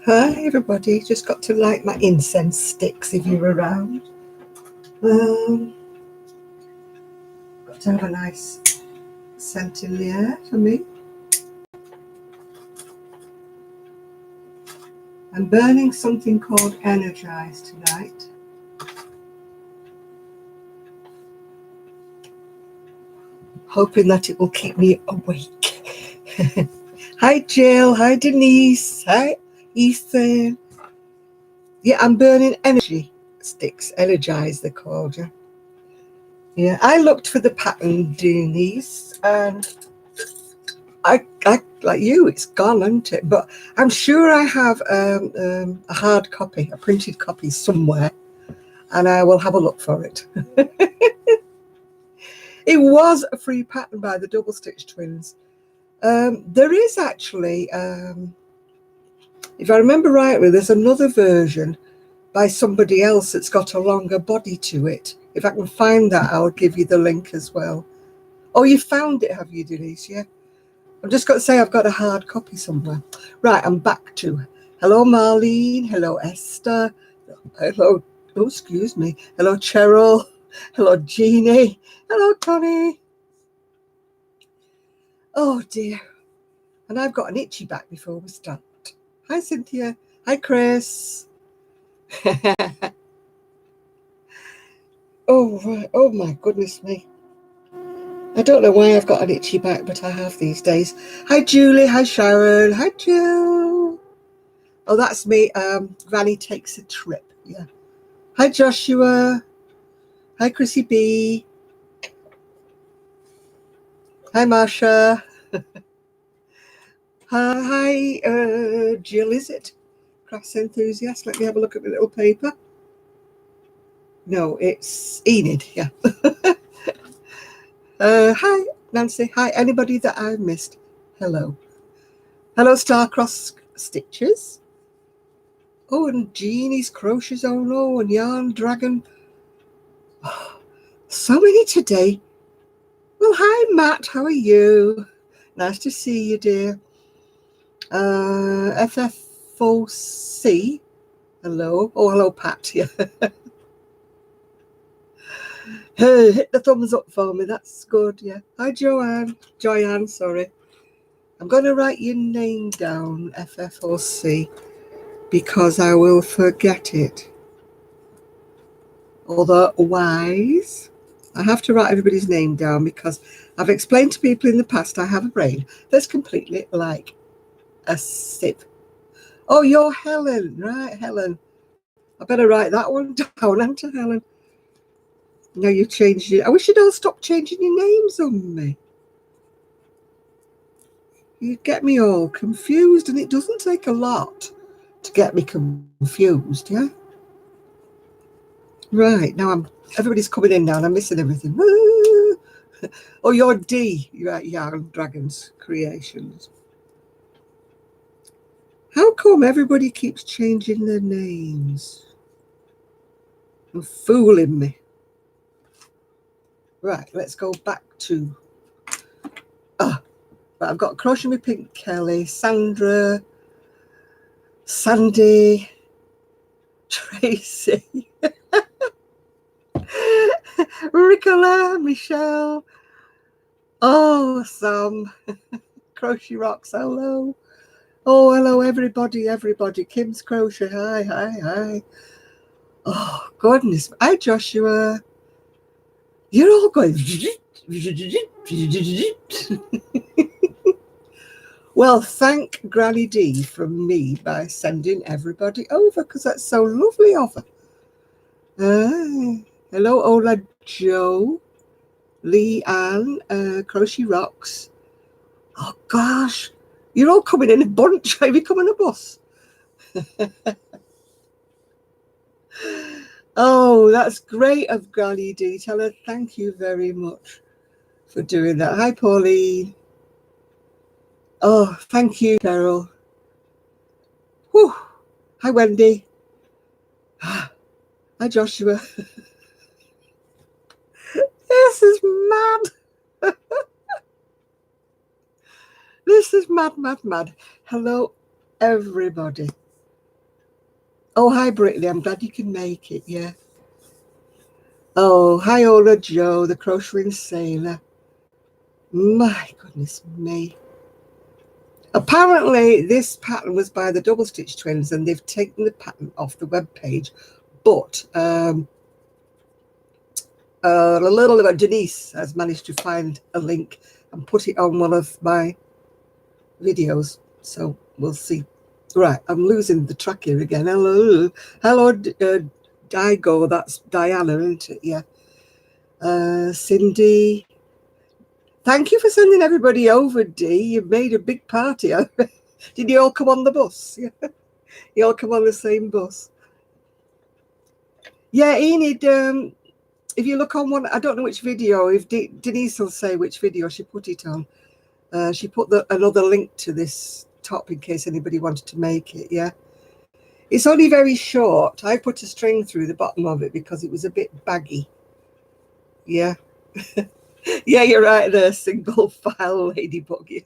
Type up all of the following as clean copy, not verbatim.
Hi everybody, just got to light my incense sticks if you're around. Got to have a nice scent in the air for me. I'm burning something called Energize tonight. Hoping that it will keep me awake. Hi Jill, hi Denise, hi Ethan. Yeah, I'm burning energy sticks, Energize they're called, yeah. Yeah, I looked for the pattern doing these and I like you, it's gone, isn't it? But I'm sure I have a hard copy, a printed copy somewhere, and I will have a look for it. It was a free pattern by the Double Stitch Twins. There is actually, if I remember rightly, there's another version by somebody else that's got a longer body to it. If I can find that, I'll give you the link as well. Oh, you found it, have you, Denise? Yeah. I've just got to say I've got a hard copy somewhere. Right, I'm back to hello Marlene, hello Esther, hello, oh excuse me, hello Cheryl, hello Jeannie, hello Connie. Oh dear, and I've got an itchy back before we start. Hi Cynthia, hi Chris. Oh my goodness me. I don't know why I've got an itchy back, but I have these days. Hi Julie, hi Sharon, hi Jill. Oh, that's me. Granny takes a trip. Yeah. Hi, Joshua. Hi, Chrissy B. Hi, Marsha. Hi, Jill, is it? Crafts enthusiast. Let me have a look at my little paper. No, it's Enid. Yeah. Hi, Nancy. Hi, anybody that I missed. Hello. Hello, Starcross Stitches. Oh, and Jeannie's Crochet Zone. Oh, and Yarn Dragon. Oh, so many today. Well, hi, Matt. How are you? Nice to see you, dear. FFOC. Hello. Oh, hello, Pat. Yeah. Hey, hit the thumbs up for me. That's good. Yeah. Hi, Joanne, sorry. I'm going to write your name down, FFOC, because I will forget it. Otherwise, I have to write everybody's name down because I've explained to people in the past I have a brain that's completely like a sieve. Oh, you're Helen. Right, Helen. I better write that one down, enter Helen. No, you changed it. I wish you'd all stop changing your names on me. You get me all confused, and it doesn't take a lot to get me confused, yeah? Right, now everybody's coming in now, and I'm missing everything. Oh, you're D. You're at Yarn Dragons Creations. How come everybody keeps changing their names? And fooling me. Right, let's go back to... But I've got Crochet Me Pink Kelly, Sandra, Sandy, Tracy, Ricola, Michelle, oh, Sam, Crochet Rocks, hello. Oh, hello, everybody. Kim's Crochet, hi. Oh, goodness. Hi, Joshua. You're all going... Well, thank Granny D from me by sending everybody over, because that's so lovely of her. Hello, Ola Joe, Lee Ann, Crochet Rocks. Oh, gosh. You're all coming in a bunch. Are you coming a bus? Oh, that's great of Granny D. Tell her thank you very much for doing that. Hi, Pauline. Oh, thank you, Carol. Whew. Hi, Wendy. Hi, Joshua. This is mad. This is mad. Hello, everybody. Oh, hi, Brittany. I'm glad you can make it, yeah. Oh, hi, Ola Joe, the crocheting sailor. My goodness me. Apparently, this pattern was by the Double Stitch Twins, and they've taken the pattern off the web page. But a little about Denise has managed to find a link and put it on one of my videos. So we'll see. Right, I'm losing the track here again. Hello, Digo. That's Diana, isn't it? Yeah. Cindy. Thank you for sending everybody over, Dee. You've made a big party. Did you all come on the bus? Yeah. You all come on the same bus. Yeah, Enid, if you look on one, I don't know which video, if Denise will say which video she put it on. She put another link to this top in case anybody wanted to make it, yeah. It's only very short. I put a string through the bottom of it because it was a bit baggy. Yeah. Yeah, you're right there, single file ladybug. Yeah.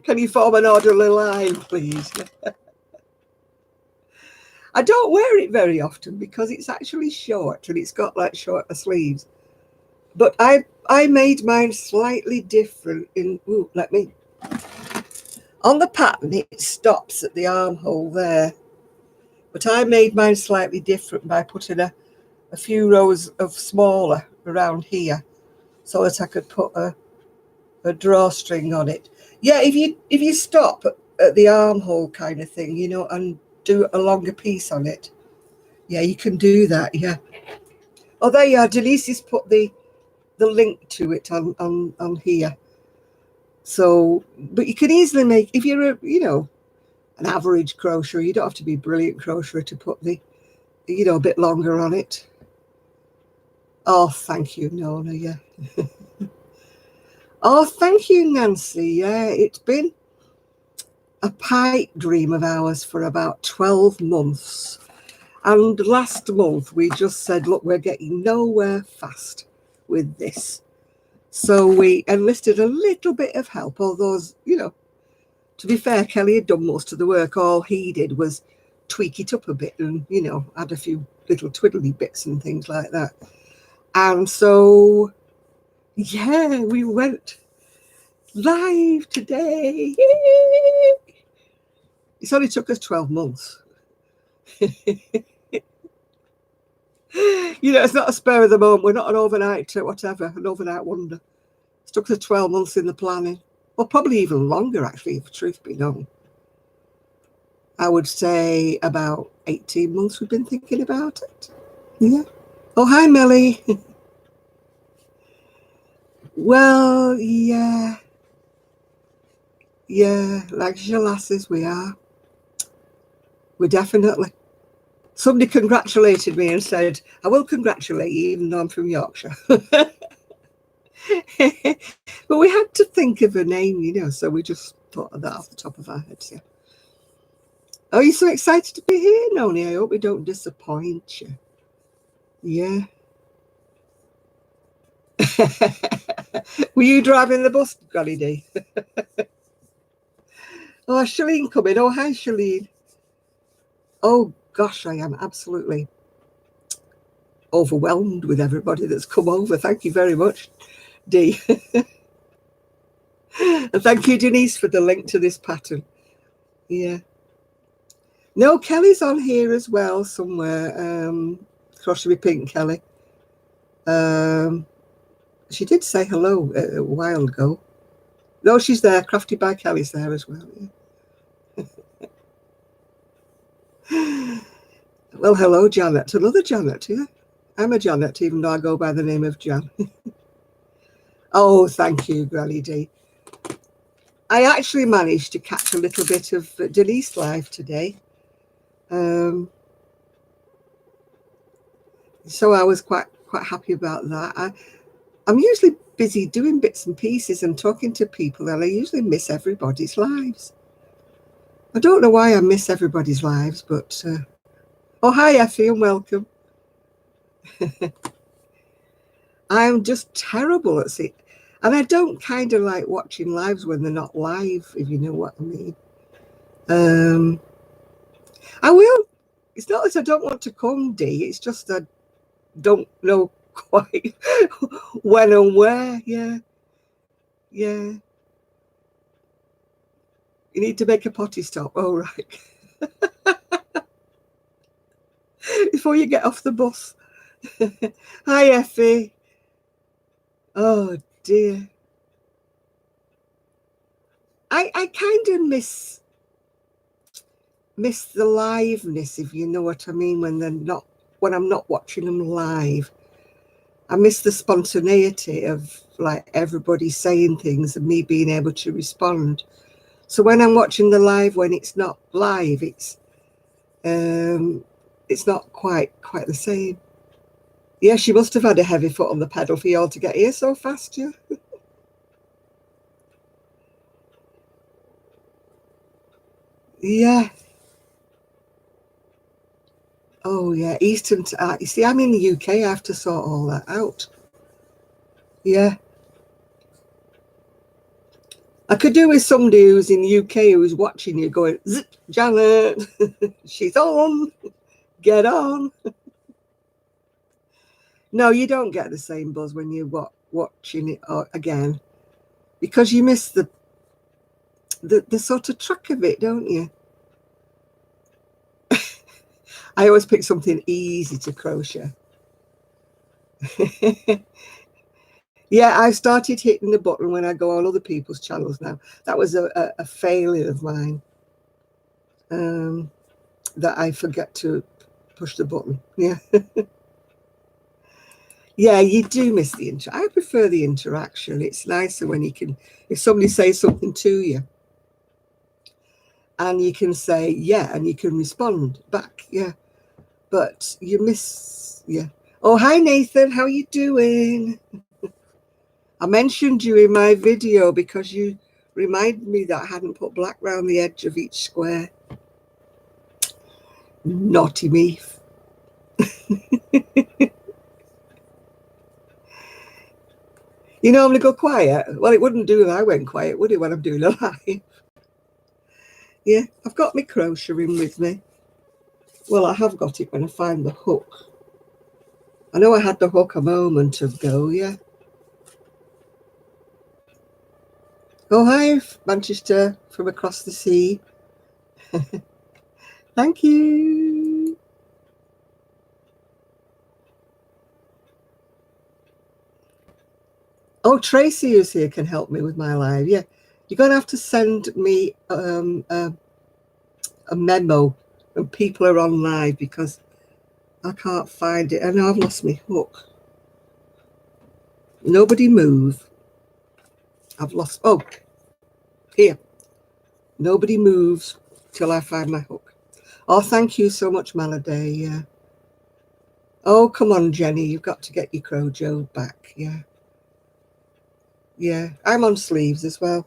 Can you form an orderly line, please? I don't wear it very often because it's actually short and it's got like shorter sleeves. But I made mine slightly different in, on the pattern it stops at the armhole there. But I made mine slightly different by putting a few rows of smaller around here so that I could put a drawstring on it. Yeah, if you stop at the armhole kind of thing, you know, and do a longer piece on it. Yeah, you can do that, yeah. Oh, there you are. Denise has put the link to it on here. So, but you can easily make, if you're an average crocheter, you don't have to be a brilliant crocheter to put the, a bit longer on it. Oh, thank you, Nona, yeah. Oh, thank you, Nancy. Yeah, it's been a pipe dream of ours for about 12 months. And last month we just said, look, we're getting nowhere fast with this. So we enlisted a little bit of help, although, to be fair, Kelly had done most of the work. All he did was tweak it up a bit and, add a few little twiddly bits and things like that. And so, yeah, we went live today. It's only took us 12 months. It's not a spur of the moment. We're not an overnight wonder. It took us 12 months in the planning. Well, probably even longer, actually, if the truth be known. I would say about 18 months we've been thinking about it. Yeah. Oh, hi, Melly. Well, yeah. Yeah, like your lasses, we are. We're definitely. Somebody congratulated me and said, I will congratulate you, even though I'm from Yorkshire. But we had to think of a name, so we just thought of that off the top of our heads, yeah. Oh, you're so excited to be here, Noni. I hope we don't disappoint you. Yeah. Were you driving the bus, Granny D? Oh, Shalene coming. Oh, hi, Shalene. Oh, gosh, I am absolutely overwhelmed with everybody that's come over. Thank you very much, Dee. And thank you, Denise, for the link to this pattern. Yeah. No, Kelly's on here as well somewhere. Crochet with Pink Kelly. She did say hello a while ago. No, she's there. Crafted by Kelly's there as well. Yeah. Well, hello, Janet. Another Janet, yeah. I'm a Janet, even though I go by the name of Jan. Oh, thank you, Granny D. I actually managed to catch a little bit of Denise live today. So I was quite happy about that. I'm usually busy doing bits and pieces and talking to people, and I usually miss everybody's lives. I don't know why I miss everybody's lives, but oh, hi, Effie, and welcome. I'm just terrible at it. And I don't kind of like watching lives when they're not live, if you know what I mean. I will. It's not that I don't want to come, Dee. It's just I don't know quite when and where. Yeah. Yeah. You need to make a potty stop. Oh, right. Before you get off the bus. Hi, Effie. Oh, dear. I kind of miss the liveness, if you know what I mean, when I'm not watching them live. I miss the spontaneity of like everybody saying things and me being able to respond. So when I'm watching the live, when it's not live, it's not quite the same. Yeah, she must have had a heavy foot on the pedal for you all to get here so fast, yeah. Yeah. Oh yeah, Eastern. You see, I'm in the UK. I have to sort all that out. Yeah. I could do with somebody who's in the UK who's watching you going, Janet, she's on, get on. No, you don't get the same buzz when you're watching it again, because you miss the sort of track of it, don't you? I always pick something easy to crochet. Yeah, I started hitting the button when I go on other people's channels now. That was a failure of mine, that I forget to push the button. Yeah. Yeah, you do miss the interaction. I prefer the interaction. It's nicer when you can, if somebody says something to you and you can say, yeah, and you can respond back. Yeah. But you miss, yeah. Oh, hi, Nathan. How are you doing? I mentioned you in my video because you reminded me that I hadn't put black round the edge of each square. Naughty me. You normally go quiet. Well, it wouldn't do if I went quiet, would it, when I'm doing a live? Yeah, I've got my crocheting with me. Well, I have got it when I find the hook. I know I had the hook a moment ago, yeah. Oh, hi, Manchester from across the sea. Thank you. Oh, Tracy is here, can help me with my live. Yeah, you're going to have to send me a memo when people are on live because I can't find it. I know I've lost my hook. Nobody move. I've lost, oh, here. Nobody moves till I find my hook. Oh, thank you so much, Melody. Yeah. Oh, come on, Jenny. You've got to get your Crojo back. Yeah. Yeah. I'm on sleeves as well.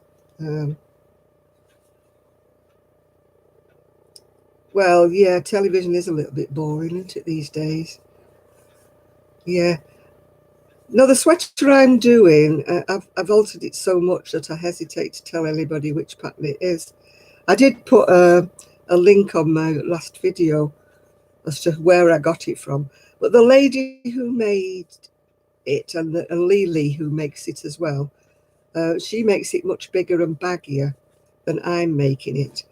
Well, yeah, television is a little bit boring, isn't it, these days? Yeah. No, the sweater I'm doing, I've altered it so much that I hesitate to tell anybody which pattern it is. I did put a link on my last video as to where I got it from. But the lady who made it and Lily who makes it as well, she makes it much bigger and baggier than I'm making it.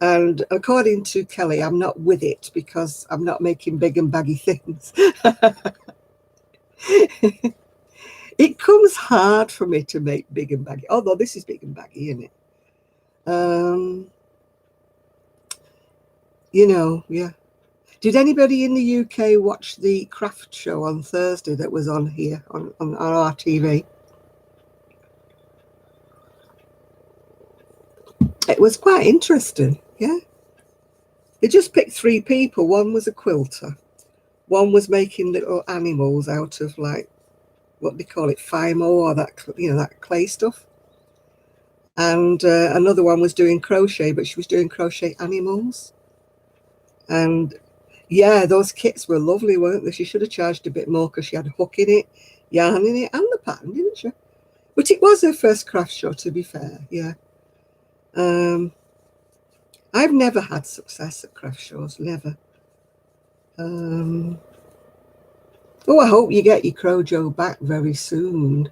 And according to Kelly, I'm not with it because I'm not making big and baggy things. It comes hard for me to make big and baggy, although this is big and baggy, isn't it? You know, yeah. Did anybody in the UK watch the craft show on Thursday that was on here on our TV? It was quite interesting, yeah. They just picked 3 people. One was a quilter. One was making little animals out of like, what they call it, Fimo, or that, you know, that clay stuff. And another one was doing crochet, but she was doing crochet animals. And yeah, those kits were lovely, weren't they? She should have charged a bit more because she had a hook in it, yarn in it, and the pattern, didn't she? But it was her first craft show, to be fair, yeah. And I've never had success at craft shows, never. Oh, I hope you get your Crojo back very soon.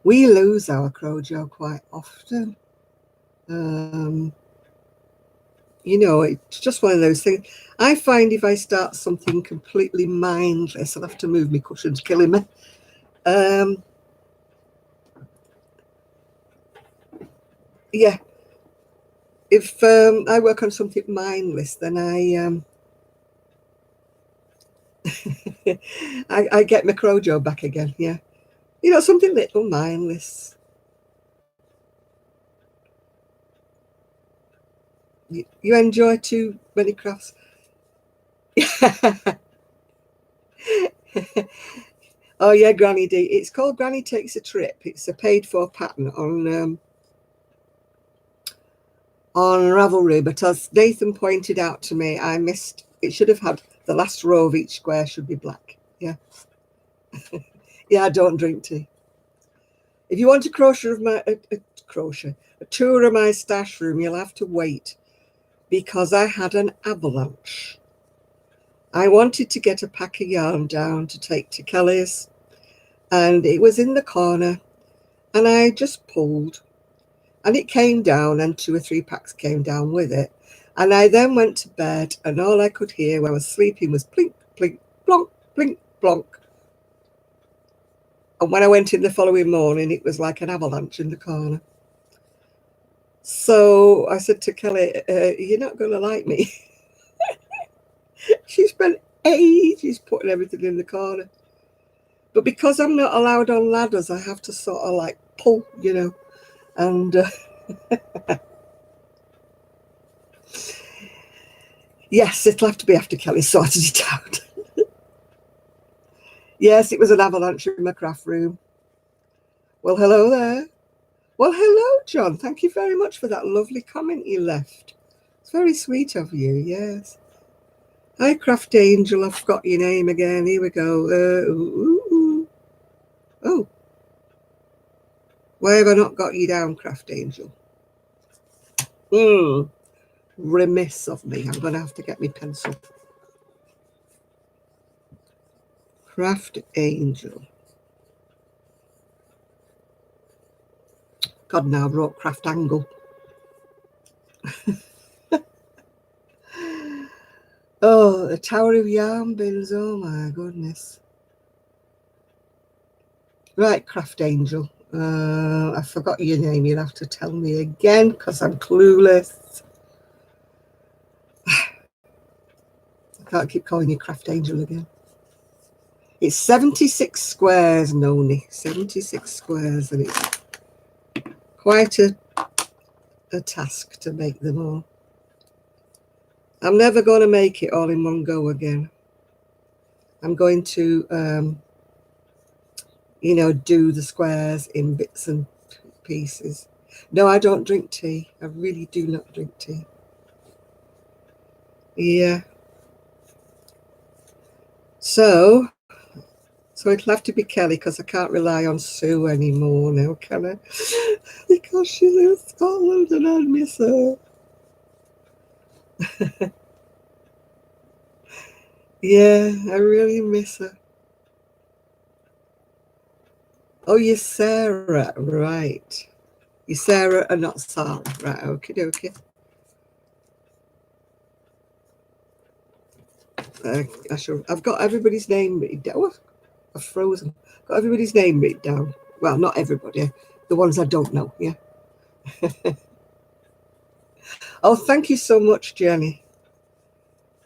We lose our Crojo quite often. You know, it's just one of those things. I find if I start something completely mindless, I'll have to move my cushions, killing me. Yeah, if I work on something mindless, then I get my Crojo back again. Yeah, you know, something little mindless. You enjoy too many crafts. Oh yeah, Granny D. It's called Granny Takes a Trip. It's a paid-for pattern on Ravelry, but as Nathan pointed out to me, I missed. It should have had the last row of each square should be black. Yeah, yeah. I don't drink tea. If you want a crochet of my a tour of my stash room, you'll have to wait because I had an avalanche. I wanted to get a pack of yarn down to take to Kelly's, and it was in the corner, and I just pulled, and it came down, and 2 or 3 packs came down with it. And I then went to bed, and all I could hear when I was sleeping was plink, plink, plonk, plink, plonk. And when I went in the following morning, it was like an avalanche in the corner. So I said to Kelly, you're not going to like me. She spent ages putting everything in the corner. But because I'm not allowed on ladders, I have to sort of like pull, you know. And yes, it'll have to be after Kelly sorted it out. Yes, it was an avalanche in my craft room. Well, hello there. Well, hello, John. Thank you very much for that lovely comment you left. It's very sweet of you, yes. Hi, Craft Angel. I've got your name again. Here we go. Oh, why have I not got you down, Craft Angel? Remiss of me. I'm going to have to get my pencil. Craft Angel. God, now I've wrote Craft Angle. Oh, the Tower of Yarn Bins. Oh, my goodness. Right, Craft Angel. I forgot your name. You'll have to tell me again because I'm clueless. I can't keep calling you Craft Angel again. It's 76 squares, Noni. 76 squares, and it's quite a task to make them all. I'm never going to make it all in one go again. I'm going to, you know, do the squares in bits and pieces. No, I don't drink tea. I really do not drink tea. Yeah. So it'll have to be Kelly because I can't rely on Sue anymore now, can I? Because she lives in Scotland and I miss her. Yeah, I really miss her. Oh, you're Sarah, right. You're Sarah and not Sarah. Right, okie dokie. I've got everybody's name written down. Oh, I've frozen. Got everybody's name written down. Well, not everybody. The ones I don't know, yeah. Oh, thank you so much, Jenny.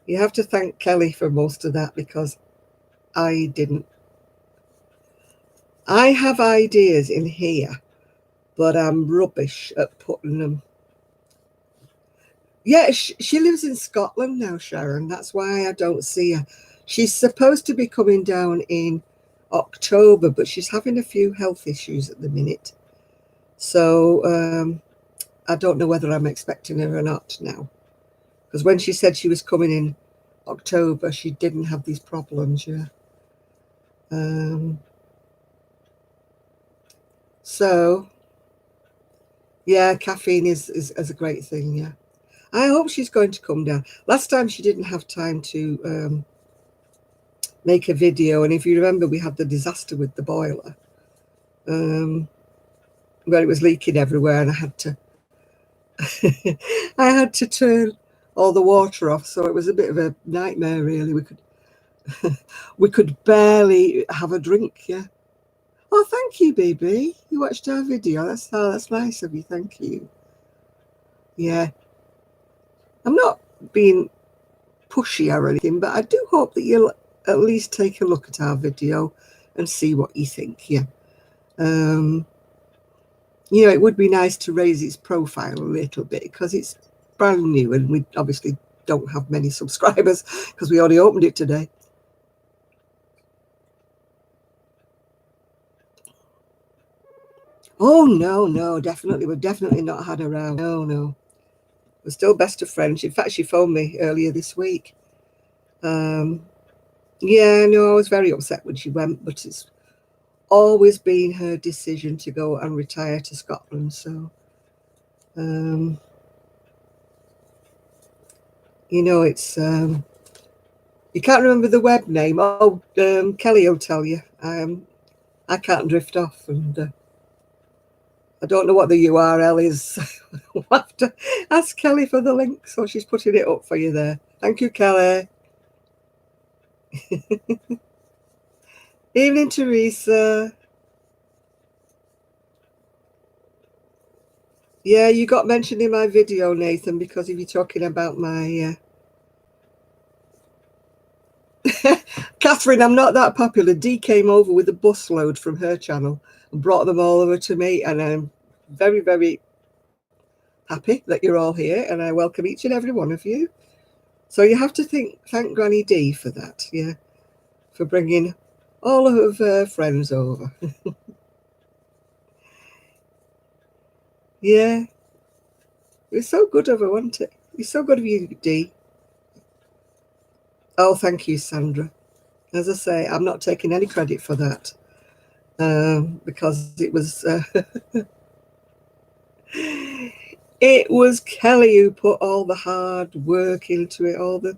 You have to thank Kelly for most of that because I didn't. I have ideas in here, but I'm rubbish at putting them. Yeah, she lives in Scotland now, Sharon. That's why I don't see her. She's supposed to be coming down in October, but she's having a few health issues at the minute. So I don't know whether I'm expecting her or not now. Because when she said she was coming in October, she didn't have these problems, yeah. So, yeah, caffeine is a great thing, yeah. I hope she's going to come down. Last time she didn't have time to make a video, and if you remember, we had the disaster with the boiler, where it was leaking everywhere, and I had to I had to turn all the water off, so it was a bit of a nightmare, really. We could barely have a drink. Yeah. Oh, thank you, baby. You watched our video. That's nice of you. Thank you. Yeah. I'm not being pushy or anything, but I do hope that you'll at least take a look at our video and see what you think. Yeah. You know, it would be nice to raise its profile a little bit because it's brand new and we obviously don't have many subscribers because we only opened it today. Oh, no, definitely. We've definitely not had a row. No. We're still best of friends. In fact, she phoned me earlier this week. Yeah, no, I was very upset when she went, but it's always been her decision to go and retire to Scotland. So, you know, it's you can't remember the web name. Oh, Kelly will tell you. I can't drift off, and I don't know what the URL is. We'll have to ask Kelly for the link, so she's putting it up for you there. Thank you, Kelly. Evening, Teresa. Yeah, you got mentioned in my video, Nathan, because of you talking about my... Catherine, I'm not that popular. Dee came over with a busload from her channel and brought them all over to me, and I'm very, very happy that you're all here, and I welcome each and every one of you. So you have to thank Granny Dee for that, yeah, for bringing all of her friends over. Yeah, it was so good of her, wasn't it? It's so good of you, Dee. Oh, thank you, Sandra. As I say, I'm not taking any credit for that, because it was it was Kelly who put all the hard work into it, all the,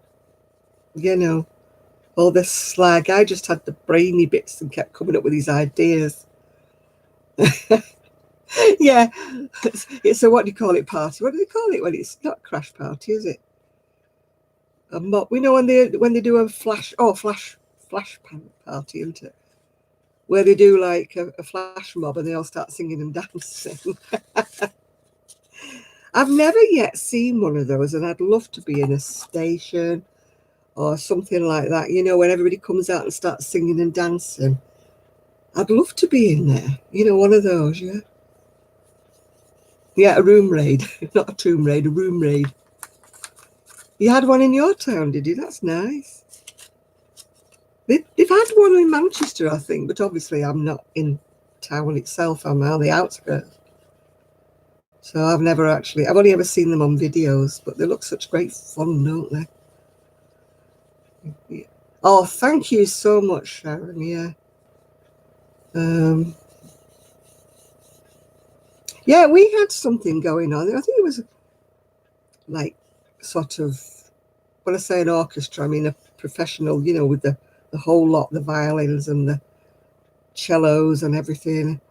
you know, all the slag. I just had the brainy bits and kept coming up with these ideas. Yeah, it's a, what do you call it, party? What do they call it when it's not crash party, is it? A mob. We know when they do a flash party, isn't it? Where they do like a flash mob and they all start singing and dancing. I've never yet seen one of those, and I'd love to be in a station or something like that. You know, when everybody comes out and starts singing and dancing. I'd love to be in there. You know, one of those, yeah. Yeah, a room raid. Not a tomb raid, a room raid. You had one in your town, did you? That's nice. They've had one in Manchester, I think, but obviously I'm not in town itself. I'm on the outskirts. So I've only ever seen them on videos, but they look such great fun, don't they? Yeah. Oh, thank you so much, Sharon. Yeah. Yeah, we had something going on. I think it was like sort of, when I say an orchestra, I mean a professional, you know, with the whole lot, the violins and the cellos and everything.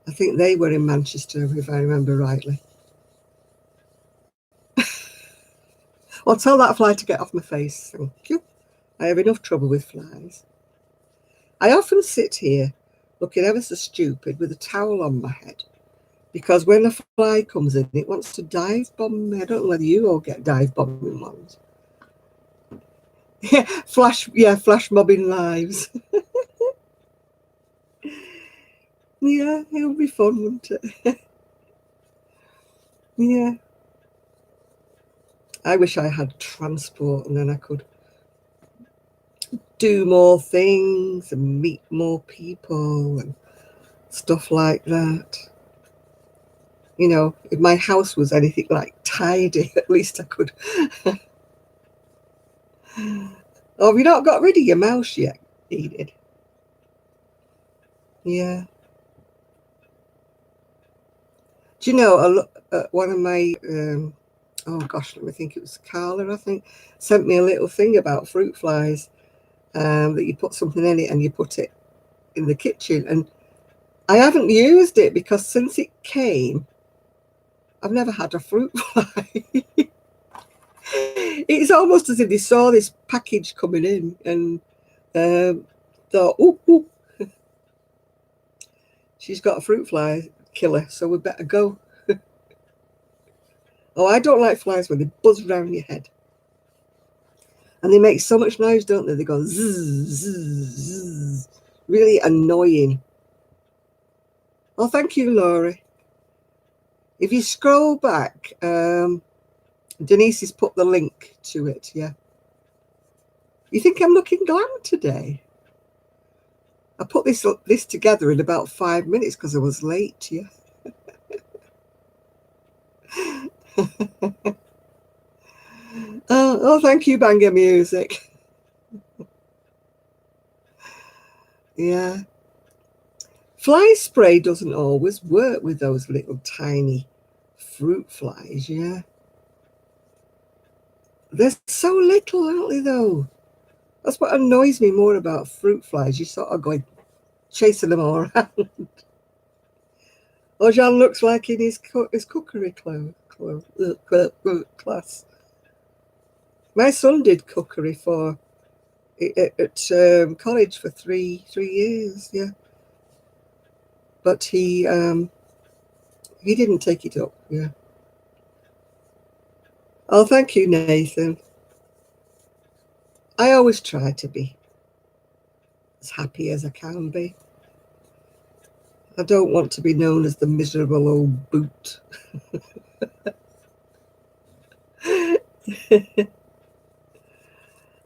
I think they were in Manchester, if I remember rightly. Well, tell that fly to get off my face. Thank you. I have enough trouble with flies. I often sit here looking ever so stupid with a towel on my head because when a fly comes in, it wants to dive bomb me. I don't know whether you all get dive bombing ones. Flash mobbing lives. Yeah, it would be fun, wouldn't it? Yeah. I wish I had transport and then I could do more things and meet more people and stuff like that. You know, if my house was anything like tidy, at least I could. Oh, have you not got rid of your mouse yet, Edith? Yeah. Do you know, one of my oh gosh, let me think, it was Carla, I think, sent me a little thing about fruit flies, that you put something in it and you put it in the kitchen. And I haven't used it because since it came, I've never had a fruit fly. It's almost as if they saw this package coming in and thought, ooh, she's got a fruit fly killer, so we better go. Oh, I don't like flies when they buzz around your head. And they make so much noise, don't they? They go zzz, zzz, zzz. Really annoying. Oh, thank you, Laurie. If you scroll back, Denise has put the link to it, yeah. You think I'm looking glam today? I put this together in about 5 minutes because I was late, yeah. Oh, thank you, Banger Music. Yeah. Fly spray doesn't always work with those little tiny fruit flies, yeah. They're so little, aren't they, though? That's what annoys me more about fruit flies. You sort of go chasing them all around. Oh, John looks like in his cookery class. My son did cookery at college for three years, yeah. But he didn't take it up, yeah. Oh, thank you, Nathan. I always try to be as happy as I can be. I don't want to be known as the miserable old boot.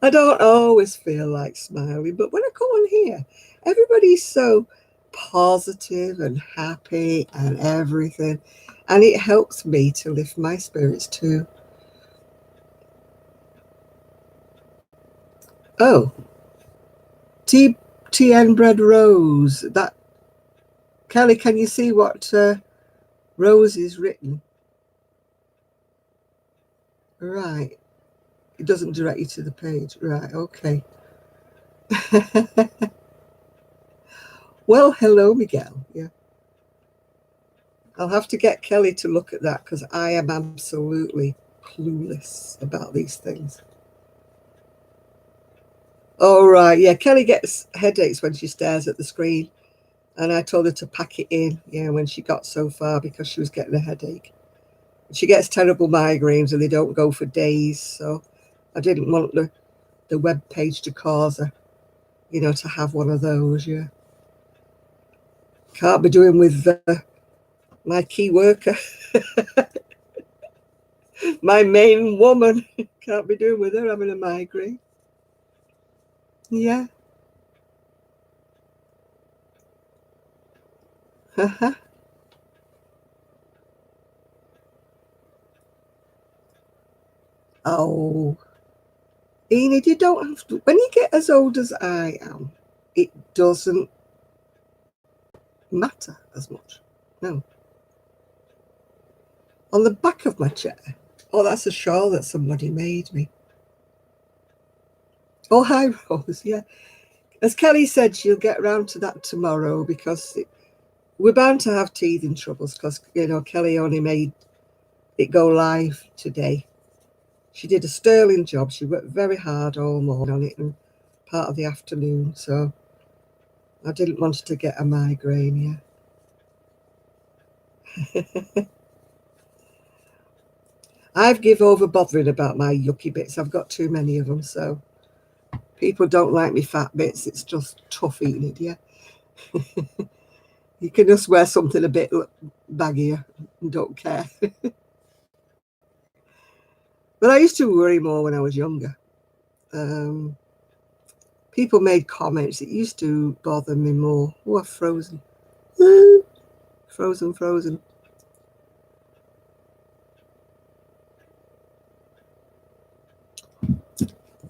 I don't always feel like smiling, but when I come on here, everybody's so positive and happy and everything, and it helps me to lift my spirits too. Oh, TN Bread Rose. That Kelly, can you see what Rose is written? Right. It doesn't direct you to the page. Right, okay. Well, hello, Miguel. Yeah. I'll have to get Kelly to look at that because I am absolutely clueless about these things. Oh, right. Yeah, Kelly gets headaches when she stares at the screen. And I told her to pack it in, yeah, when she got so far because she was getting a headache. She gets terrible migraines and they don't go for days. So I didn't want the web page to cause her, to have one of those, yeah. Can't be doing with my key worker. My main woman. Can't be doing with her having a migraine. Yeah. Oh, Enid, you don't have to. When you get as old as I am, it doesn't matter as much. No. On the back of my chair. Oh, that's a shawl that somebody made me. Oh, hi, Rose. Yeah. As Kelly said, she'll get round to that tomorrow because we're bound to have teething troubles because, Kelly only made it go live today. She did a sterling job. She worked very hard all morning on it and part of the afternoon. So I didn't want her to get a migraine, yeah. I've give over bothering about my yucky bits. I've got too many of them, so people don't like me fat bits. It's just tough eating it, yeah. You can just wear something a bit baggier and don't care. But I used to worry more when I was younger. People made comments. It used to bother me more. Oh, I've frozen. Frozen.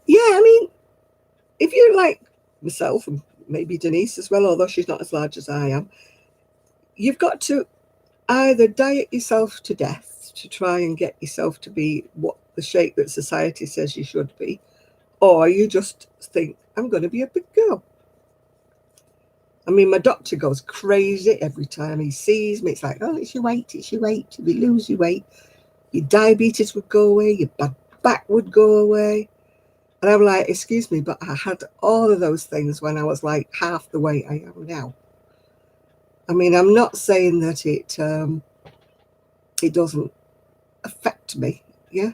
Yeah, I mean, if you're like myself and maybe Denise as well, although she's not as large as I am, you've got to either diet yourself to death to try and get yourself to be what the shape that society says you should be, or you just think, I'm going to be a big girl. I mean, my doctor goes crazy every time he sees me. It's like, oh, it's your weight, it's your weight. If you lose your weight, your diabetes would go away, your bad back would go away. And I'm like, excuse me, but I had all of those things when I was like half the weight I am now. I mean, I'm not saying that it doesn't affect me, yeah,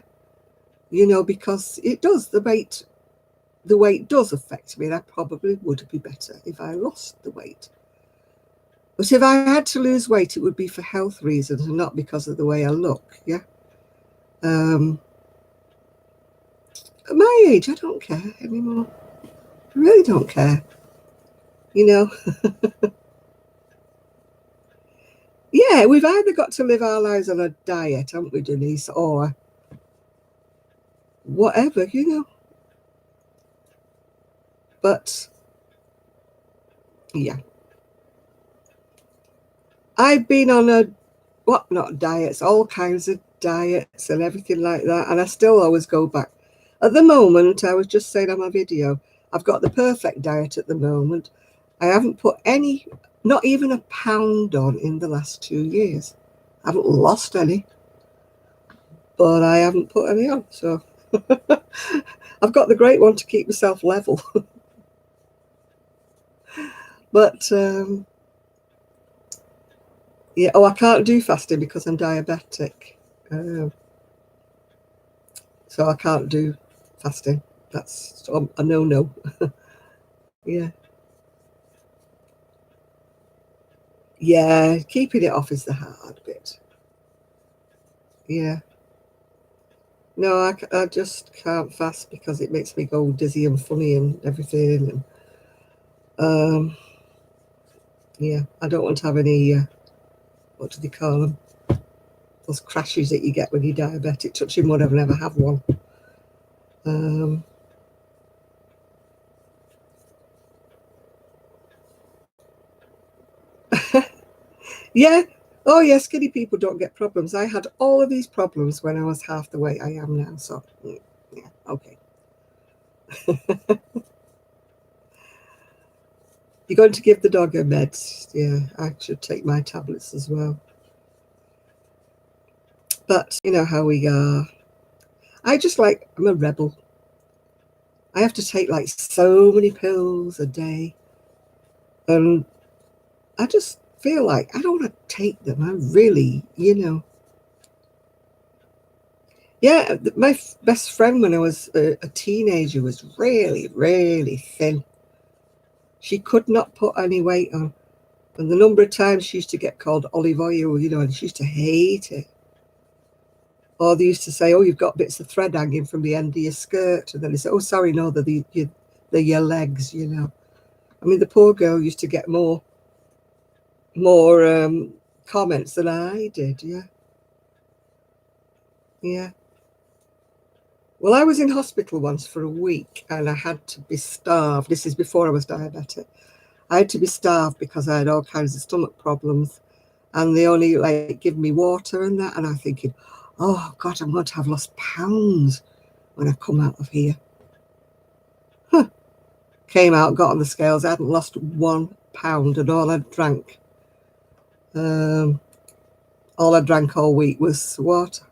you know, because it does. The weight does affect me, and I probably would be better if I lost the weight. But if I had to lose weight, it would be for health reasons and not because of the way I look, yeah. At my age, I don't care anymore. I really don't care, you know. Yeah, we've either got to live our lives on a diet, haven't we, Denise, or whatever, you know. But yeah, I've been on not diets, all kinds of diets and everything like that, and I still always go back. At the moment, I was just saying on my video, I've got the perfect diet at the moment. I haven't put any, not even a pound on in the last 2 years. I haven't lost any, but I haven't put any on. So I've got the great one to keep myself level. But yeah, oh, I can't do fasting because I'm diabetic. So I can't do fasting. That's a no-no. Yeah. Yeah, keeping it off is the hard bit. Yeah. No, I just can't fast because it makes me go dizzy and funny and everything. And yeah, I don't want to have any, what do they call them? Those crashes that you get when you're diabetic. Touching wood, I've never had one. Yeah. Oh, yeah, skinny people don't get problems. I had all of these problems when I was half the weight I am now. So, yeah, okay. You're going to give the dog her meds. Yeah, I should take my tablets as well. But you know how we are. I'm a rebel. I have to take like so many pills a day. And I just feel like I don't want to take them. I really, you know. Yeah, my best friend when I was a teenager was really, really thin. She could not put any weight on. And the number of times she used to get called olive oil, you know, and she used to hate it. Or they used to say, oh, you've got bits of thread hanging from the end of your skirt. And then they say, oh, sorry, no, they're your legs, you know. I mean, the poor girl used to get more comments than I did, yeah. Yeah. Well, I was in hospital once for a week and I had to be starved. This is before I was diabetic. I had to be starved because I had all kinds of stomach problems. And they only like give me water and that. And I'm thinking, oh God, I'm going to have lost pounds when I come out of here. Huh. Came out, got on the scales. I hadn't lost 1 pound, and all I drank all week was water.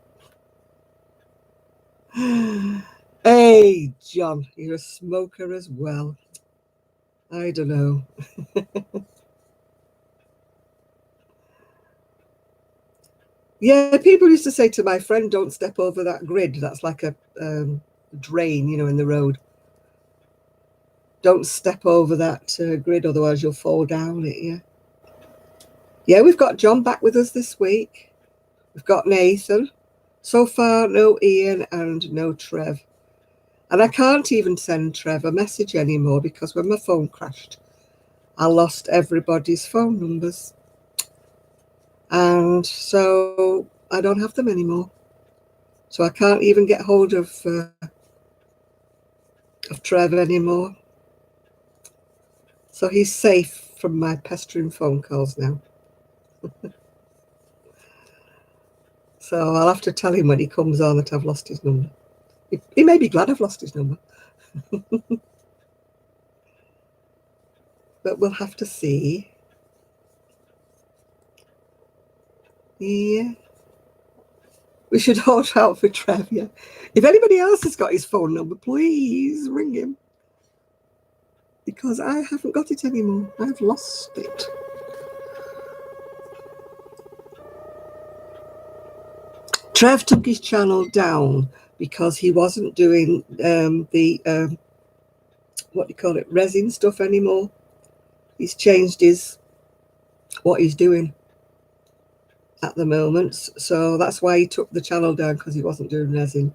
Hey, John, you're a smoker as well. I don't know. Yeah, people used to say to my friend, don't step over that grid. That's like a drain, you know, in the road. Don't step over that grid, otherwise you'll fall down it, yeah. Yeah, we've got John back with us this week. We've got Nathan. So far, no Ian and no Trev. And I can't even send Trev a message anymore because when my phone crashed, I lost everybody's phone numbers. And so I don't have them anymore. So I can't even get hold of Trev anymore. So he's safe from my pestering phone calls now. So I'll have to tell him when he comes on that I've lost his number. He may be glad I've lost his number. But we'll have to see. Yeah. We should hold out for Trev, yeah. If anybody else has got his phone number, please ring him. Because I haven't got it anymore. I've lost it. Trev took his channel down because he wasn't doing the what do you call it, resin stuff anymore. He's changed what he's doing at the moment, so that's why he took the channel down, because he wasn't doing resin.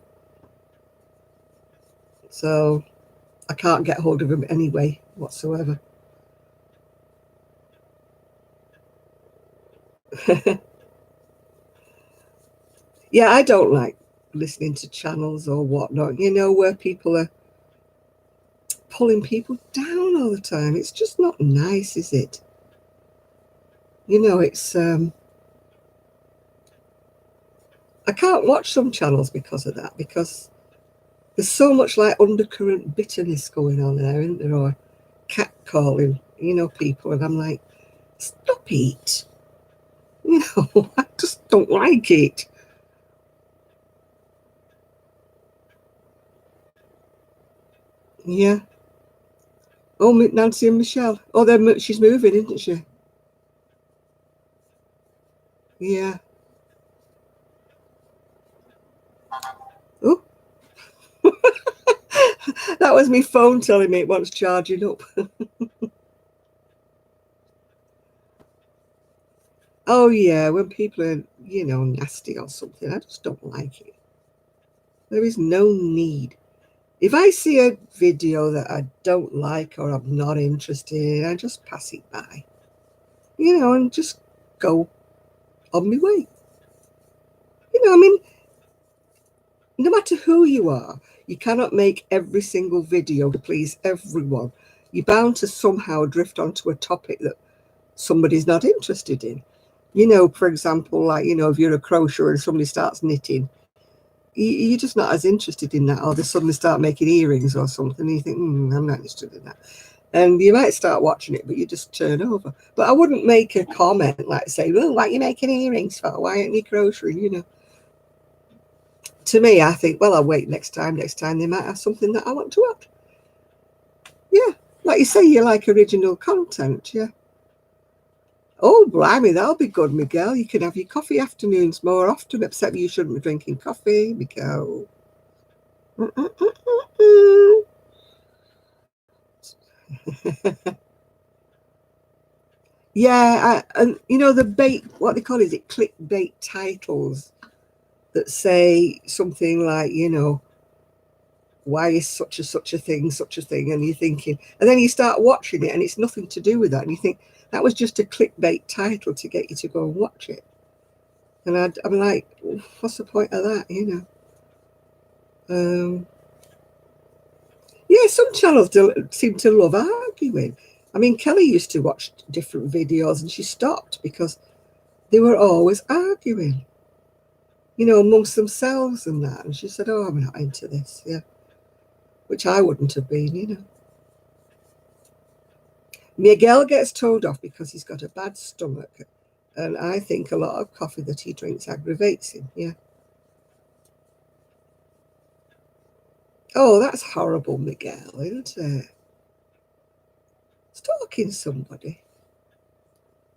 So I can't get hold of him anyway whatsoever. Yeah, I don't like listening to channels or whatnot, you know, where people are pulling people down all the time. It's just not nice, is it? You know, it's I can't watch some channels because of that, because there's so much like undercurrent bitterness going on there, isn't there? Or catcalling, you know, people, and I'm like, stop it. You know, I just don't like it. Yeah. Oh, Nancy and Michelle. Oh, she's moving, isn't she? Yeah. Oh, that was my phone telling me it wants charging up. Oh, yeah, when people are, you know, nasty or something, I just don't like it. There is no need. If I see a video that I don't like or I'm not interested in, I just pass it by, you know, and just go on my way. You know, I mean, no matter who you are, you cannot make every single video to please everyone. You're bound to somehow drift onto a topic that somebody's not interested in. You know, for example, like, you know, if you're a crocheter and somebody starts knitting, you're just not as interested in that, or they suddenly start making earrings or something, and you think, I'm not interested in that. And you might start watching it, but you just turn over. But I wouldn't make a comment like, say, well, what are you making earrings for? Why aren't you crocheting, you know? To me, I think, well, I'll wait next time. Next time they might have something that I want to watch. Yeah, like you say, you like original content, yeah. Oh, blimey, that'll be good, Miguel. You can have your coffee afternoons more often, except you shouldn't be drinking coffee, Miguel. Yeah, and you know, the bait, what they call it, is it clickbait titles that say something like, you know, why is such a thing, and you're thinking, and then you start watching it and it's nothing to do with that, and you think that was just a clickbait title to get you to go and watch it. And I'm like, what's the point of that, you know? Yeah, some channels seem to love arguing. I mean, Kelly used to watch different videos and she stopped because they were always arguing, you know, amongst themselves and that. And she said, oh, I'm not into this, yeah. Which I wouldn't have been, you know. Miguel gets told off because he's got a bad stomach. And I think a lot of coffee that he drinks aggravates him, yeah. Oh, that's horrible, Miguel, isn't it? Stalking somebody.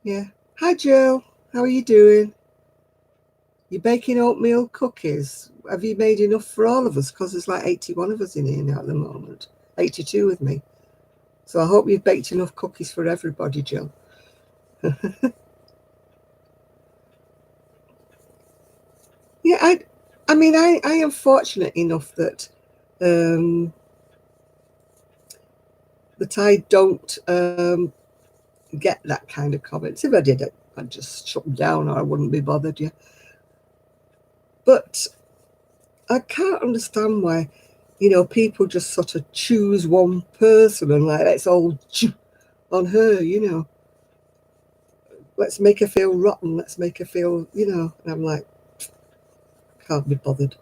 Yeah. Hi, Jill. How are you doing? You're baking oatmeal cookies. Have you made enough for all of us? Because there's like 81 of us in here now at the moment. 82 with me. So I hope you've baked enough cookies for everybody, Jill. Yeah, I mean, I am fortunate enough that that I don't get that kind of comments. If I did it, I'd just shut them down, or I wouldn't be bothered. Yeah, but I can't understand why, you know, people just sort of choose one person and like, let's all on her, you know. Let's make her feel rotten. Let's make her feel, you know. And I'm like, Can't be bothered.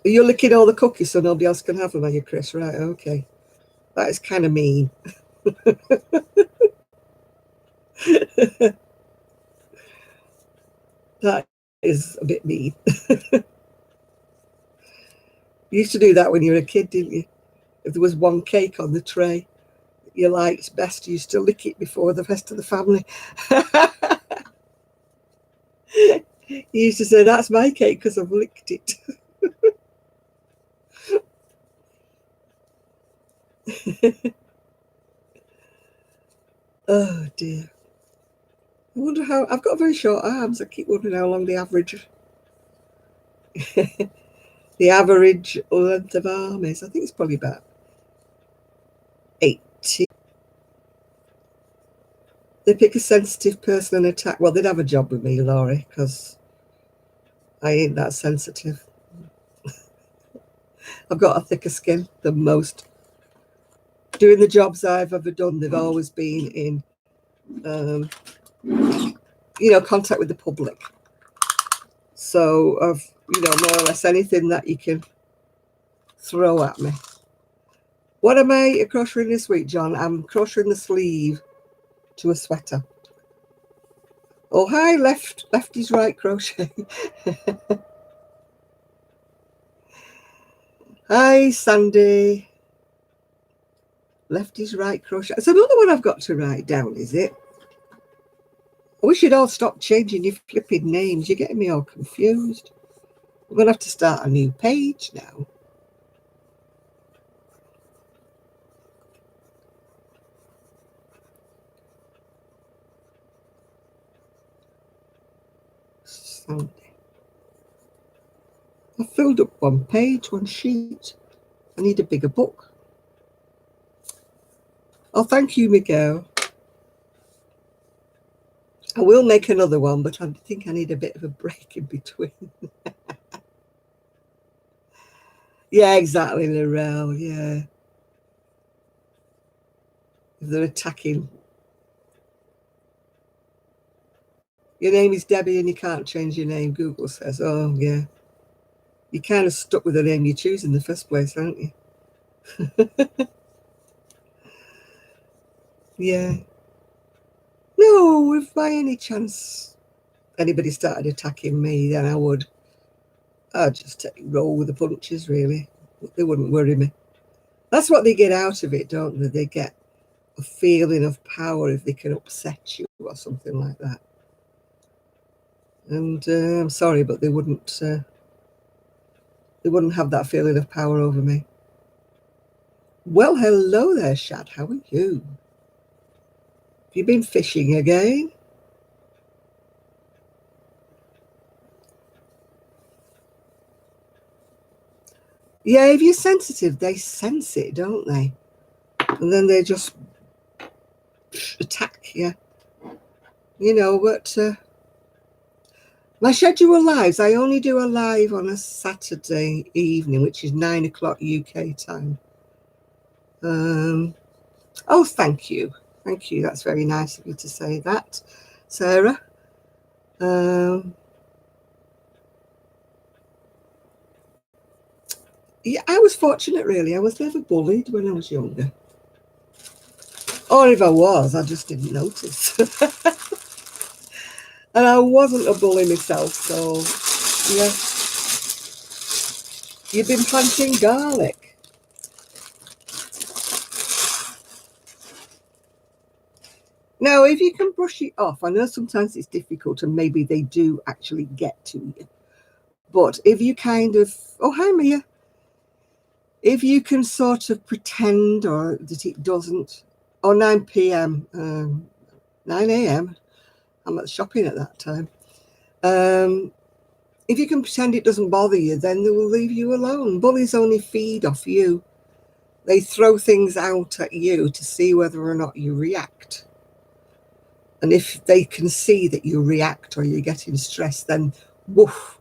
You're licking all the cookies so nobody else can have them, are you, Chris? Right, okay. That is kind of mean. That is a bit mean. You used to do that when you were a kid, didn't you? If there was one cake on the tray you liked best, you used to lick it before the rest of the family. You used to say, that's my cake because I've licked it. Oh dear. I wonder how, I've got very short arms. I keep wondering how long the average the average length of arm is. I think it's probably about 80. They pick a sensitive person and attack. Well, they'd have a job with me, Laurie, because I ain't that sensitive. I've got a thicker skin than most. Doing the jobs I've ever done, they've always been in, contact with the public. So of, more or less anything that you can throw at me. What am I crocheting this week, John? I'm crocheting the sleeve to a sweater. Oh, hi, lefty's right crochet. Hi, Sandy. Lefty's right crochet. It's another one I've got to write down, is it? I wish you'd all stop changing your flipping names. You're getting me all confused. I'm going to have to start a new page now. Sandy. I filled up one page, one sheet. I need a bigger book. Oh, thank you, Miguel. I will make another one, but I think I need a bit of a break in between. Yeah, exactly, Lorel, yeah. If they're attacking. Your name is Debbie and you can't change your name, Google says. Oh, yeah. You're kind of stuck with the name you choose in the first place, aren't you? Yeah. No, if by any chance anybody started attacking me, then I'd just roll with the punches, really. They wouldn't worry me. That's what they get out of it, don't they? They get a feeling of power if they can upset you or something like that. And I'm sorry, but they wouldn't have that feeling of power over me. Well, hello there, Shad. How are you? Have you been fishing again? Yeah, if you're sensitive, they sense it, don't they? And then they just attack you. But my schedule lives, I only do a live on a Saturday evening, which is 9 o'clock UK time. Oh, thank you. Thank you. That's very nice of you to say that, Sarah. Yeah, I was fortunate, really. I was never bullied when I was younger. Or if I was, I just didn't notice. And I wasn't a bully myself, so, yeah. You've been planting garlic. Now, if you can brush it off, I know sometimes it's difficult and maybe they do actually get to you. But if you kind of, oh, hi, Mia. If you can sort of pretend or that it doesn't, or 9 p.m., 9 a.m., I'm at shopping at that time. If you can pretend it doesn't bother you, then they will leave you alone. Bullies only feed off you. They throw things out at you to see whether or not you react. And if they can see that you react or you're getting stressed, then woof,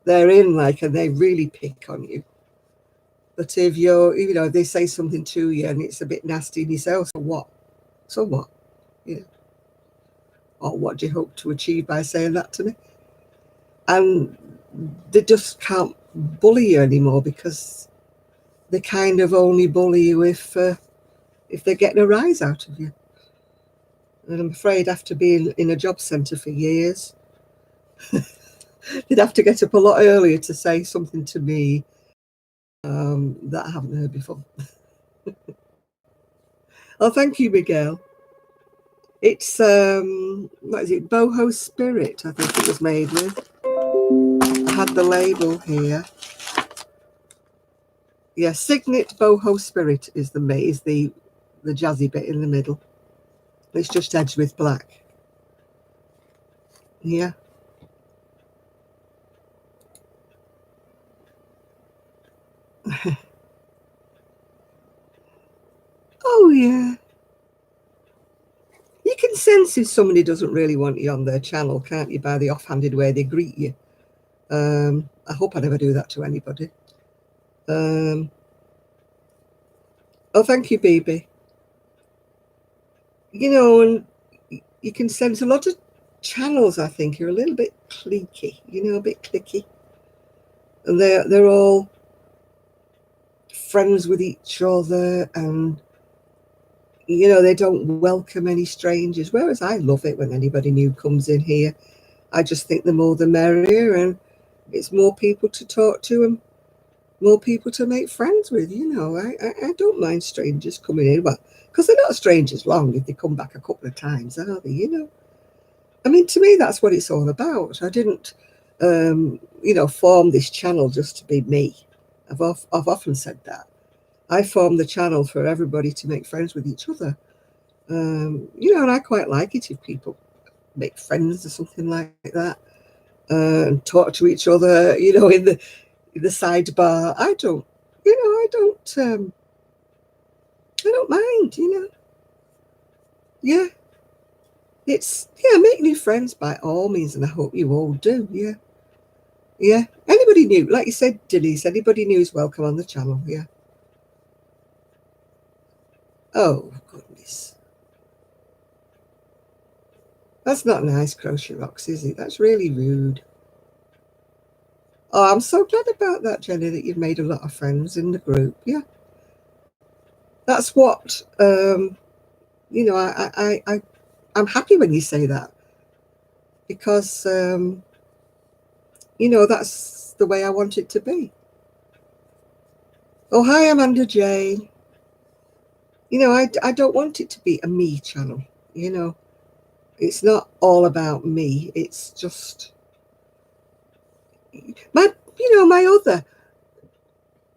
they're in and they really pick on you. But if they say something to you and it's a bit nasty and you say, oh, so what? So what? Or what do you hope to achieve by saying that to me? and they just can't bully you anymore, because they kind of only bully you if they're getting a rise out of you. And I'm afraid after being in a job centre for years, they'd have to get up a lot earlier to say something to me that I haven't heard before. Oh, thank you, Miguel. It's what is it? Boho Spirit, I think it was made with. I had the label here. Yeah, Signet Boho Spirit is the jazzy bit in the middle. It's just edged with black. Yeah. Oh yeah. You can sense if somebody doesn't really want you on their channel, can't you, by the offhanded way they greet you. I hope I never do that to anybody. Oh, thank you, baby. You know, and you can sense a lot of channels, I think, are a little bit cliquey, you know, a bit clicky. And they're all friends with each other, and you know, they don't welcome any strangers, whereas I love it when anybody new comes in here. I just think the more the merrier, and it's more people to talk to and more people to make friends with. You know, I don't mind strangers coming in, well, because they're not strangers long if they come back a couple of times, are they? You know, I mean, to me, that's what it's all about. I didn't, you know, form this channel just to be me. I've often said that. I formed the channel for everybody to make friends with each other. You know, and I quite like it if people make friends or something like that, and talk to each other, you know, in the sidebar. I don't, you know, I don't mind, you know. Yeah, make new friends by all means, and I hope you all do. Yeah, yeah. Anybody new, like you said, Denise, anybody new is welcome on the channel. Yeah. Oh goodness, that's not nice, Crochet Rocks, is it? That's really rude. Oh, I'm so glad about that, Jenny, that you've made a lot of friends in the group. Yeah, that's what you know. I'm happy when you say that, because you know, that's the way I want it to be. Oh, hi, Amanda Jane. You know, I don't want it to be a me channel. You know, it's not all about me. It's just my other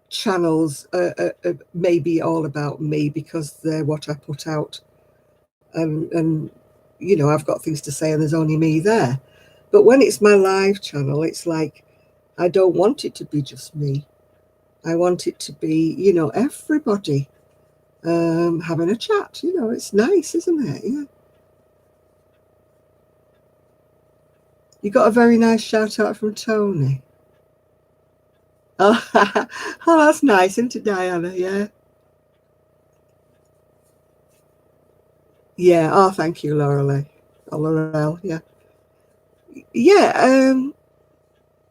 channels may be all about me because they're what I put out, and you know, I've got things to say and there's only me there. But when it's my live channel, it's like I don't want it to be just me. I want it to be, you know, everybody having a chat. You know, it's nice, isn't it? Yeah. You got a very nice shout out from Tony. Oh, oh, that's nice, isn't it, Diana? Yeah. Yeah. Oh, thank you, Laurel. Oh, Laurel. Yeah. Yeah.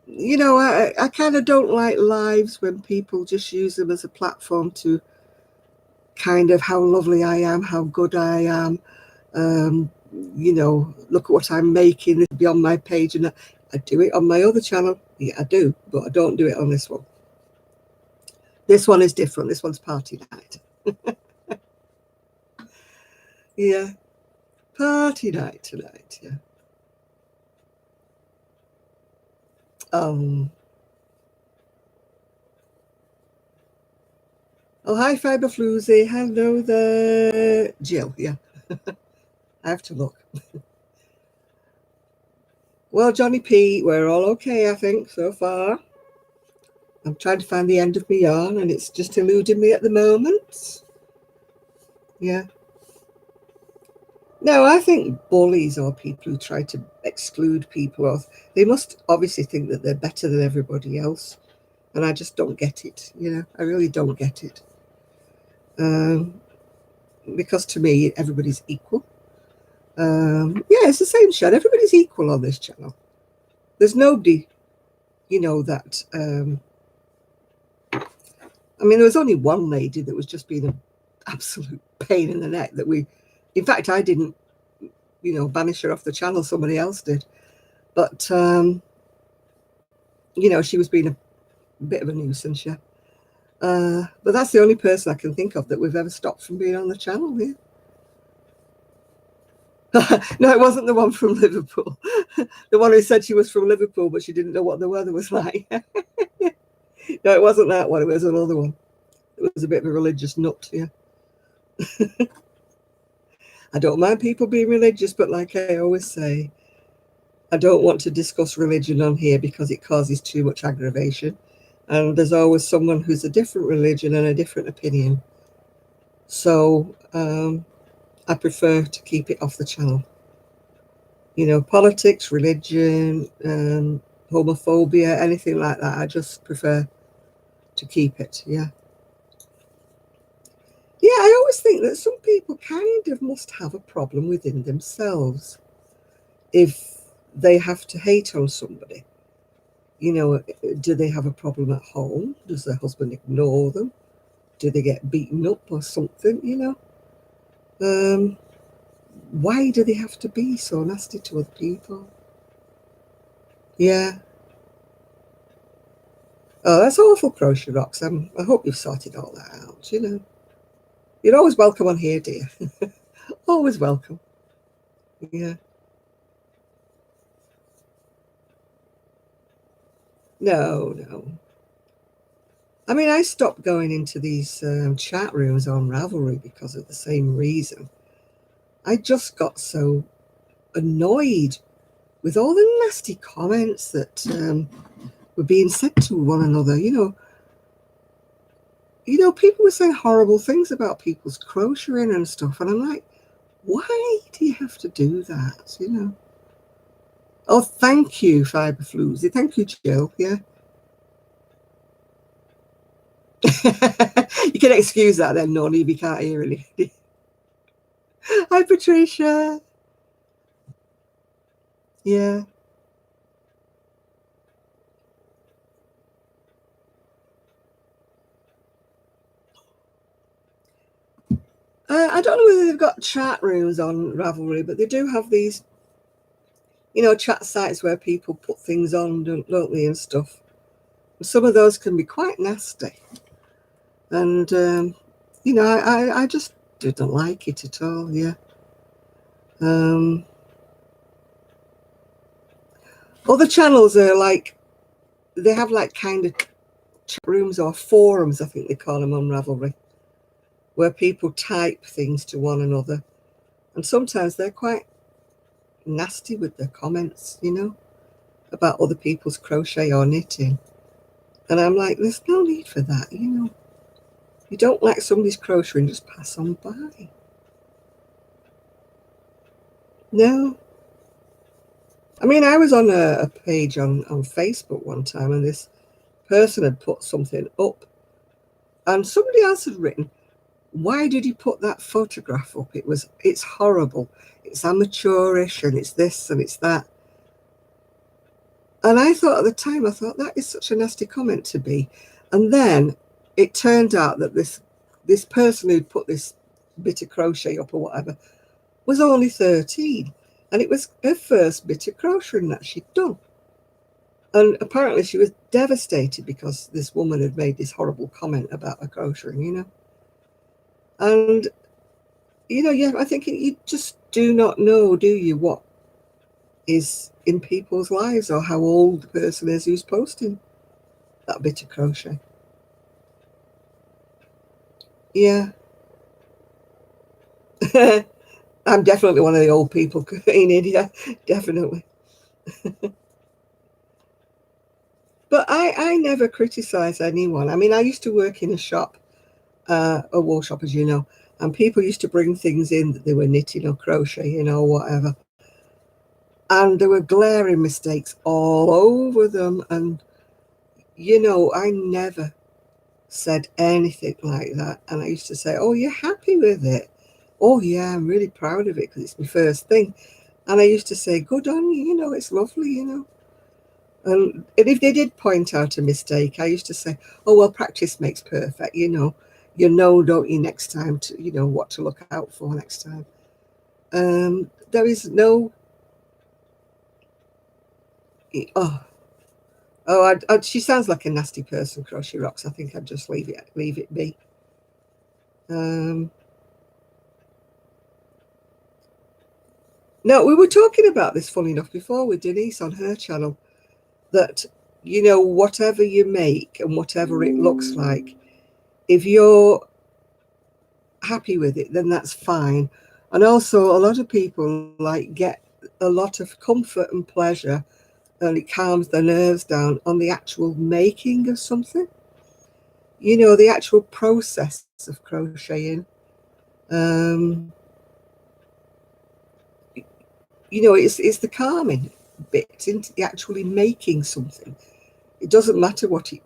You know, I kind of don't like lives when people just use them as a platform to kind of how lovely I am, how good I am. You know, look at what I'm making. This will be on my page, and I do it on my other channel. Yeah, I do, but I don't do it on this one. This one is different. This one's party night. Yeah, party night tonight. Yeah. Oh, hi, Fiber Floozy. Hello there, Jill. Yeah, I have to look. Well, Johnny P, we're all okay, I think, so far. I'm trying to find the end of my yarn, and it's just eluding me at the moment. Yeah. No, I think bullies are people who try to exclude people, or they must obviously think that they're better than everybody else. And I just don't get it, you know, I really don't get it. Because to me, everybody's equal. Yeah, it's the same show. Everybody's equal on this channel. There's nobody you know, that, I mean, there was only one lady that was just being an absolute pain in the neck that in fact, I didn't, you know, banish her off the channel, somebody else did. But, you know, she was being a bit of a nuisance, yeah. But that's the only person I can think of that we've ever stopped from being on the channel here. No, it wasn't the one from Liverpool. The one who said she was from Liverpool, but she didn't know what the weather was like. No, it wasn't that one. It was another one. It was a bit of a religious nut, yeah. I don't mind people being religious, but like I always say, I don't want to discuss religion on here because it causes too much aggravation. And there's always someone who's a different religion and a different opinion. So I prefer to keep it off the channel. You know, politics, religion, homophobia, anything like that. I just prefer to keep it, yeah. Yeah, I always think that some people kind of must have a problem within themselves if they have to hate on somebody. You know, do they have a problem at home? Does their husband ignore them? Do they get beaten up or something, you know? Why do they have to be so nasty to other people? Yeah. Oh, that's awful, Crochet Rocks. I hope you've sorted all that out, you know. You're always welcome on here, dear. Always welcome. Yeah. No, no. I mean, I stopped going into these chat rooms on Ravelry because of the same reason. I just got so annoyed with all the nasty comments that were being said to one another. People were saying horrible things about people's crocheting and stuff, and I'm like, why do you have to do that? You know. Oh, thank you, Fiber Floozy. Thank you, Jill. Yeah. You can excuse that then, Nonny, if you can't hear anything. Hi, Patricia. Yeah. I don't know whether they've got chat rooms on Ravelry, but they do have these, chat sites where people put things on, don't they, and stuff. Some of those can be quite nasty. And, I just didn't like it at all, yeah. Other channels are like, they have like kind of chat rooms or forums, I think they call them on Ravelry, where people type things to one another. And sometimes they're quite nasty with their comments, about other people's crochet or knitting. And I'm like, there's no need for that, You don't like somebody's crochet and just pass on by. No. I mean, I was on a page on Facebook one time, and this person had put something up, and somebody else had written, why did you put that photograph up? It's horrible. It's amateurish, and it's this and it's that. And I thought at the time, that is such a nasty comment to be. And then it turned out that this person who'd put this bit of crochet up or whatever was only 13. And it was her first bit of crocheting that she'd done. And apparently she was devastated because this woman had made this horrible comment about her crocheting, And, I think you just do not know, do you, what is in people's lives or how old the person is who's posting that bit of crochet. Yeah. I'm definitely one of the old people in India, definitely. But I never criticize anyone. I mean, I used to work in a shop, a wool shop, as you know, and people used to bring things in that they were knitting or crocheting or whatever. And there were glaring mistakes all over them. And, I never said anything like that. And I used to say, oh, you're happy with it? Oh, yeah, I'm really proud of it because it's my first thing. And I used to say, good on you, it's lovely, And if they did point out a mistake, I used to say, oh, well, practice makes perfect, You know, don't you, next time, what to look out for next time. There is no... Oh, she sounds like a nasty person, Crochet Rocks. I think I'd just leave it be. No, we were talking about this, funny enough, before with Denise on her channel, that, whatever you make and whatever it looks like, if you're happy with it, then that's fine. And also, a lot of people get a lot of comfort and pleasure, and it calms their nerves down on the actual making of something. The actual process of crocheting. It's the calming bit into actually making something. It doesn't matter what it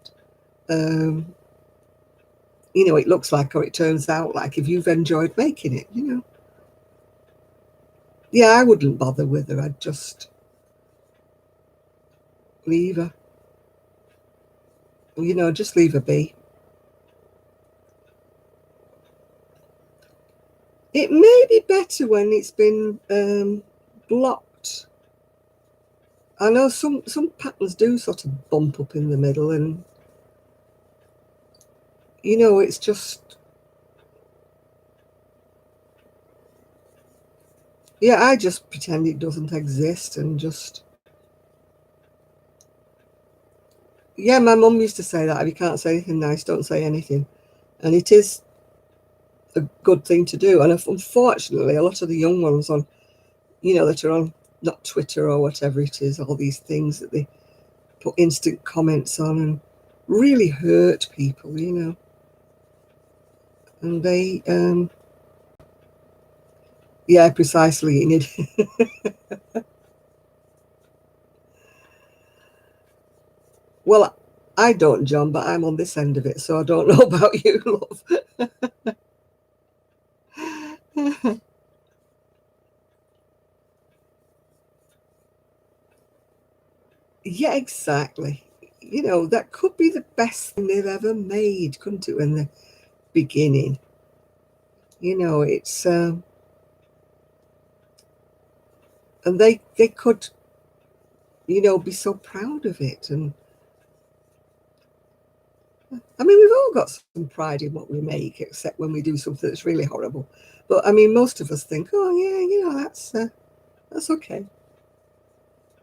looks like or it turns out like, if you've enjoyed making it, Yeah, I wouldn't bother with her. I'd just leave her. Just leave her be. It may be better when it's been blocked. I know some patterns do sort of bump up in the middle, and it's just... Yeah, I just pretend it doesn't exist and just... Yeah, my mum used to say that, if you can't say anything nice, don't say anything. And it is a good thing to do. And unfortunately, a lot of the young ones on, that are on, not Twitter or whatever it is, all these things that they put instant comments on and really hurt people, And they, yeah, precisely, Enid. Well, I don't, John, but I'm on this end of it, so I don't know about you, love. Yeah, exactly. That could be the best thing they've ever made, couldn't it, in the beginning? It's and they could, be so proud of it. And I mean, we've all got some pride in what we make, except when we do something that's really horrible. But I mean, most of us think, oh yeah, that's okay.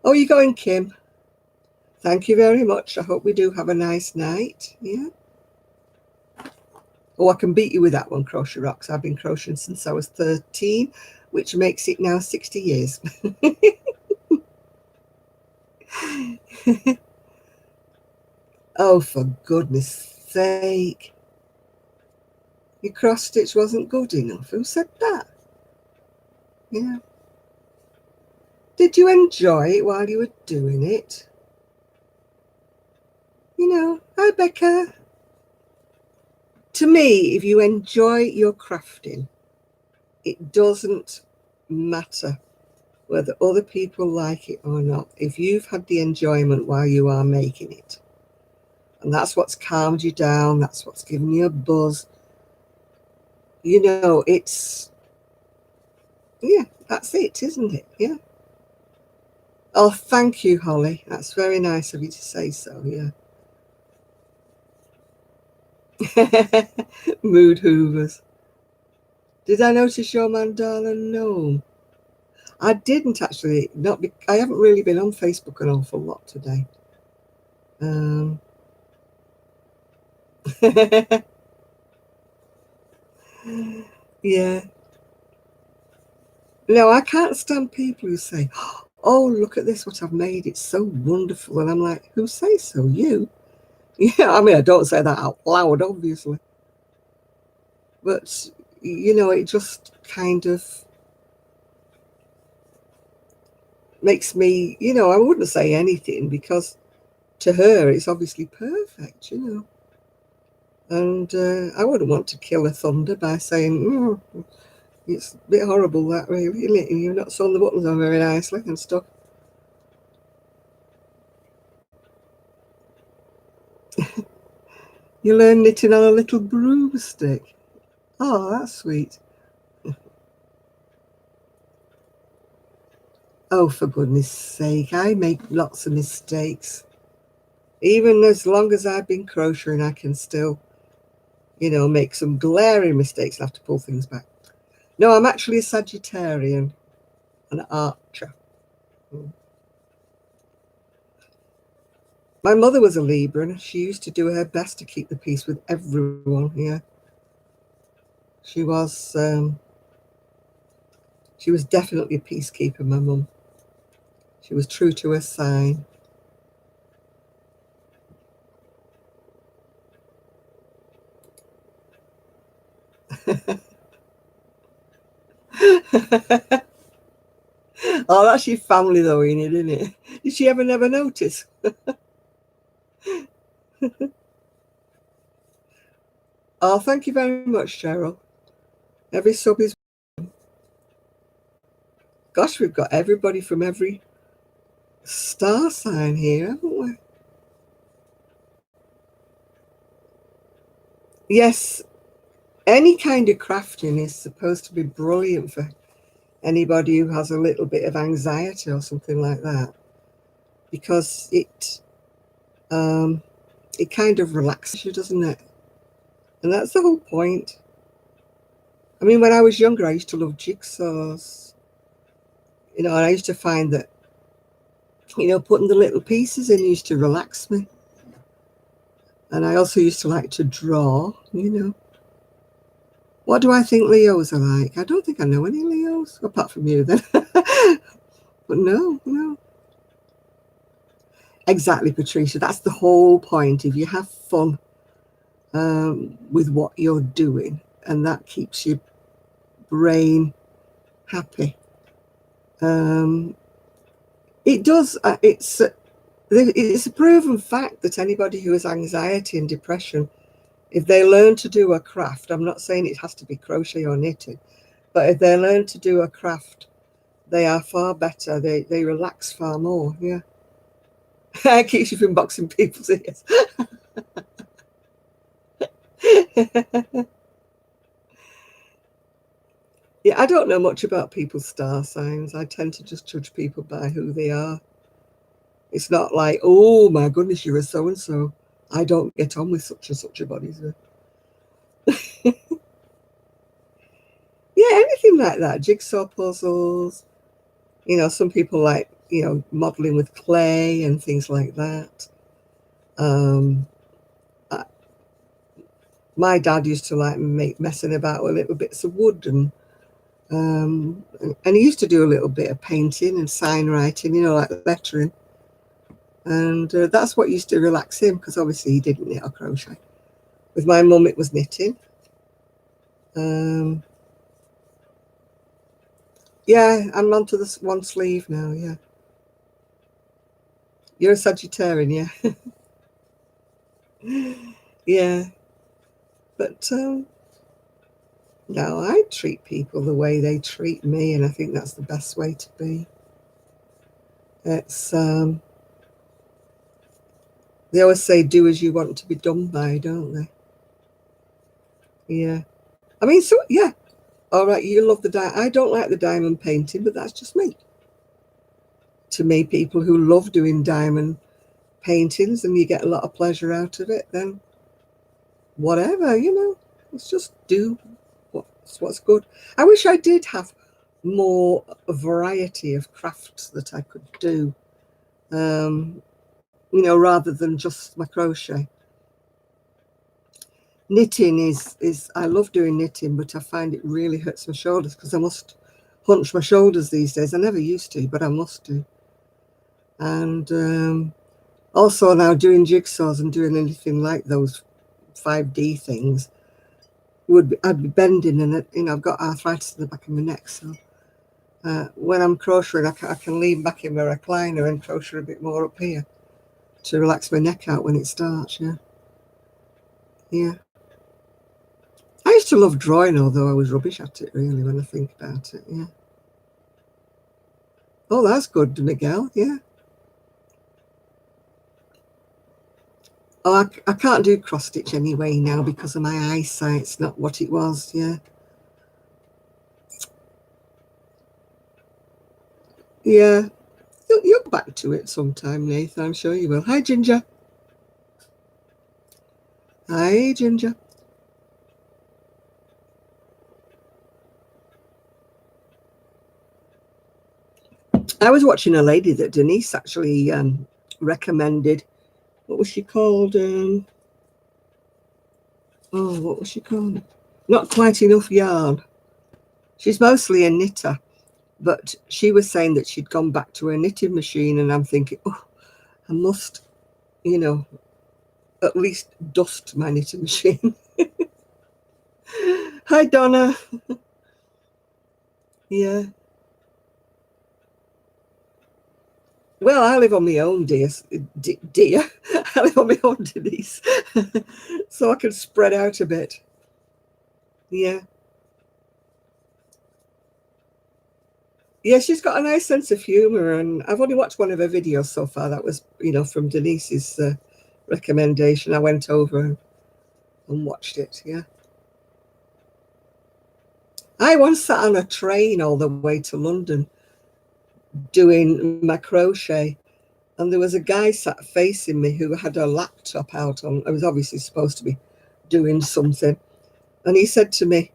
Oh, you going, Kim? Thank you very much. I hope we do have a nice night. Yeah. Oh, I can beat you with that one, Crochet Rocks. I've been crocheting since I was 13, which makes it now 60 years. Oh, for goodness sake. Your cross stitch wasn't good enough. Who said that? Yeah. Did you enjoy it while you were doing it? Hi, Becca. To me, if you enjoy your crafting, it doesn't matter whether other people like it or not. If you've had the enjoyment while you are making it, and that's what's calmed you down, that's what's given you a buzz, it's... Yeah, that's it, isn't it? Yeah. Oh, thank you, Holly. That's very nice of you to say so, yeah. Mood hoovers. Did I notice your mandala? No. I didn't actually. I haven't really been on Facebook an awful lot today. Yeah. No, I can't stand people who say, oh, look at this, what I've made. It's so wonderful. And I'm like, who says so? You? Yeah, I mean, I don't say that out loud, obviously. But, it just kind of makes me, I wouldn't say anything, because to her, it's obviously perfect, And I wouldn't want to kill a thunder by saying, it's a bit horrible, that, really, isn't it? You've not sewn the buttons on very nicely and stuff. You learn knitting on a little broomstick. Oh, that's sweet. Oh, for goodness sake, I make lots of mistakes. Even as long as I've been crocheting, I can still, you know, make some glaring mistakes and have to pull things back. No, I'm actually a Sagittarian, an archer. My mother was a Libra, and she used to do her best to keep the peace with everyone. Yeah, she was definitely a peacekeeper. My mum. She was true to her sign. Oh, that's your family though, Enid, isn't it? Did she ever never notice? Oh, thank you very much, Cheryl. Every sub is... Gosh, we've got everybody from every star sign here, haven't we? Yes, any kind of crafting is supposed to be brilliant for anybody who has a little bit of anxiety or something like that, because it kind of relaxes you, doesn't it? And that's the whole point. I mean, when I was younger, I used to love jigsaws, you know, and I used to find that, you know, putting the little pieces in used to relax me. And I also used to like to draw, you know. What do I think Leos are like? I don't think I know any Leos, apart from you then. But no. Exactly, Patricia. That's the whole point. If you have fun with what you're doing, and that keeps your brain happy. It does. It's a proven fact that anybody who has anxiety and depression, if they learn to do a craft, I'm not saying it has to be crochet or knitting, but if they learn to do a craft, they are far better. They relax far more. Yeah. It keeps you from boxing people's ears. Yeah, I don't know much about people's star signs. I tend to just judge people by who they are. It's not like, oh my goodness, you're a so-and-so. I don't get on with such and such a body. So. Yeah, anything like that. Jigsaw puzzles. You know, some people like, you know, modeling with clay and things like that. My dad used to like messing about with little bits of wood and he used to do a little bit of painting and sign writing, you know, like lettering. And that's what used to relax him, because obviously he didn't knit or crochet. With my mum, it was knitting. Yeah, I'm onto this one sleeve now, yeah. You're a Sagittarian, yeah. Yeah. But no, I treat people the way they treat me, and I think that's the best way to be. It's they always say do as you want to be done by, don't they? Yeah. I mean, so yeah. All right, you love I don't like the diamond painting, but that's just me. To me, people who love doing diamond paintings and you get a lot of pleasure out of it, then whatever, you know, let's just do what's good. I wish I did have more variety of crafts that I could do, you know, rather than just my crochet. Knitting is I love doing knitting, but I find it really hurts my shoulders because I must hunch my shoulders these days. I never used to, but I must do. And also now doing jigsaws and doing anything like those 5D things I'd be bending, and you know, I've got arthritis in the back of my neck, so when I'm crocheting, I can lean back in my recliner and crochet a bit more up here to relax my neck out when it starts. Yeah. I used to love drawing, although I was rubbish at it, really, when I think about it. Yeah. Oh, that's good, Miguel. Yeah. Oh, I can't do cross stitch anyway now because of my eyesight. It's not what it was. Yeah. Yeah. You'll go back to it sometime, Nathan. I'm sure you will. Hi, Ginger. Hi, Ginger. I was watching a lady that Denise actually recommended. What was she called? Oh, what was she called? Not Quite Enough Yarn. She's mostly a knitter, but she was saying that she'd gone back to her knitting machine, and I'm thinking, oh, I must, you know, at least dust my knitting machine. Hi, Donna. Yeah. Well, I live on my own, dear. Dear. I live on my own, Denise. So I can spread out a bit. Yeah. Yeah, she's got a nice sense of humor, and I've only watched one of her videos so far. That was, from Denise's recommendation. I went over and watched it. Yeah. I once sat on a train all the way to London doing my crochet, and there was a guy sat facing me who had a laptop out on. I was obviously supposed to be doing something, and he said to me,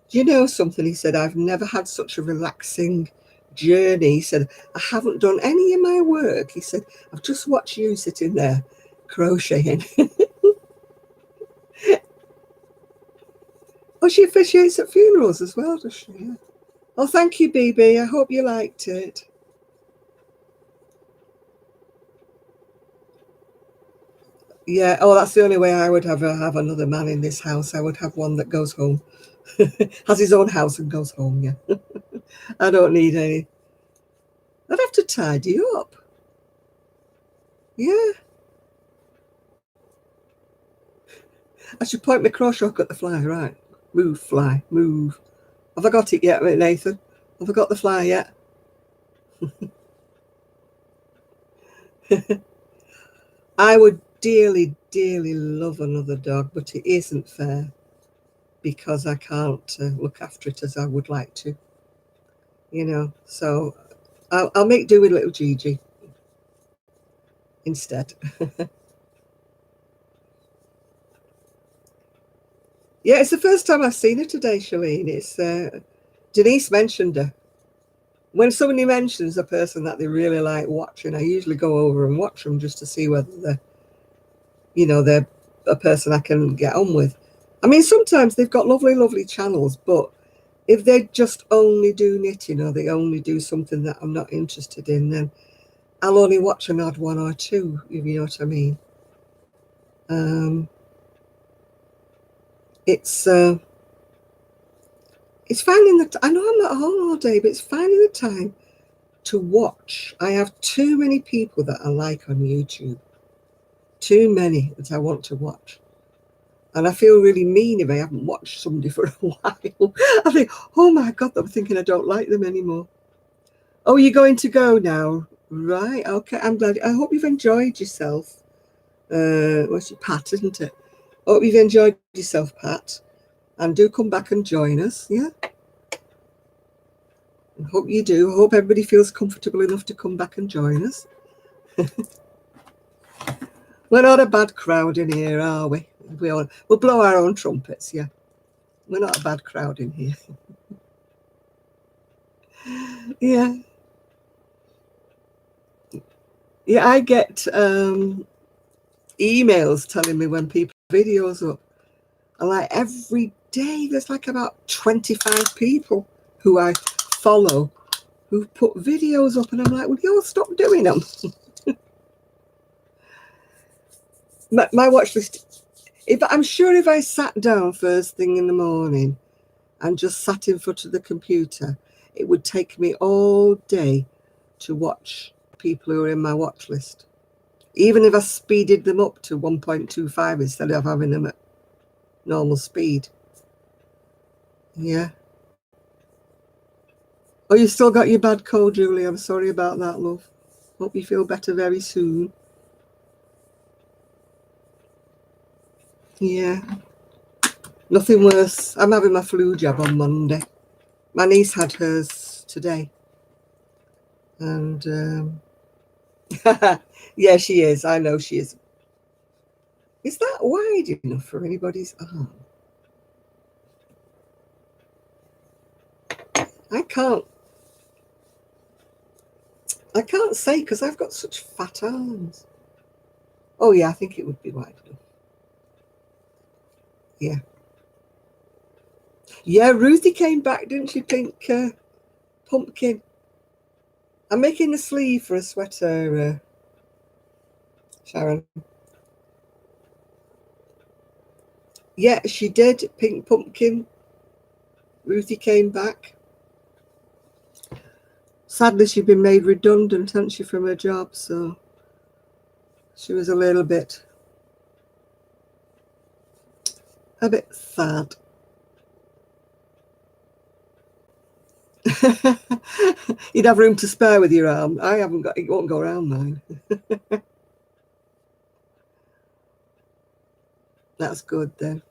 "Do you know something?" He said, "I've never had such a relaxing journey." He said, "I haven't done any of my work." He said, "I've just watched you sitting there crocheting." Oh, she officiates at funerals as well, does she? Yeah. Oh, thank you, BB. I hope you liked it. Yeah. Oh, that's the only way I would have another man in this house. I would have one that goes home, has his own house and goes home. Yeah. I don't need any. I'd have to tidy up. Yeah. I should point my crochet hook at the fly. Right. Move, fly, move. Have I got it yet, Nathan? Have I got the fly yet? I would dearly, dearly love another dog, but it isn't fair because I can't look after it as I would like to, So I'll make do with little Gigi instead. Yeah, it's the first time I've seen her today, Shalene. It's Denise mentioned her. When somebody mentions a person that they really like watching, I usually go over and watch them just to see whether they're a person I can get on with. I mean, sometimes they've got lovely, lovely channels, but if they just only do knitting or they only do something that I'm not interested in, then I'll only watch an odd one or two, if you know what I mean. Um, it's it's finding the. I know I'm not home all day, but it's finding the time to watch. I have too many people that I like on YouTube, too many that I want to watch. And I feel really mean if I haven't watched somebody for a while. I think, oh my God, I'm thinking I don't like them anymore. Oh, you're going to go now? Right, okay, I'm glad. I hope you've enjoyed yourself. What's your Pat, isn't it? I hope you've enjoyed yourself, Pat. And do come back and join us, yeah? I hope you do. I hope everybody feels comfortable enough to come back and join us. We're not a bad crowd in here, are we? We'll blow our own trumpets, yeah. We're not a bad crowd in here. Yeah. Yeah, I get emails telling me when people videos up. And like every day, there's like about 25 people who I follow who put videos up, and I'm like, will you all stop doing them? my watch list. I'm sure if I sat down first thing in the morning and just sat in front of the computer, it would take me all day to watch people who are in my watch list. Even if I speeded them up to 1.25 instead of having them at normal speed. Yeah. Oh, you still got your bad cold, Julie. I'm sorry about that, love. Hope you feel better very soon. Yeah. Nothing worse. I'm having my flu jab on Monday. My niece had hers today. And yeah, she is. I know she is. Is that wide enough for anybody's arm? I can't say because I've got such fat arms. Oh yeah, I think it would be wide enough. Yeah. Yeah, Ruthie came back, didn't she, Pink Pumpkin? I'm making a sleeve for a sweater, Sharon. Yeah, she did, Pink Pumpkin. Ruthie came back. Sadly, she'd been made redundant, hadn't she, from her job, so she was a bit sad. You'd have room to spare with your arm. I haven't got, it won't go around mine. That's good then.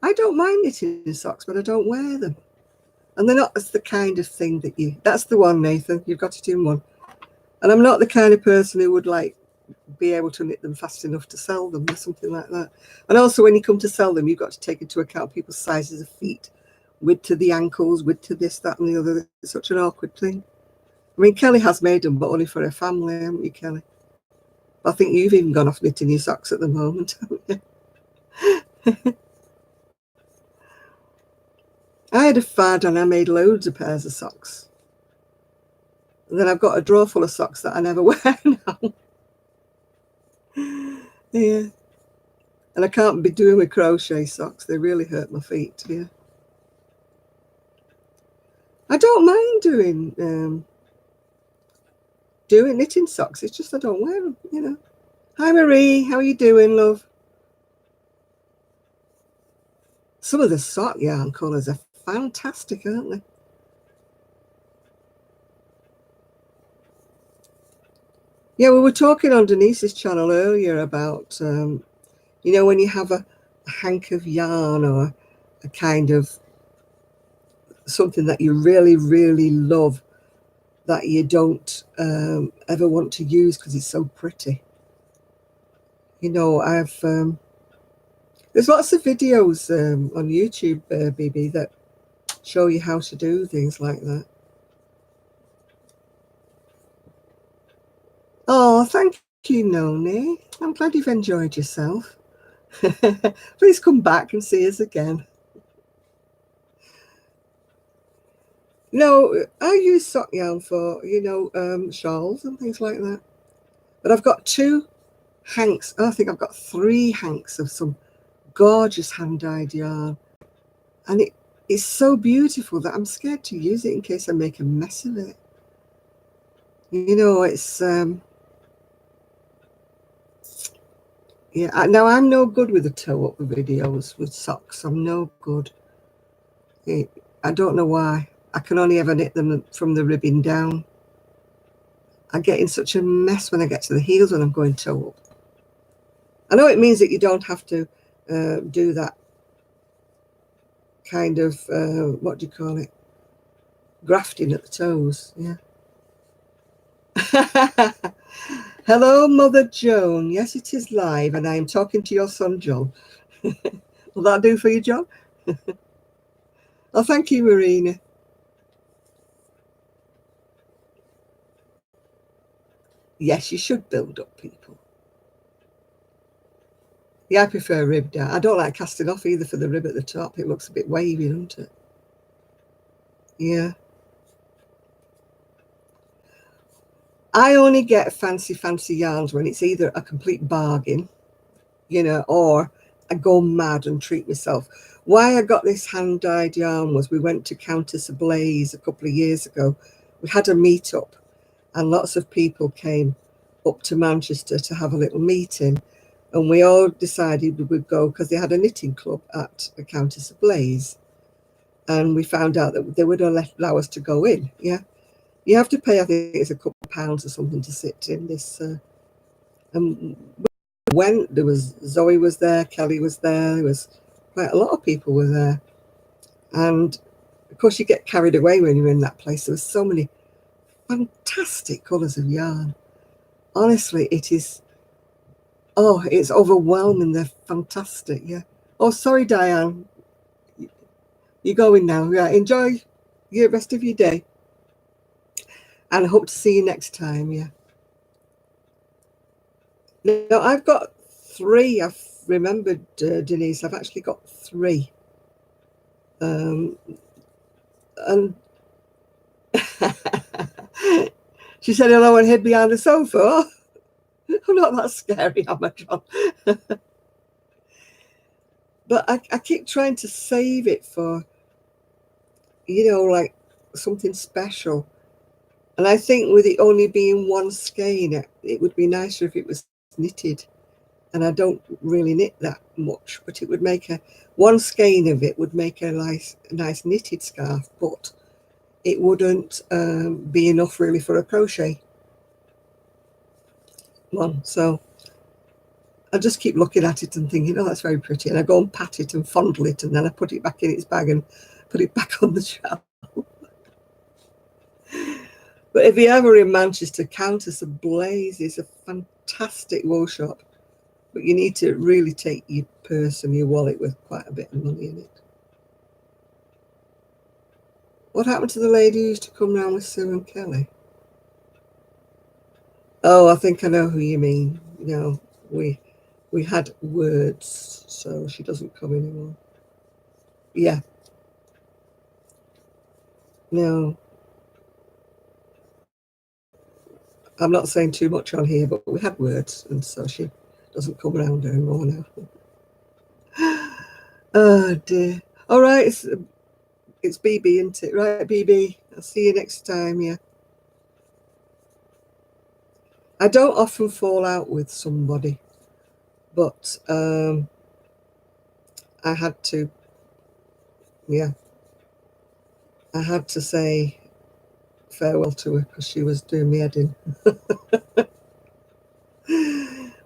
I don't mind knitting socks, but I don't wear them. And they're not the kind of thing that you, that's the one, Nathan, you've got it in one. And I'm not the kind of person who would like be able to knit them fast enough to sell them or something like that. And also when you come to sell them, you've got to take into account people's sizes of feet, width to the ankles, width to this, that and the other. It's such an awkward thing. I mean, Kelly has made them, but only for her family, haven't you, Kelly? I think you've even gone off knitting your socks at the moment, haven't you? I had a fad and I made loads of pairs of socks. And then I've got a drawer full of socks that I never wear now. Yeah. And I can't be doing with crochet socks. They really hurt my feet, yeah. I don't mind doing knitting socks. It's just I don't wear them, you know. Hi, Marie. How are you doing, love? Some of the sock yarn colours are fantastic, aren't they? Yeah, we were talking on Denise's channel earlier about, you know, when you have a hank of yarn or a kind of something that you really, really love that you don't ever want to use because it's so pretty. You know, there's lots of videos on YouTube, BB, that show you how to do things like that. Oh, thank you, Noni. I'm glad you've enjoyed yourself. Please come back and see us again. No, I use sock yarn for, you know, shawls and things like that. But I've got two hanks. I think I've got 3 hanks of some gorgeous hand-dyed yarn. And it's so beautiful that I'm scared to use it in case I make a mess of it. You know, it's yeah. Now I'm no good with the toe up videos with socks. I'm no good. I don't know why. I can only ever knit them from the ribbing down. I get in such a mess when I get to the heels when I'm going toe up. I know it means that you don't have to do that kind of what do you call it? Grafting at the toes. Yeah. Hello, Mother Joan. Yes, it is live, and I am talking to your son, John. Will that do for you, John? Oh, thank you, Marina. Yes, you should build up people. Yeah, I prefer ribbed out. I don't like casting off either for the rib at the top. It looks a bit wavy, doesn't it? Yeah. I only get fancy yarns when it's either a complete bargain, you know, or I go mad and treat myself. Why I got this hand-dyed yarn was we went to Countess Ablaze a couple of years ago. We had a meet-up and lots of people came up to Manchester to have a little meeting, and we all decided we would go because they had a knitting club at the Countess Ablaze, and we found out that they would allow us to go in. Yeah, you have to pay, I think it's a couple of pounds or something to sit in this. We went, there was Zoe was there, Kelly was there was quite a lot of people were there. And of course you get carried away when you're in that place. There were so many fantastic colours of yarn. Honestly, it is, oh, it's overwhelming. They're fantastic. Yeah. Oh, sorry, Diane, you're going now. Yeah, enjoy the rest of your day, and I hope to see you next time. Yeah. Now I've got 3. I've remembered, Denise, I've actually got 3. And she said hello and hid behind the sofa. I'm not that scary, am I, John? But I keep trying to save it for, you know, like something special. And I think with it only being one skein, it would be nicer if it was knitted. And I don't really knit that much, but it would make one skein of it would make a nice knitted scarf, but it wouldn't be enough really for a crochet one. So I just keep looking at it and thinking, oh, that's very pretty. And I go and pat it and fondle it, and then I put it back in its bag and put it back on the shelf. But if you're ever in Manchester, Countess of Blaze is a fantastic wool shop. But you need to really take your purse and your wallet with quite a bit of money in it. What happened to the lady who used to come round with Sue and Kelly? Oh, I think I know who you mean. You know, we had words, so she doesn't come anymore. Yeah. No. I'm not saying too much on here, but we had words, and so she doesn't come around anymore now. Oh dear. All right, it's BB, isn't it? Right, BB. I'll see you next time. Yeah. I don't often fall out with somebody, but I had to. Yeah. I had to say farewell to her because she was doing me head in.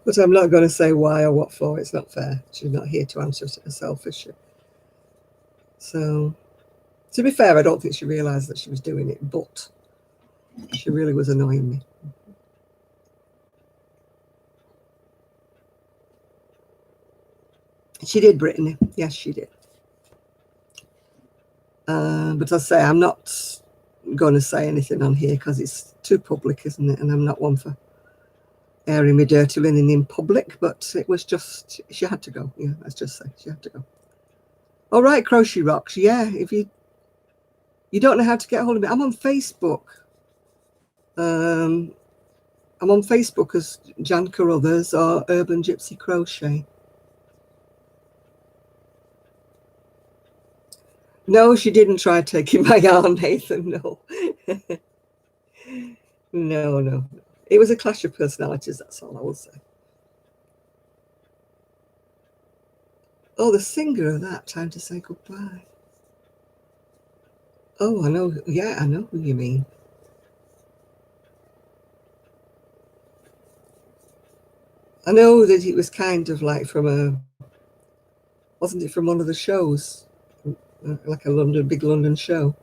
But I'm not going to say why or what for. It's not fair. She's not here to answer herself, is she? So, to be fair, I don't think she realised that she was doing it, but she really was annoying me. She did, Brittany. Yes, she did. But I say I'm not going to say anything on here because it's too public, isn't it? And I'm not one for airing my dirty linen in public, but it was just, she had to go. Yeah, let's just say she had to go. All right, Crochet Rocks. Yeah, if you don't know how to get hold of me, I'm on Facebook. I'm on Facebook as Jan Carruthers or Urban Gypsy Crochet. No, she didn't try taking my yarn, Nathan. No. No. It was a clash of personalities, that's all I will say. Oh, the singer of that, Time to Say Goodbye. Oh, I know. Yeah, I know who you mean. I know that it was kind of like wasn't it from one of the shows? Like a big London show.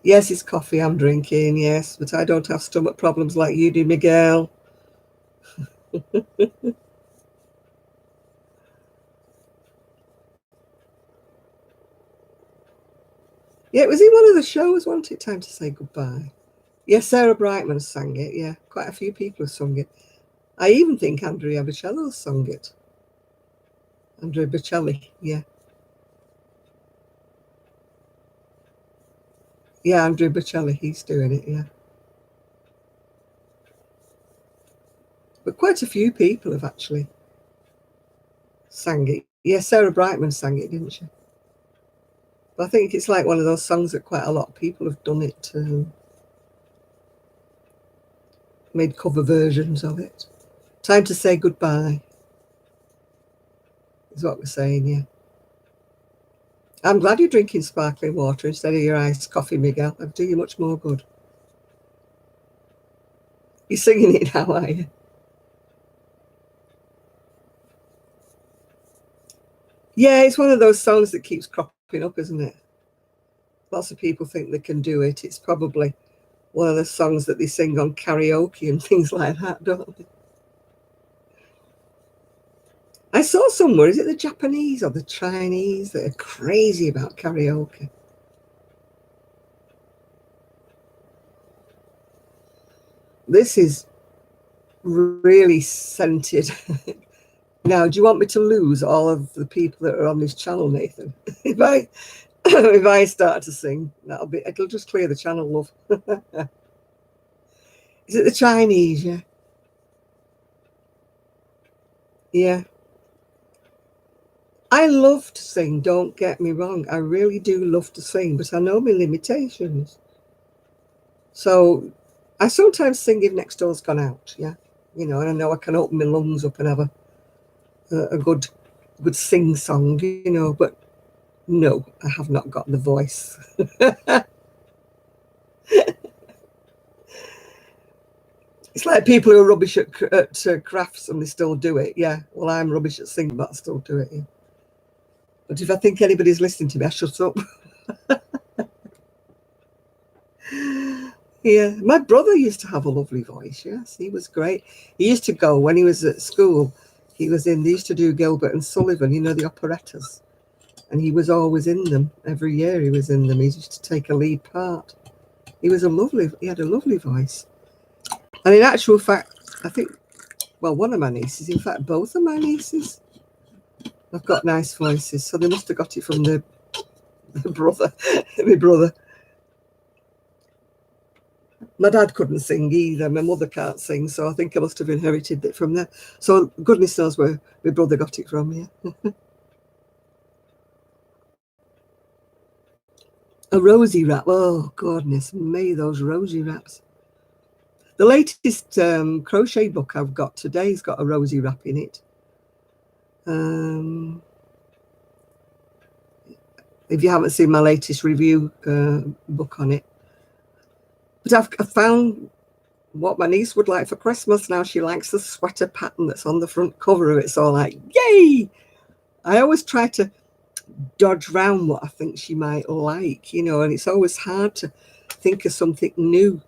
Yes, it's coffee I'm drinking, yes, but I don't have stomach problems like you do, Miguel. Yeah, it was in one of the shows, wasn't it? Time to Say Goodbye. Yes, Sarah Brightman sang it, yeah. Quite a few people have sung it. I even think Andrea Bocello sung it. Andrea Bocelli, yeah. Yeah, Andrea Bocelli, he's doing it, yeah. But quite a few people have actually sang it. Yeah, Sarah Brightman sang it, didn't she? But I think it's like one of those songs that quite a lot of people have done it, made cover versions of it. Time to Say Goodbye is what we're saying, yeah. I'm glad you're drinking sparkling water instead of your iced coffee, Miguel. It'll do you much more good. You're singing it now, are you? Yeah, it's one of those songs that keeps cropping up, isn't it? Lots of people think they can do it. It's probably one of the songs that they sing on karaoke and things like that, don't they? I saw somewhere, is it the Japanese or the Chinese that are crazy about karaoke? This is really scented. Now, do you want me to lose all of the people that are on this channel, Nathan? If I if I start to sing, it'll just clear the channel, love. Is it the Chinese? Yeah. Yeah. I love to sing, don't get me wrong. I really do love to sing, but I know my limitations. So I sometimes sing if next door's gone out, yeah. You know, and I know I can open my lungs up and have a good sing song, you know, but no, I have not got the voice. It's like people who are rubbish at crafts and they still do it. Yeah, well, I'm rubbish at singing, but I still do it. Yeah. But if I think anybody's listening to me, I shut up. Yeah, my brother used to have a lovely voice. Yes, he was great. He used to go when he was at school. They used to do Gilbert and Sullivan, you know, the operettas. And he was always in them. Every year he was in them. He used to take a lead part. He had a lovely voice. And in actual fact, I think, well, one of my nieces, in fact, both of my nieces have got nice voices. So they must have got it from the brother, my brother. My dad couldn't sing either. My mother can't sing. So I think I must have inherited it from there. So goodness knows where my brother got it from, yeah. A rosy wrap. Oh, goodness me, those rosy wraps. The latest crochet book I've got today's got a rosy wrap in it. If you haven't seen my latest review book on it. But I've found what my niece would like for Christmas now. She likes the sweater pattern that's on the front cover of it. So I'm like, yay! I always try to dodge round what I think she might like, you know, and it's always hard to think of something new,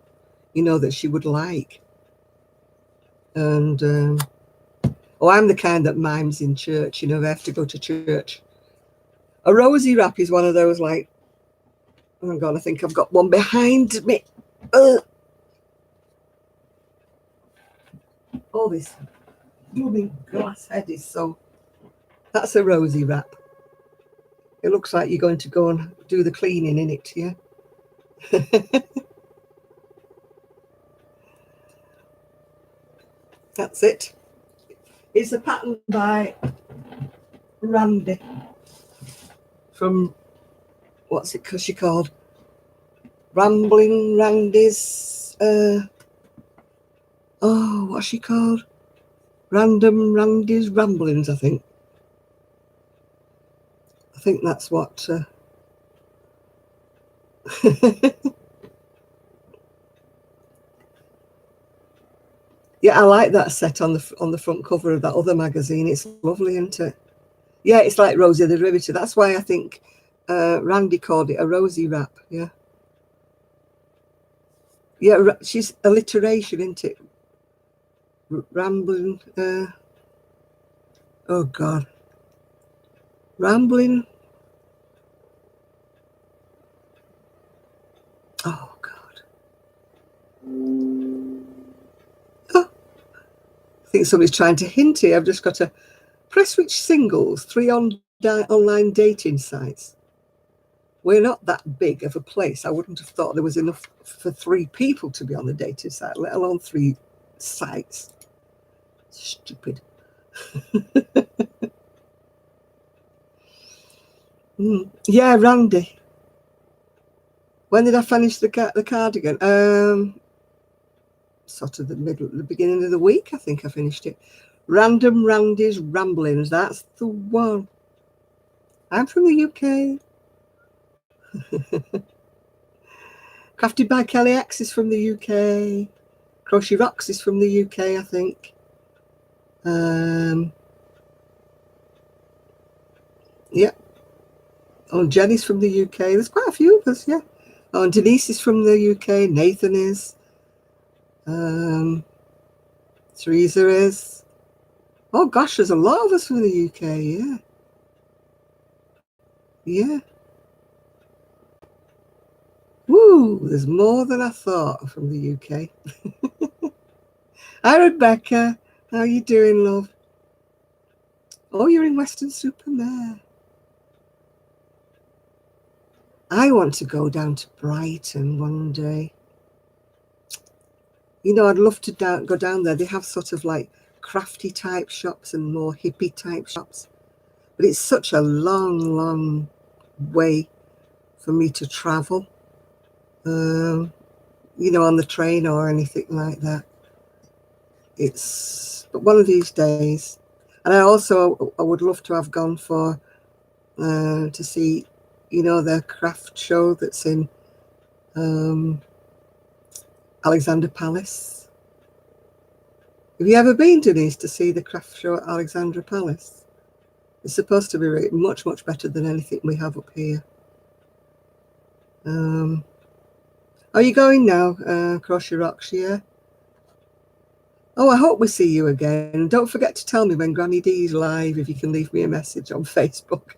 you know, that she would like. And I'm the kind that mimes in church, you know, they have to go to church. A rosy wrap is one of those, like, oh my God, I think I've got one behind me. Oh, this blooming glass head is so... That's a rosy wrap. It looks like you're going to go and do the cleaning in it, yeah? That's it. It's a pattern by Randy from, what's it she called? Rambling Randy's, what's she called? Random Randy's Ramblings, I think. I think that's what... Yeah, I like that set on the front cover of that other magazine. It's lovely, isn't it? Yeah, it's like Rosie the Riveter. That's why I think Randy called it a rosy wrap. Yeah. Yeah, she's alliteration, isn't it? Rambling. Oh, God. Rambling. Oh, God. Oh, I think somebody's trying to hint here. I've just got to press which singles, 3 online dating sites. We're not that big of a place. I wouldn't have thought there was enough for 3 people to be on the dating site, let alone 3 sites. Stupid. Yeah, Randy. When did I finish the cardigan? Sort of the beginning of the week, I think I finished it. Random Randy's Ramblings. That's the one. I'm from the UK. Crafted by Kelly X is from the UK. Crochet Rocks is from the UK, I think. Yeah. Oh, Jenny's from the UK. There's quite a few of us, yeah. Oh, and Denise is from the UK. Nathan is. Teresa is. Oh gosh, there's a lot of us from the UK, yeah. Yeah. Woo, there's more than I thought from the UK. Hi, Rebecca. How you doing, love? Oh, you're in Weston-super-Mare. I want to go down to Brighton one day. You know, I'd love to go down there. They have sort of like crafty type shops and more hippie type shops. But it's such a long, long way for me to travel, you know, on the train or anything like that. But one of these days. And I would love to have gone to see, you know, the craft show that's in Alexandra Palace. Have you ever been, Denise, to see the craft show at Alexandra Palace? It's supposed to be much, much better than anything we have up here. Are you going now, Crochet Rocks? Yeah. Oh, I hope we see you again. Don't forget to tell me when Granny D's live, if you can leave me a message on Facebook.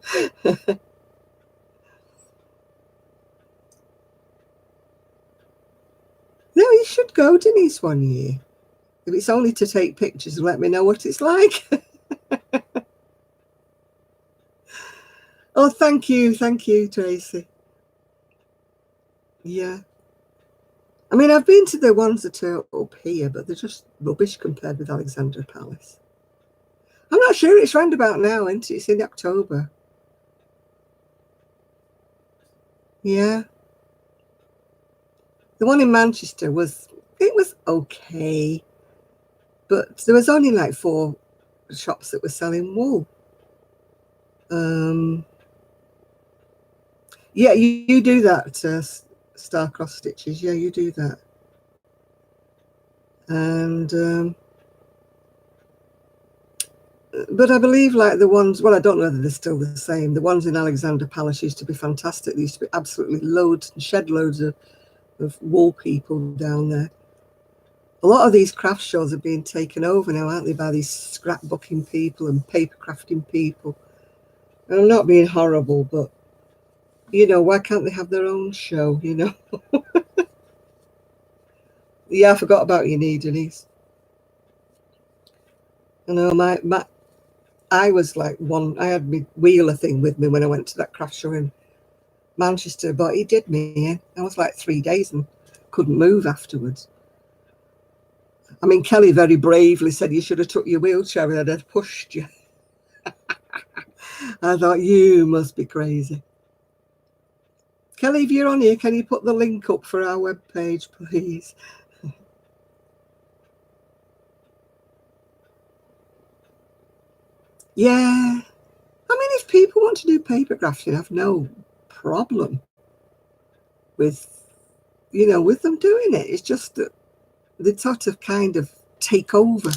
No, you should go, Denise, one year. If it's only to take pictures and let me know what it's like. Oh, thank you, Tracy. Yeah. I mean, I've been to the ones that are up here, but they're just rubbish compared with Alexandra Palace. I'm not sure, it's round about now, isn't it? It's in October. Yeah. The one in Manchester was okay, but there was only like 4 shops that were selling wool. Yeah, you do that, star cross stitches. Yeah, you do that. And but I believe like the ones, well, I don't know whether they're still the same. The ones in Alexandra Palace used to be fantastic. There used to be absolutely loads and shed loads of wool people down there. A lot of these craft shows are being taken over now, aren't they, by these scrapbooking people and paper crafting people. And I'm not being horrible, but, you know, why can't they have their own show, you know? Yeah, I forgot about your knee, Denise. You know, I was like I had my wheeler thing with me when I went to that craft show in Manchester, but he did me in. I was like 3 days and couldn't move afterwards. I mean, Kelly very bravely said you should have took your wheelchair and I'd have pushed you. I thought, you must be crazy. Kelly, if you're on here, can you put the link up for our webpage, please? Yeah. I mean, if people want to do paper crafting, I have no problem with, you know, with them doing it. It's just that they sort of kind of take over.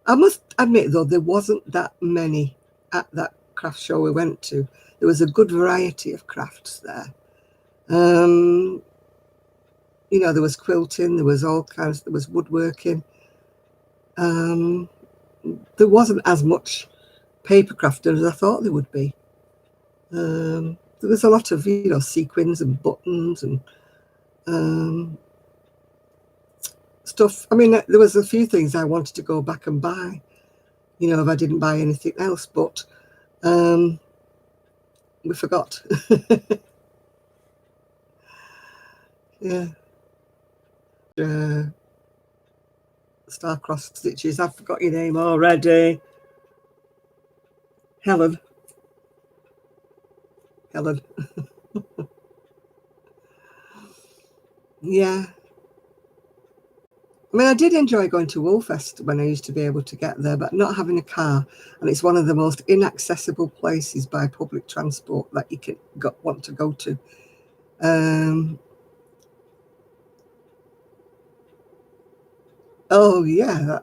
I must admit, though, there wasn't that many at that craft show we went to. There was a good variety of crafts there. You know, there was quilting, there was all kinds, there was woodworking. There wasn't as much paper crafting as I thought there would be. There was a lot of, you know, sequins and buttons and stuff. I mean, there was a few things I wanted to go back and buy, you know, if I didn't buy anything else, but we forgot. Yeah. Star-crossed stitches. I forgot your name already. Helen. Yeah. I mean, I did enjoy going to Woolfest when I used to be able to get there, but not having a car, and it's one of the most inaccessible places by public transport that you can want to go to. Oh yeah,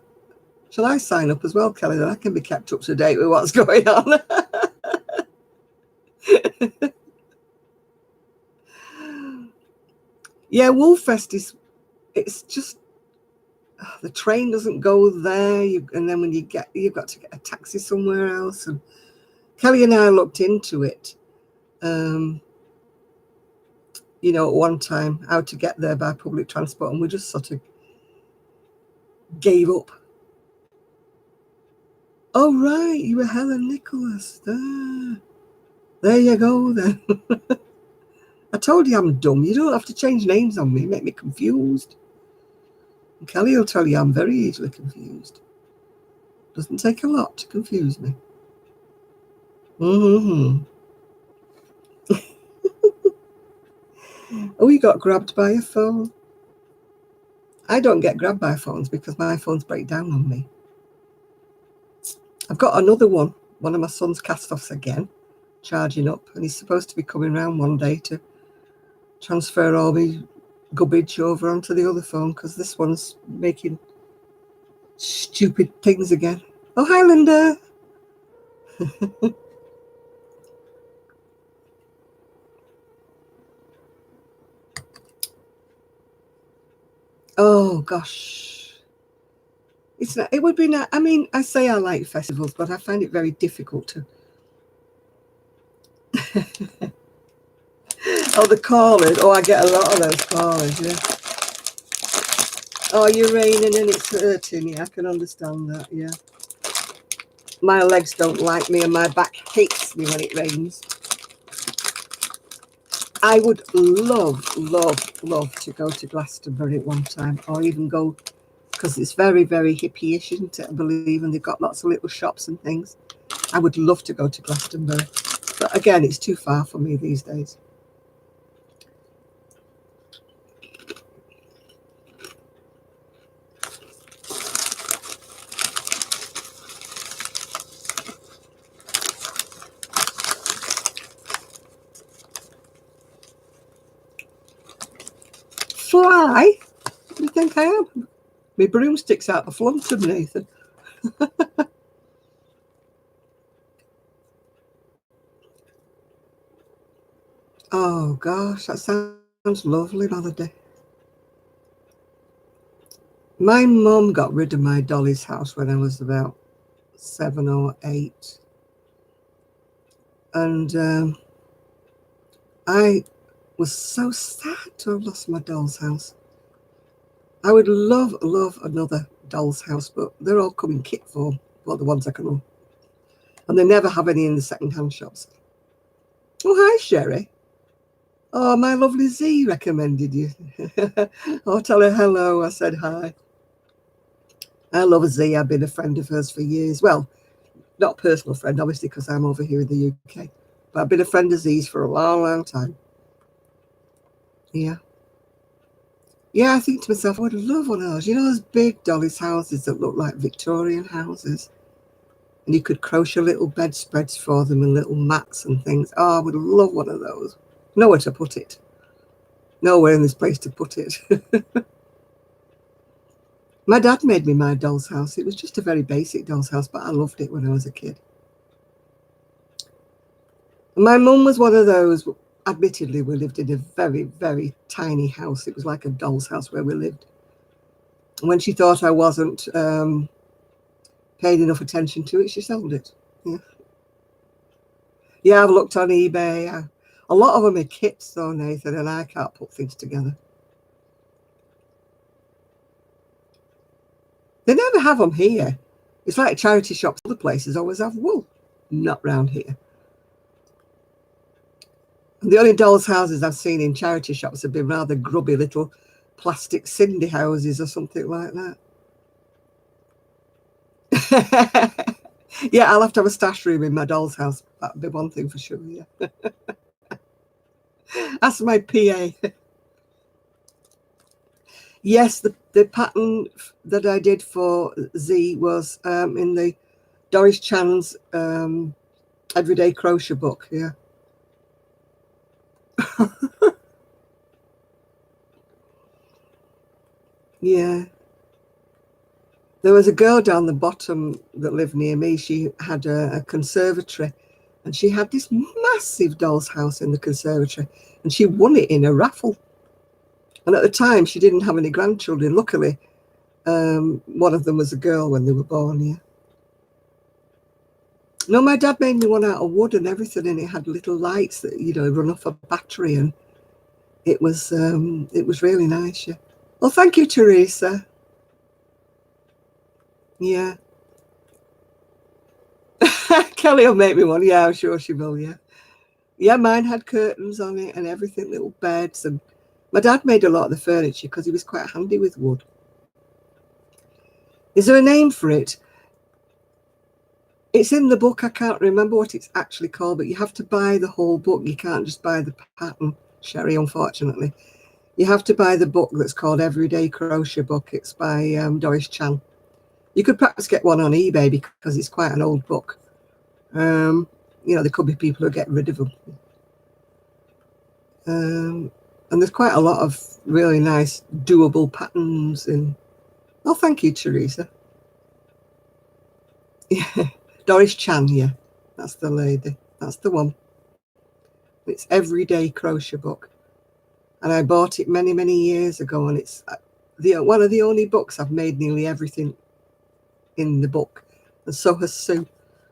shall I sign up as well, Kelly? Then I can be kept up to date with what's going on. Yeah, Woolfest it's just the train doesn't go there, and then when you've got to get a taxi somewhere else. And Kelly and I looked into it, at one time, how to get there by public transport, and we just sort of gave up. Oh right, you were Helen Nicholas. There you go then. I told you I'm dumb. You don't have to change names on me, make me confused. And Kelly will tell you I'm very easily confused. Doesn't take a lot to confuse me. Mm-hmm. Oh, you got grabbed by a phone? I don't get grabbed by phones because my phones break down on me. I've got another one of my son's cast-offs again, charging up, and he's supposed to be coming round one day to transfer all my garbage over onto the other phone because this one's making stupid things again. Oh, hi, Linda. Oh, gosh. It's not, it would be not, I mean, I say I like festivals, but I find it very difficult to. Oh, the callers. Oh, I get a lot of those callers, yeah. Oh, you're raining and it's hurting. Yeah, I can understand that, yeah. My legs don't like me and my back hates me when it rains. I would love to go to Glastonbury at one time, or even go, because it's very, very hippie-ish, isn't it, I believe, and they've got lots of little shops and things. I would love to go to Glastonbury. But again, it's too far for me these days. Fly? What do you think I am? My broomstick's out of flumped, Nathan. Oh gosh, that sounds lovely, Melody. My mum got rid of my Dolly's house when I was about 7 or 8. And I was so sad to have lost my doll's house. I would love another doll's house, but they're all come in kit form, well, the ones I can own. And they never have any in the second-hand shops. Oh, hi, Sherry. Oh, my lovely Z recommended you. Oh, tell her hello. I said hi. I love Z. I've been a friend of hers for years. Well, not a personal friend, obviously, because I'm over here in the UK. But I've been a friend of Z's for a long, long time. Yeah. Yeah, I think to myself, I would love one of those. You know those big Dolly's houses that look like Victorian houses? And you could crochet little bedspreads for them and little mats and things. Oh, I would love one of those. Nowhere to put it. Nowhere in this place to put it. My dad made me my doll's house. It was just a very basic doll's house, but I loved it when I was a kid. And my mum was one of those. Admittedly, we lived in a very, very tiny house. It was like a doll's house where we lived. And when she thought I wasn't paid enough attention to it, she sold it. Yeah, yeah, I've looked on eBay. A lot of them are kits, though, Nathan, and I can't put things together. They never have them here. It's like charity shops. Other places always have wool. Not round here. And the only doll's houses I've seen in charity shops have been rather grubby little plastic Cindy houses or something like that. Yeah, I'll have to have a stash room in my doll's house. That'd be one thing for sure, yeah. That's my PA. Yes, the pattern that I did for Z was in the Doris Chan's everyday crochet book. Yeah. Yeah. There was a girl down the bottom that lived near me. She had a conservatory, and she had this massive doll's house in the conservatory, and she won it in a raffle. And at the time, she didn't have any grandchildren. Luckily, one of them was a girl when they were born. Yeah. No, my dad made me one out of wood and everything, and it had little lights that run off a battery, and it was really nice. Yeah. Well, thank you, Teresa. Yeah. Kelly will make me one. Yeah, I'm sure she will. Yeah. Yeah, mine had curtains on it and everything, little beds, and my dad made a lot of the furniture because he was quite handy with wood. Is there a name for it? It's in the book. I can't remember what it's actually called, but you have to buy the whole book. You can't just buy the pattern, Sherry, unfortunately. You have to buy the book that's called Everyday Crochet Book. It's by Doris Chan. You could perhaps get one on eBay because it's quite an old book. There could be people who get rid of them. And there's quite a lot of really nice doable patterns in. Oh, thank you, Teresa. Yeah, Doris Chan, yeah, that's the lady. That's the one. It's Everyday Crochet Book, and I bought it many, many years ago, and it's one of the only books I've made nearly everything in the book, and so has Sue.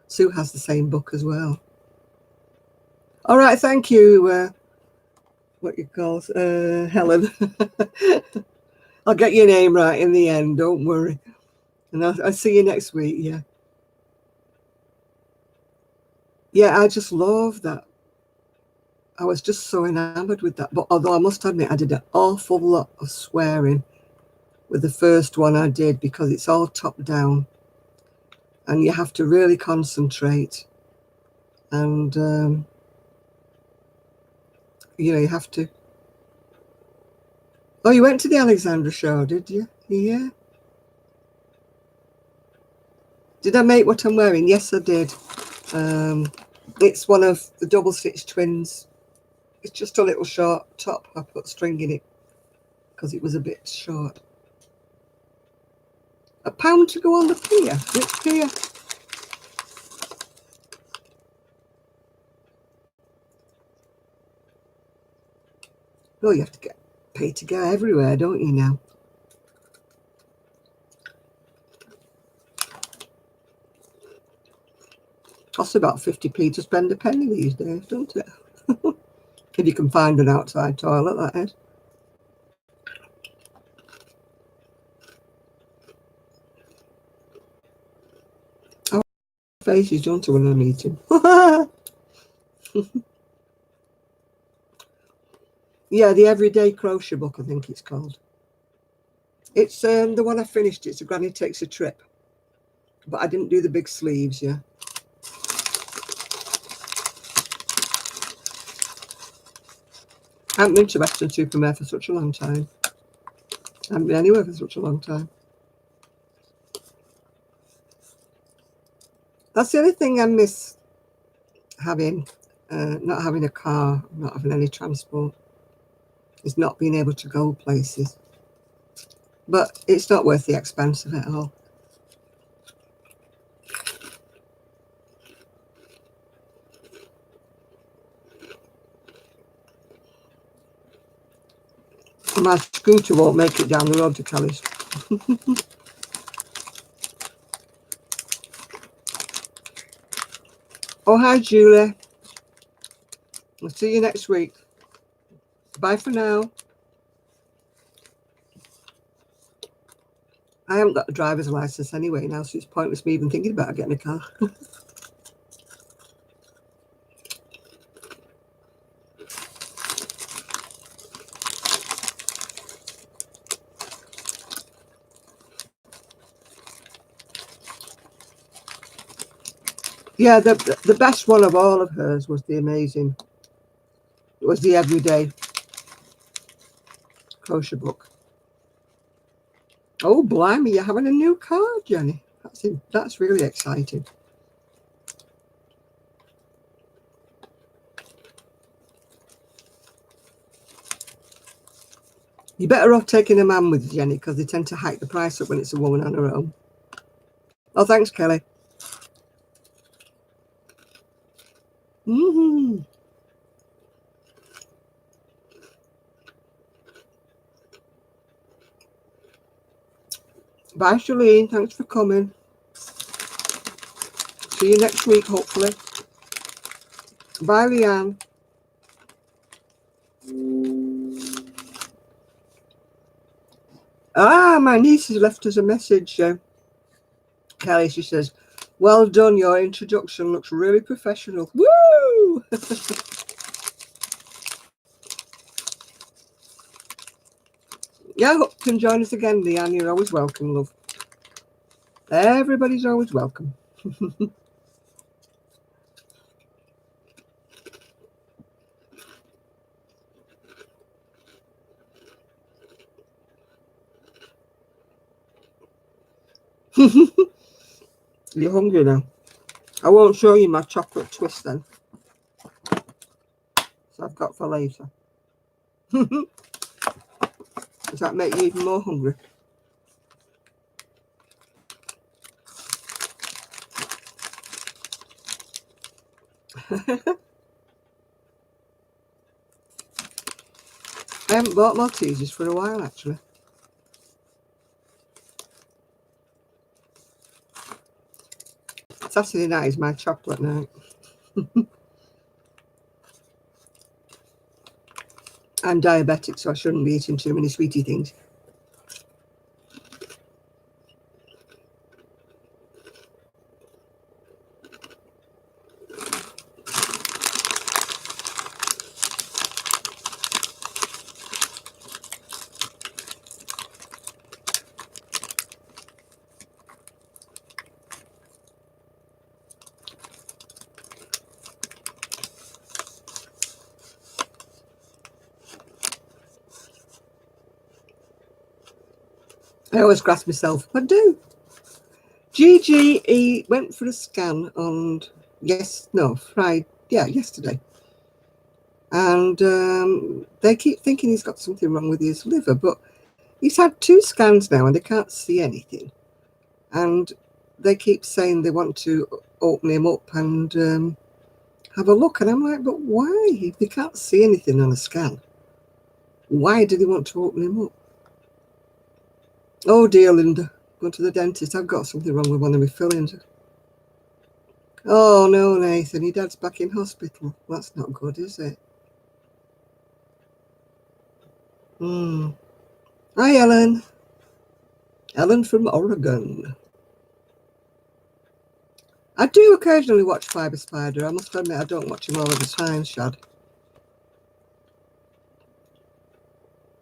Sue has the same book as well. All right, thank you. What you call Helen. I'll get your name right in the end. Don't worry. And I'll see you next week. Yeah. Yeah, I just love that. I was just so enamored with that. But although I must admit, I did an awful lot of swearing with the first one I did because it's all top down. And you have to really concentrate. And, you have to. Oh, you went to the Alexandra show, did you? Yeah. Did I make what I'm wearing? Yes, I did. It's one of the double stitch twins. It's just a little short top. I put string in it because it was a bit short. £1 to go on the pier. Which pier? Oh, you have to pay to go everywhere, don't you now? Costs about 50p to spend a penny these days, don't it? If you can find an outside toilet, that is. Oh, faces, don't I, when I'm eating? Yeah, the Everyday Crochet Book, I think it's called. It's the one I finished. It's a Granny Takes a Trip. But I didn't do the big sleeves, yeah. I haven't been to Weston-super-Mare for such a long time. I haven't been anywhere for such a long time. That's the only thing I miss having, not having a car, not having any transport, is not being able to go places. But it's not worth the expense of it all. My scooter won't make it down the road to Kelly's. Oh, hi, Julie. I'll see you next week. Bye for now. I haven't got a driver's license anyway now, so it's pointless me even thinking about getting a car. Yeah, the best one of all of hers was the amazing. It was the Everyday Crochet Book. Oh, blimey, you're having a new card, Jenny. That's really exciting. You're better off taking a man with you, Jenny, because they tend to hike the price up when it's a woman on her own. Oh, thanks, Kelly. Mm-hmm. Bye, Shalene. Thanks for coming. See you next week, hopefully. Bye, Leanne. Ah, my niece has left us a message, Kelly. She says, well done, your introduction looks really professional. Woo! Yeah, hope you can join us again, Leanne. You're always welcome, love. Everybody's always welcome. You're hungry now. I won't show you my chocolate twist then. So I've got for later. Does that make you even more hungry? I haven't bought Maltesers for a while, actually. Saturday night is my chocolate night. I'm diabetic, so I shouldn't be eating too many sweetie things. I always grasp myself. I do. Gigi, he went for a scan on yesterday. And they keep thinking he's got something wrong with his liver, but he's had 2 scans now and they can't see anything. And they keep saying they want to open him up and have a look. And I'm like, but why? If they can't see anything on a scan, why do they want to open him up? Oh dear, Linda, going to the dentist. I've got something wrong with one of my fillings. Oh no, Nathan, your dad's back in hospital. That's not good, is it? Hi, Ellen. Ellen from Oregon. I do occasionally watch Fibre Spider. I must admit I don't watch him all of the time, Shad.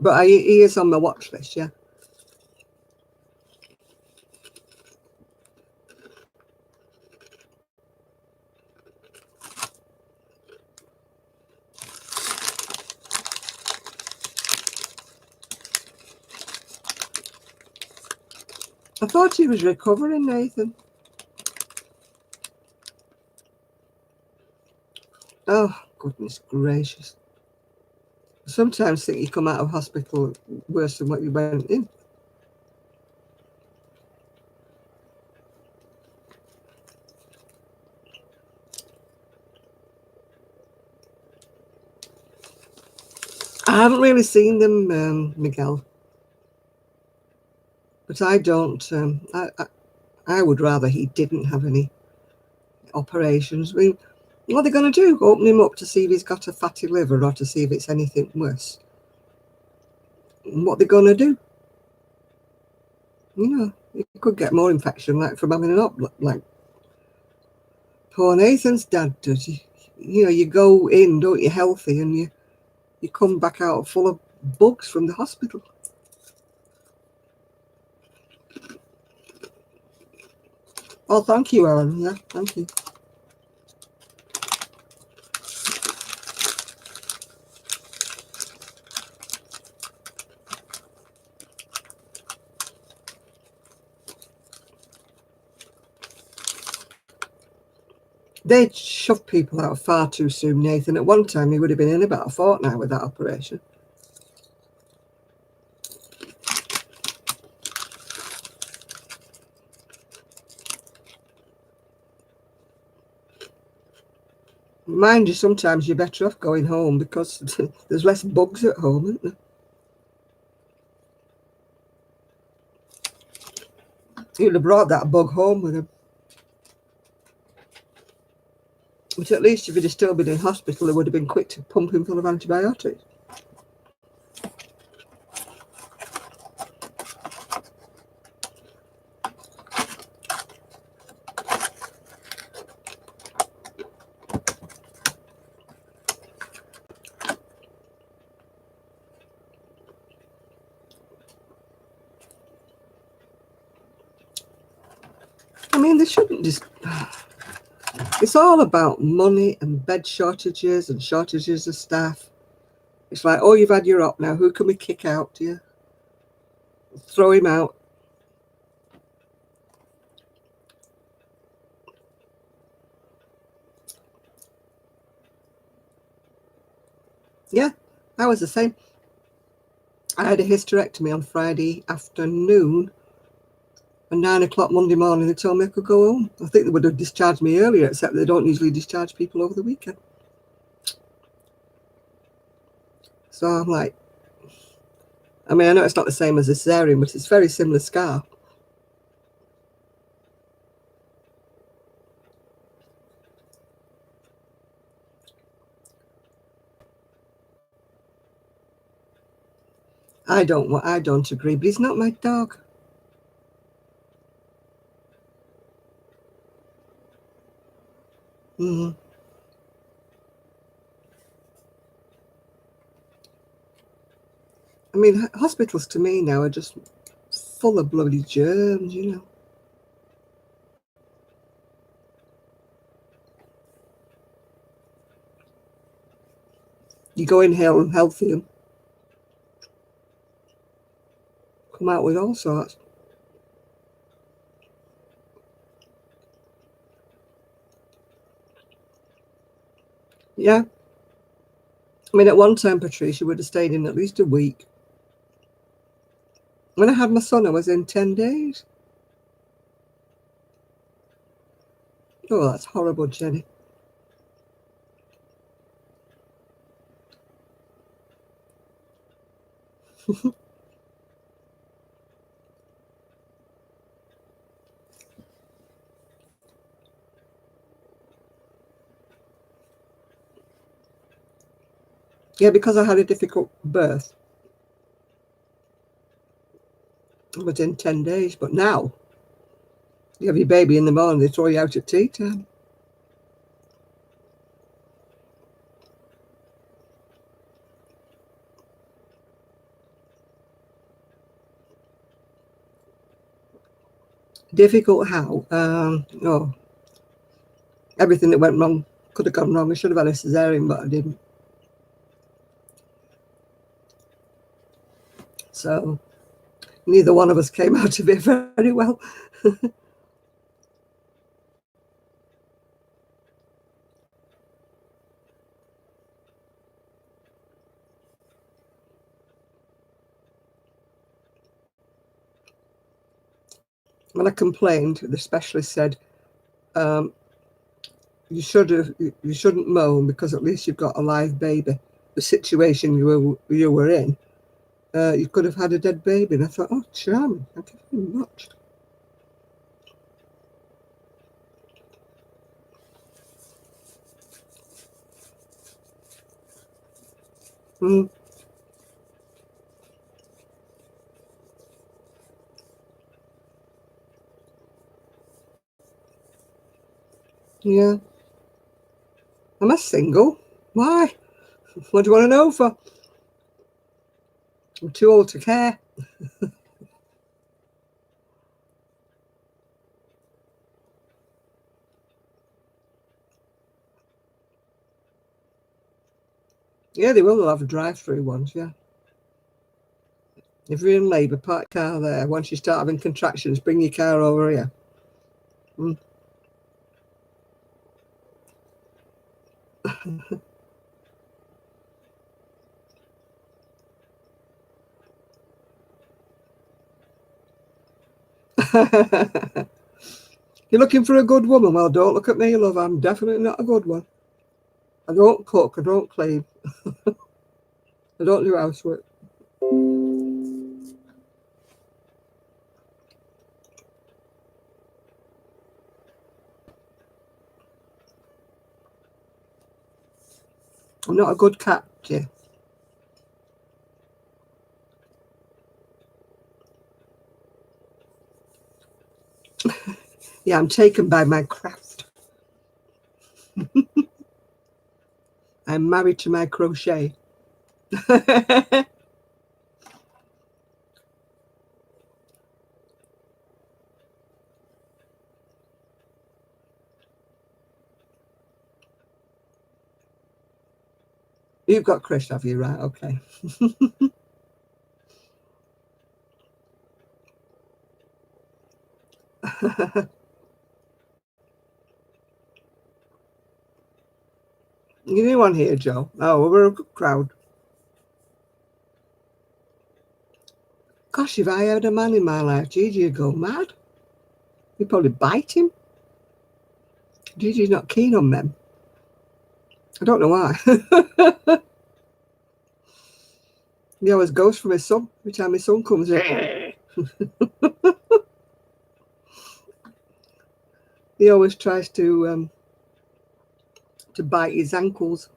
But he is on my watch list, yeah. I thought he was recovering, Nathan. Oh, goodness gracious. I sometimes think you come out of hospital worse than what you went in. I haven't really seen them, Miguel. But I don't. I would rather he didn't have any operations. I mean, what are they going to do? Open him up to see if he's got a fatty liver or to see if it's anything worse? What they're going to do? You know, you could get more infection like from having an op, like poor Nathan's dad does. You know, you go in, don't you, healthy, and you come back out full of bugs from the hospital. Oh, thank you, Ellen. Yeah, thank you. They'd shove people out far too soon, Nathan. At one time, he would have been in about a fortnight with that operation. Mind you, sometimes you're better off going home because there's less bugs at home, isn't there? He'd have brought that bug home with him. But at least if he'd have still been in hospital, it would have been quick to pump him full of antibiotics. I mean, they shouldn't just... It's all about money and bed shortages and shortages of staff. It's like, oh, you've had your op now. Who can we kick out? Do you throw him out? Yeah, I was the same. I had a hysterectomy on Friday afternoon. And 9 o'clock Monday morning, they told me I could go home. I think they would have discharged me earlier, except they don't usually discharge people over the weekend. So I'm like, I mean, I know it's not the same as a cesarean, but it's a very similar scar. I don't agree, but he's not my dog. Mm. I mean, hospitals to me now are just full of bloody germs, you know. You go in healthy and come out with all sorts. Yeah. I mean, at one time, Patricia would have stayed in at least a week. When I had my son, I was in 10 days. Oh, that's horrible, Jenny. Yeah, because I had a difficult birth. I was in 10 days, but now you have your baby in the morning, they throw you out at tea time. Difficult how? Oh, everything that went wrong could have gone wrong. I should have had a cesarean, but I didn't. So neither one of us came out of it very well. When I complained, the specialist said, you shouldn't moan because at least you've got a live baby. The situation you were in, you could have had a dead baby. And I thought, oh, charming. Thank you very much. Mm. Yeah. Am I single? Why? What do you want to know for? I'm too old to care. Yeah, they will have drive-through ones, yeah. If you're in labour, park car there. Once you start having contractions, bring your car over here. Mm. You're looking for a good woman? Well, don't look at me, love. I'm definitely not a good one. I don't cook. I don't clean. I don't do housework. I'm not a good cat, dear. Yeah, I'm taken by my craft. I'm married to my crochet. You've got Chris, have you? Right, okay. You new one here, Joe? Oh, we're a good crowd. Gosh, if I had a man in my life, Gigi would go mad. You'd probably bite him. Gigi's not keen on men. I don't know why. He always goes for my son. Every time my son comes in, he always tries to bite his ankles.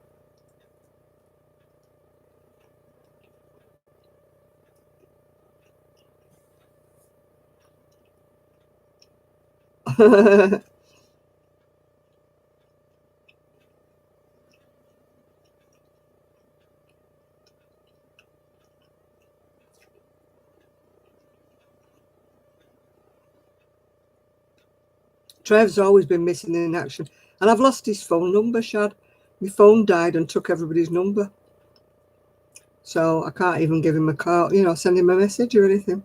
Trev's always been missing in action. And I've lost his phone number, Shad. My phone died and took everybody's number. So I can't even give him a call, send him a message or anything.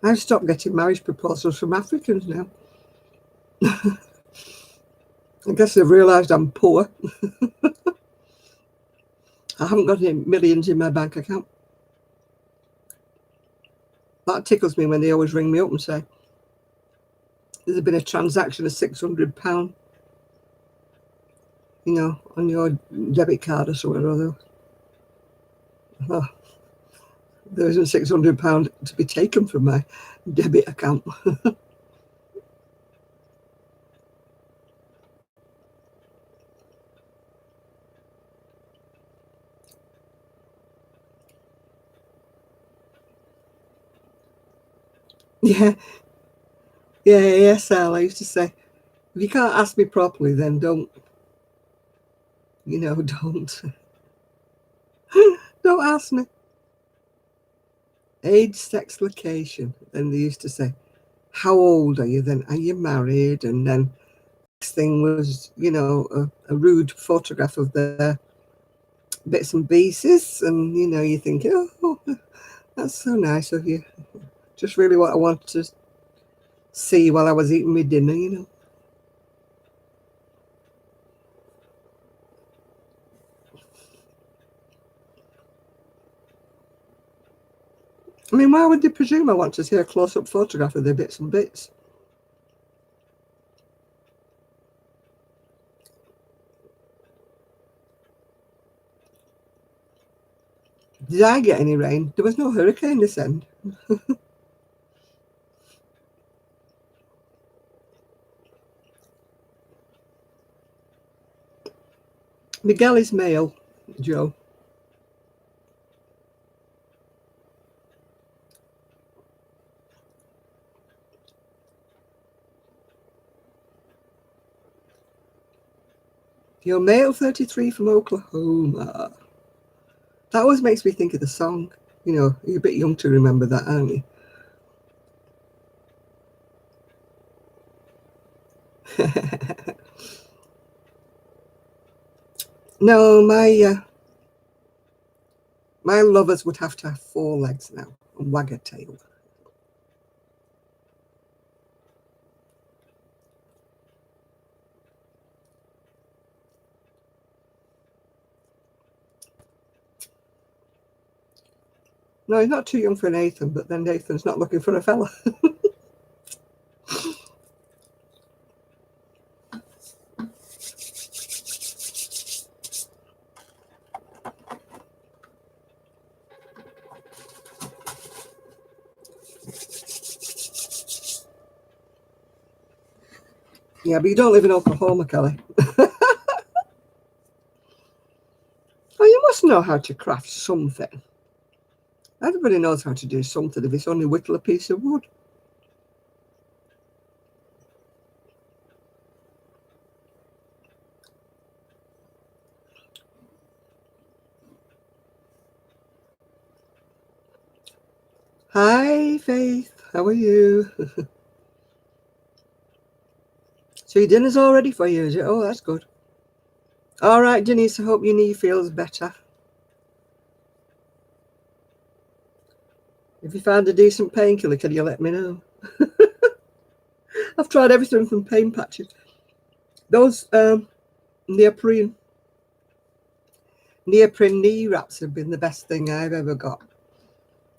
I've stopped getting marriage proposals from Africans now. I guess they've realised I'm poor. I haven't got any millions in my bank account. That tickles me when they always ring me up and say, there's been a transaction of £600, on your debit card or something or other. Oh, there isn't £600 to be taken from my debit account. Yeah, yes, Al. I used to say, if you can't ask me properly, then don't, don't, don't ask me. Age, sex, location. Then they used to say, how old are you? Then are you married? And then next thing was, a rude photograph of their bits and pieces. And, you think, oh, that's so nice of you. Just really what I wanted to see while I was eating my dinner. I mean, why would they presume I want to see a close-up photograph of their bits and bits? Did I get any rain? There was no hurricane this end. Miguel is male, Joe. You're male 33 from Oklahoma. That always makes me think of the song. You know, you're a bit young to remember that, aren't you? No, my lovers would have to have 4 legs now and wag a tail. No, he's not too young for Nathan, but then Nathan's not looking for a fella. Yeah, but you don't live in Oklahoma, Kelly. Oh, you must know how to craft something. Everybody knows how to do something if it's only whittle a piece of wood. Hi, Faith. How are you? So your dinner's all ready for you, is it? Oh, that's good. All right, Denise, I hope your knee feels better. If you find a decent painkiller, can you let me know? I've tried everything from pain patches. Those neoprene knee wraps have been the best thing I've ever got.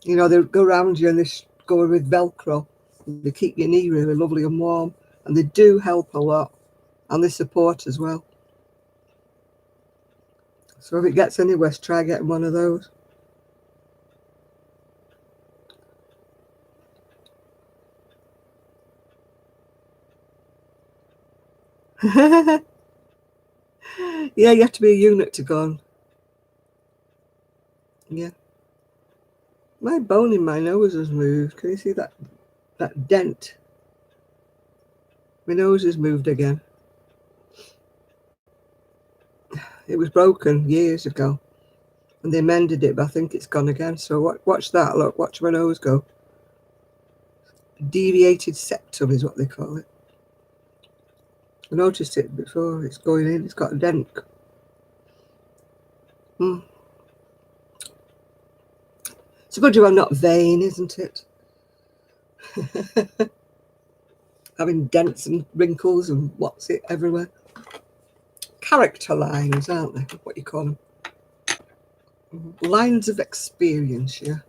You know, they go around you and they go with Velcro. They keep your knee really lovely and warm, and they do help a lot, and they support as well. So if it gets any worse, try getting one of those. Yeah, you have to be a unit to go on. Yeah. My bone in my nose has moved. Can you see that dent? My nose has moved again. It was broken years ago, and they mended it, but I think it's gone again. So watch that. Look, watch my nose go. Deviated septum is what they call it. I noticed it before. It's going in. It's got a dent. It's a good job I'm not vain, isn't it? Having dents and wrinkles and what's it everywhere. Character lines, aren't they? What you call them? Lines of experience, yeah.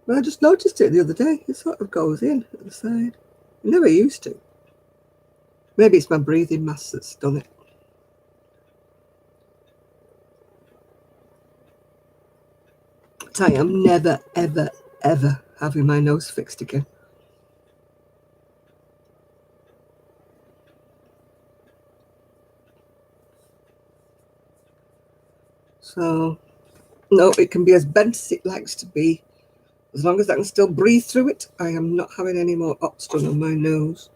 Well, I just noticed it the other day. It sort of goes in at the side. It never used to. Maybe it's my breathing mask that's done it. I am never, ever, ever having my nose fixed again. So, no, it can be as bent as it likes to be. As long as I can still breathe through it, I am not having any more ops done on my nose.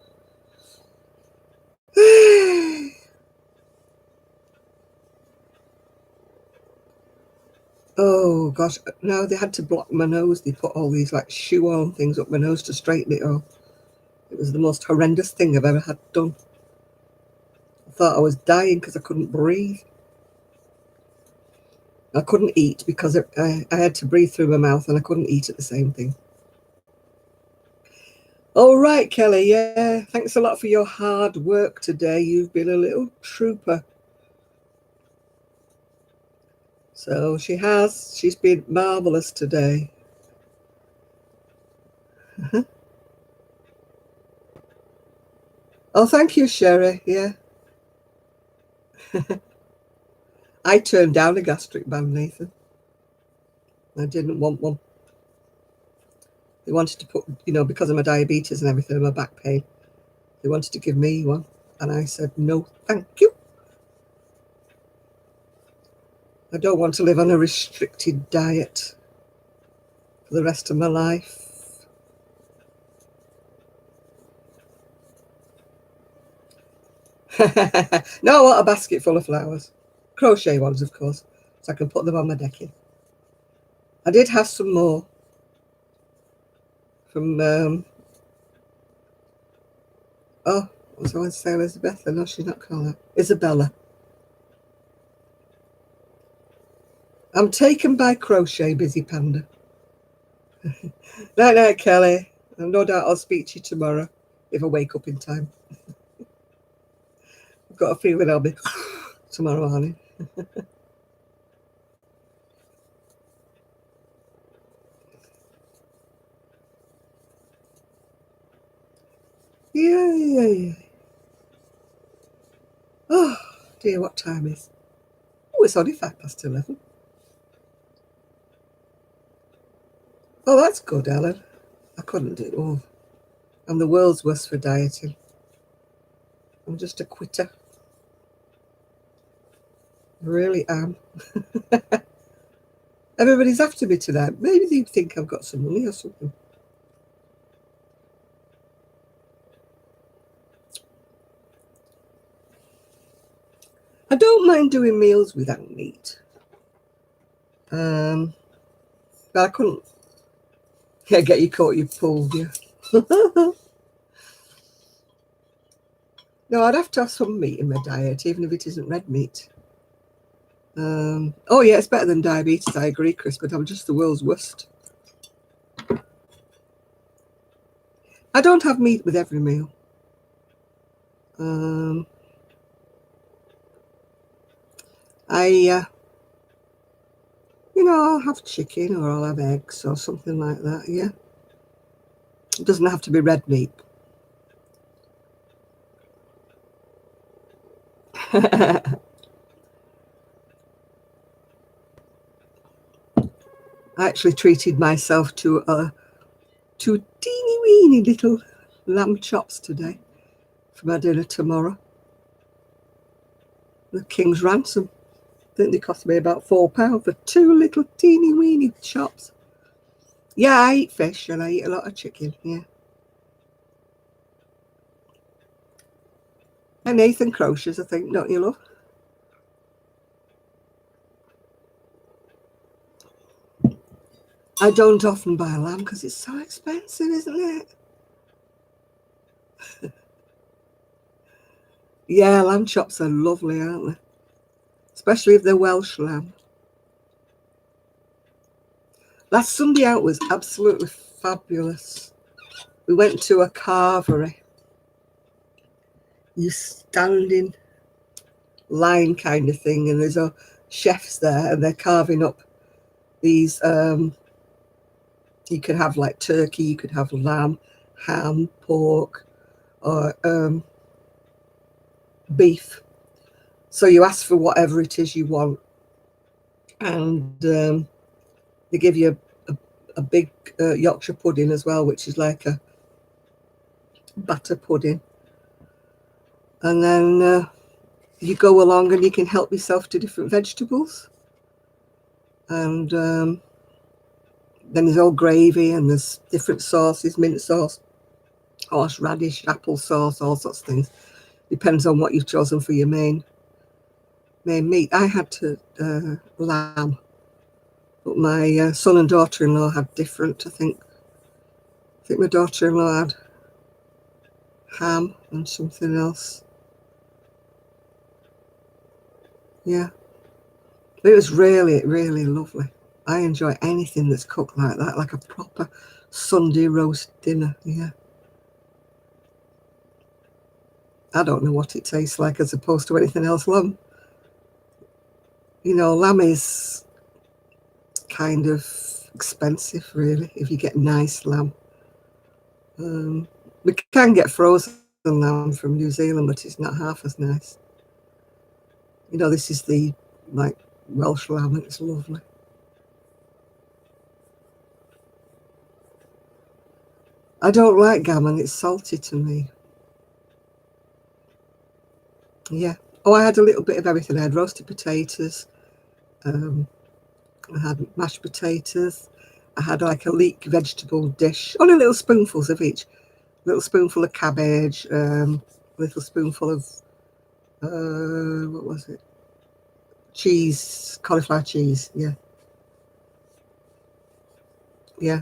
Oh gosh, no, they had to block my nose. They put all these like shoe on things up my nose to straighten it off. It was the most horrendous thing I've ever had done. I thought I was dying because I couldn't breathe. I couldn't eat because I had to breathe through my mouth and I couldn't eat at the same thing. All right, Kelly, yeah, thanks a lot for your hard work today. You've been a little trooper. So she's been marvellous today. Oh, thank you, Sherry, yeah. I turned down a gastric band, Nathan. I didn't want one. They wanted to put, you know, because of my diabetes and everything, and my back pain, they wanted to give me one. And I said, no, thank you. I don't want to live on a restricted diet for the rest of my life. No, I want a basket full of flowers. Crochet ones, of course, so I can put them on my decking. I did have some more from, oh, I was going to say Elizabeth. No, she's not called that. Isabella. I'm taken by crochet, busy panda. Night night, Kelly. And no doubt I'll speak to you tomorrow if I wake up in time. I've got a feeling I'll be tomorrow morning. Yeah. Oh dear, what time is? Oh, it's only 11:05. Oh, that's good, Ellen. I couldn't do it all. I'm the world's worst for dieting. I'm just a quitter. I really am. Everybody's after me tonight. Maybe they think I've got some money or something. I don't mind doing meals without meat. But I couldn't get you caught, you pulled you. No, I'd have to have some meat in my diet, even if it isn't red meat. Oh yeah, it's better than diabetes, I agree, Chris, but I'm just the world's worst. I don't have meat with every meal. I'll have chicken or I'll have eggs or something like that, yeah. It doesn't have to be red meat. I actually treated myself to two teeny weeny little lamb chops today for my dinner tomorrow. The King's Ransom. I think they cost me about £4 for two little teeny weeny chops. Yeah, I eat fish and I eat a lot of chicken, yeah. And Nathan crochets, I think, don't you, love? I don't often buy lamb because it's so expensive, isn't it? Yeah, lamb chops are lovely, aren't they? Especially if they're Welsh lamb. Last Sunday out was absolutely fabulous. We went to a carvery. You stand in line kind of thing, and there's chefs there, and they're carving up these. You could have like turkey, you could have lamb, ham, pork, or beef. So you ask for whatever it is you want, and they give you a big Yorkshire pudding as well, which is like a batter pudding. And then you go along and you can help yourself to different vegetables. And then there's all gravy and there's different sauces, mint sauce, horseradish, apple sauce, all sorts of things. Depends on what you've chosen for your main meat. I had lamb, but my son and daughter-in-law had different. I think my daughter-in-law had ham and something else. Yeah, it was really, really lovely. I enjoy anything that's cooked like that, like a proper Sunday roast dinner. Yeah. I don't know what it tastes like as opposed to anything else. Lamb, lamb is kind of expensive, really, if you get nice lamb. We can get frozen lamb from New Zealand, but it's not half as nice. This is the Welsh lamb, and it's lovely. I don't like gammon, it's salty to me. Yeah. Oh, I had a little bit of everything. I had roasted potatoes. I had mashed potatoes. I had like a leek vegetable dish. Only little spoonfuls of each. A little spoonful of cabbage, a little spoonful of What was it? Cheese, cauliflower cheese. Yeah. Yeah.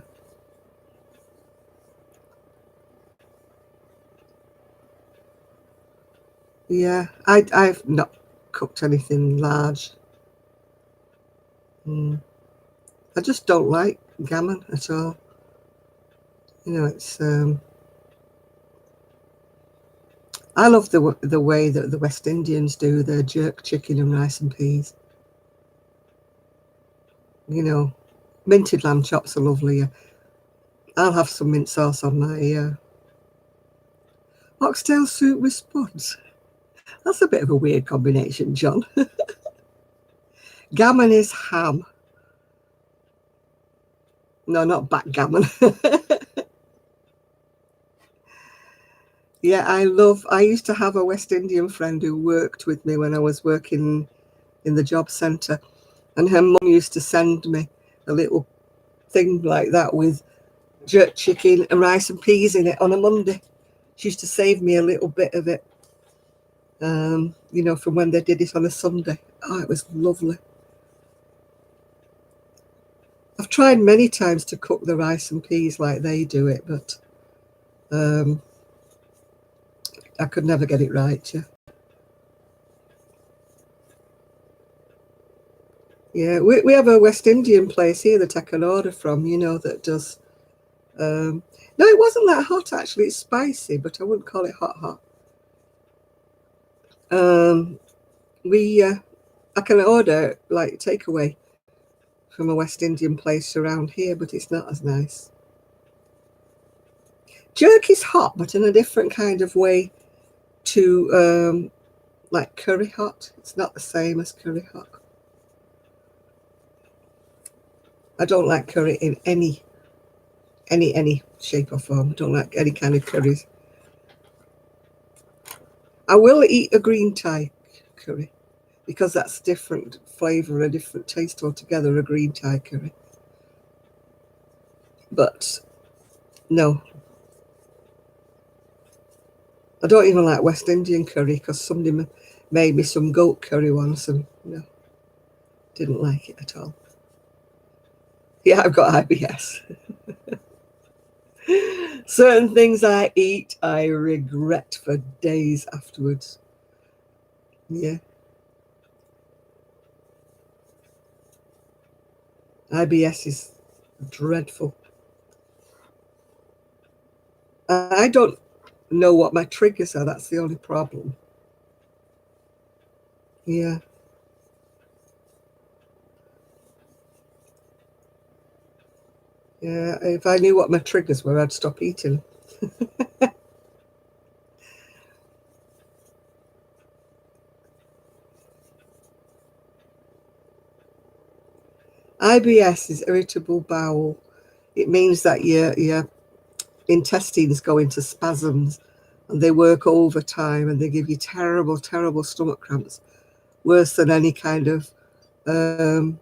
Yeah. I've not cooked anything large. Mm. I just don't like gammon at all. You know, it's I love the way that the West Indians do their jerk chicken and rice and peas. You know, minted lamb chops are lovely. I'll have some mint sauce on my oxtail soup with spuds. That's a bit of a weird combination, John. Gammon is ham. No, not backgammon. Yeah, I used to have a West Indian friend who worked with me when I was working in the job centre, and her mum used to send me a little thing like that with jerk chicken and rice and peas in it on a Monday. She used to save me a little bit of it, you know, from when they did it on a Sunday. Oh, it was lovely. I've tried many times to cook the rice and peas like they do it, but um, I could never get it right. Yeah, yeah. We have a West Indian place here that I can order from. You know, that does. Um, no, it wasn't that hot actually. It's spicy, but I wouldn't call it hot hot. Um, we I can order like takeaway from a West Indian place around here, but it's not as nice. Jerk is hot, but in a different kind of way to like curry hot. It's not the same as curry hot. I don't like curry in any shape or form. I don't like any kind of curries. I will eat a green Thai curry because that's a different flavour, a different taste altogether, a green Thai curry. But no, I don't even like West Indian curry because somebody made me some goat curry once and no, didn't like it at all. Yeah, I've got IBS. Certain things I eat, I regret for days afterwards. Yeah, IBS is dreadful. I don't know what my triggers are. That's the only problem. Yeah, yeah. If I knew what my triggers were, I'd stop eating. IBS is irritable bowel. It means that your intestines go into spasms and they work overtime and they give you terrible, terrible stomach cramps, worse than any kind of um,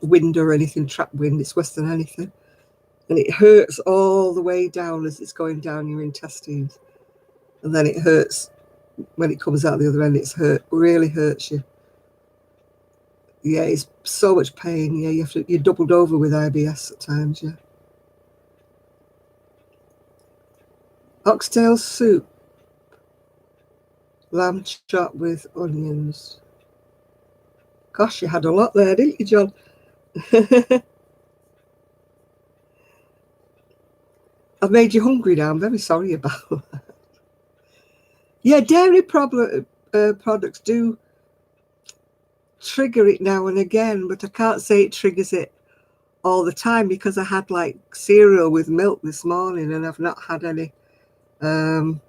wind or anything, trap wind. It's worse than anything. And it hurts all the way down as it's going down your intestines. And then it hurts when it comes out the other end. It's really hurts you. Yeah, it's so much pain. Yeah, you're doubled over with IBS at times. Yeah. Oxtail soup, lamb chop with onions. Gosh, you had a lot there, didn't you, John? I've made you hungry now. I'm very sorry about that. Yeah, products do trigger it now and again, but I can't say it triggers it all the time because I had like cereal with milk this morning and um,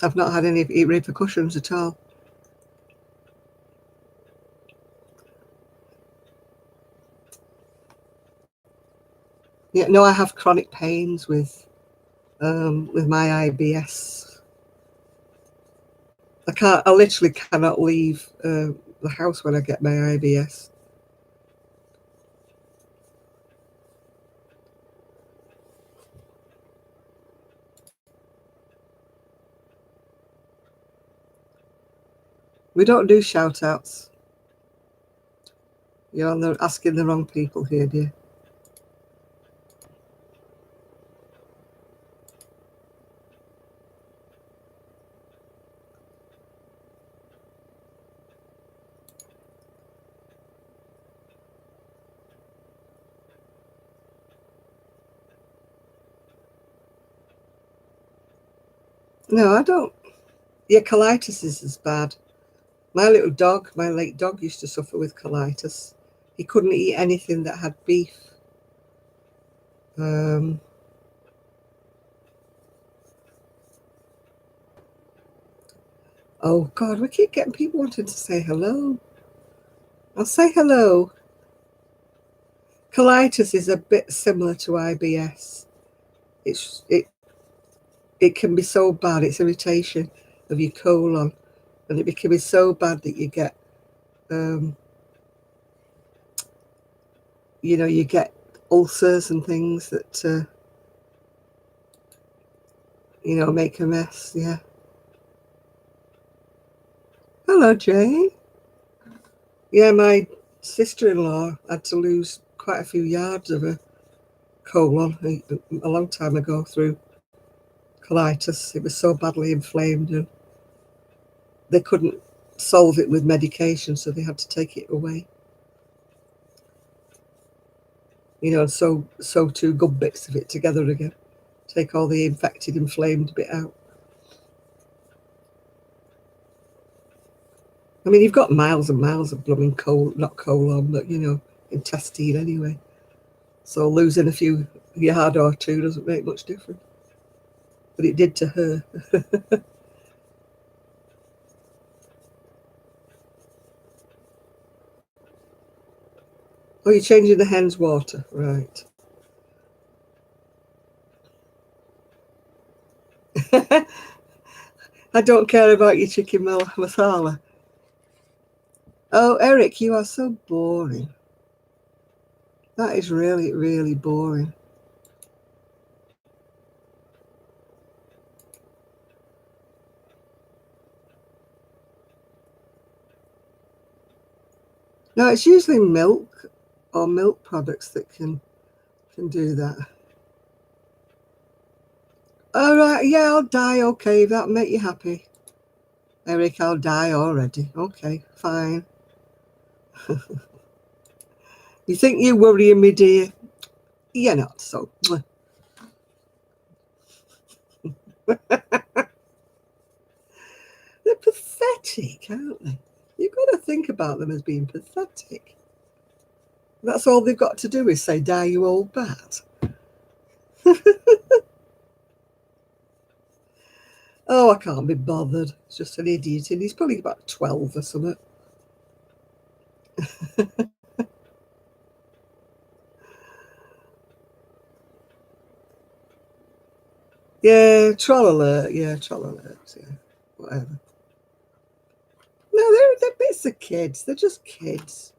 I've not had any repercussions at all. Yeah, no, I have chronic pains with my IBS. I literally cannot leave the house when I get my IBS. We don't do shout outs. You're asking the wrong people here, dear. No, I don't. Yeah, colitis is as bad. My little dog, my late dog, used to suffer with colitis. He couldn't eat anything that had beef. Oh God, we keep getting people wanting to say hello. I'll say hello. Colitis is a bit similar to IBS. It can be so bad. It's irritation of your colon, and it can be so bad that you get, you get ulcers and things that, make a mess. Yeah. Hello, Jane. Yeah, my sister-in-law had to lose quite a few yards of her colon a long time ago through colitis. It was so badly inflamed, and they couldn't solve it with medication, so they had to take it away. Sew two good bits of it together again. Take all the infected, inflamed bit out. I mean, you've got miles and miles of blooming not colon, but, intestine anyway. So losing a few yard or two doesn't make much difference. But it did to her. Oh, you're changing the hen's water, right. I don't care about your chicken masala. Oh, Eric, you are so boring. That is really, really boring. No, it's usually milk or milk products that can do that. All right, yeah, I'll die. Okay, that'll make you happy. Eric, I'll die already. Okay, fine. You think you're worrying me, dear? You're not, so. They're pathetic, aren't they? You've got to think about them as being pathetic. That's all they've got to do is say, die, you old bat. Oh, I can't be bothered. It's just an idiot, and he's probably about 12 or something. Yeah, troll alert. Yeah, troll alert. Yeah, whatever. No, they're bits of kids. They're just kids.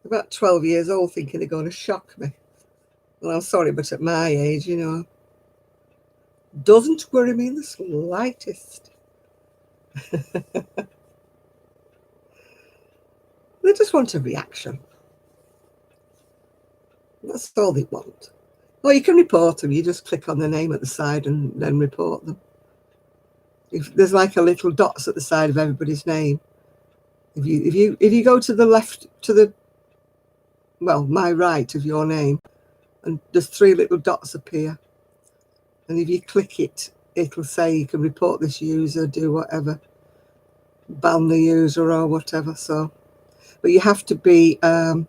About 12 years old, thinking they're going to shock me. Well, I'm sorry, but at my age, doesn't worry me in the slightest. They just want a reaction. That's all they want. Well, you can report them. You just click on the name at the side and then report them. If there's like a little dots at the side of everybody's name, if you go to the left, my right of your name, and there's 3 little dots appear, and if you click it, it'll say you can report this user, do whatever, ban the user or whatever. So, but you have to be what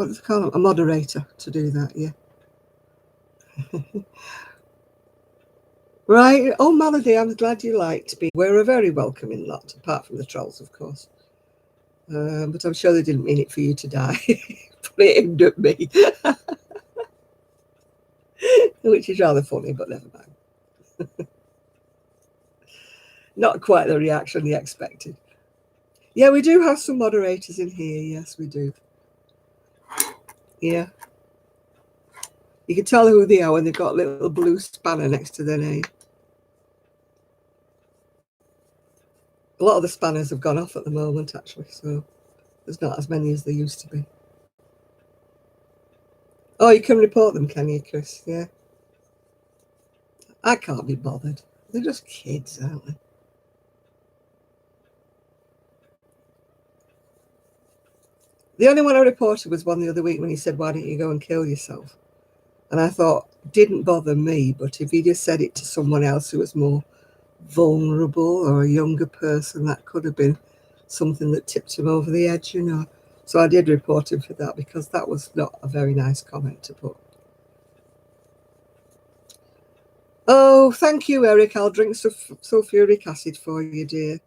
do they call them? A moderator to do that. Yeah. Right. Oh, Melody, I'm glad you liked me. We're a very welcoming lot, apart from the trolls, of course. But I'm sure they didn't mean it for you to die. But it aimed at me. Which is rather funny, but never mind. Not quite the reaction you expected. Yeah, we do have some moderators in here. Yes, we do. Yeah. You can tell who they are when they've got a little blue spanner next to their name. A lot of the spanners have gone off at the moment, actually, so there's not as many as there used to be. Oh, you can report them, can you, Chris? Yeah. I can't be bothered. They're just kids, aren't they? The only one I reported was one the other week when he said, "Why don't you go and kill yourself?" And I thought, didn't bother me, but if he just said it to someone else who was more vulnerable or a younger person, that could have been something that tipped him over the edge, you know. So I did report him for that, because that was not a very nice comment to put. Oh, thank you, Eric. I'll drink sulfuric acid for you, dear.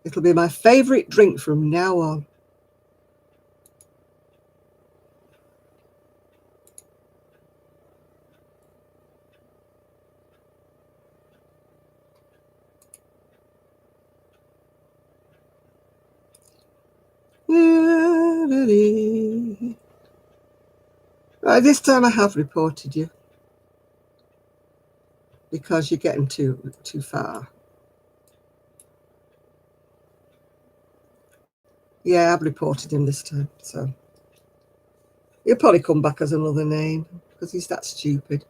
It'll be my favourite drink from now on. Right, this time I have reported you, because you're getting too far. Yeah, I've reported him this time, so he'll probably come back as another name, because he's that stupid.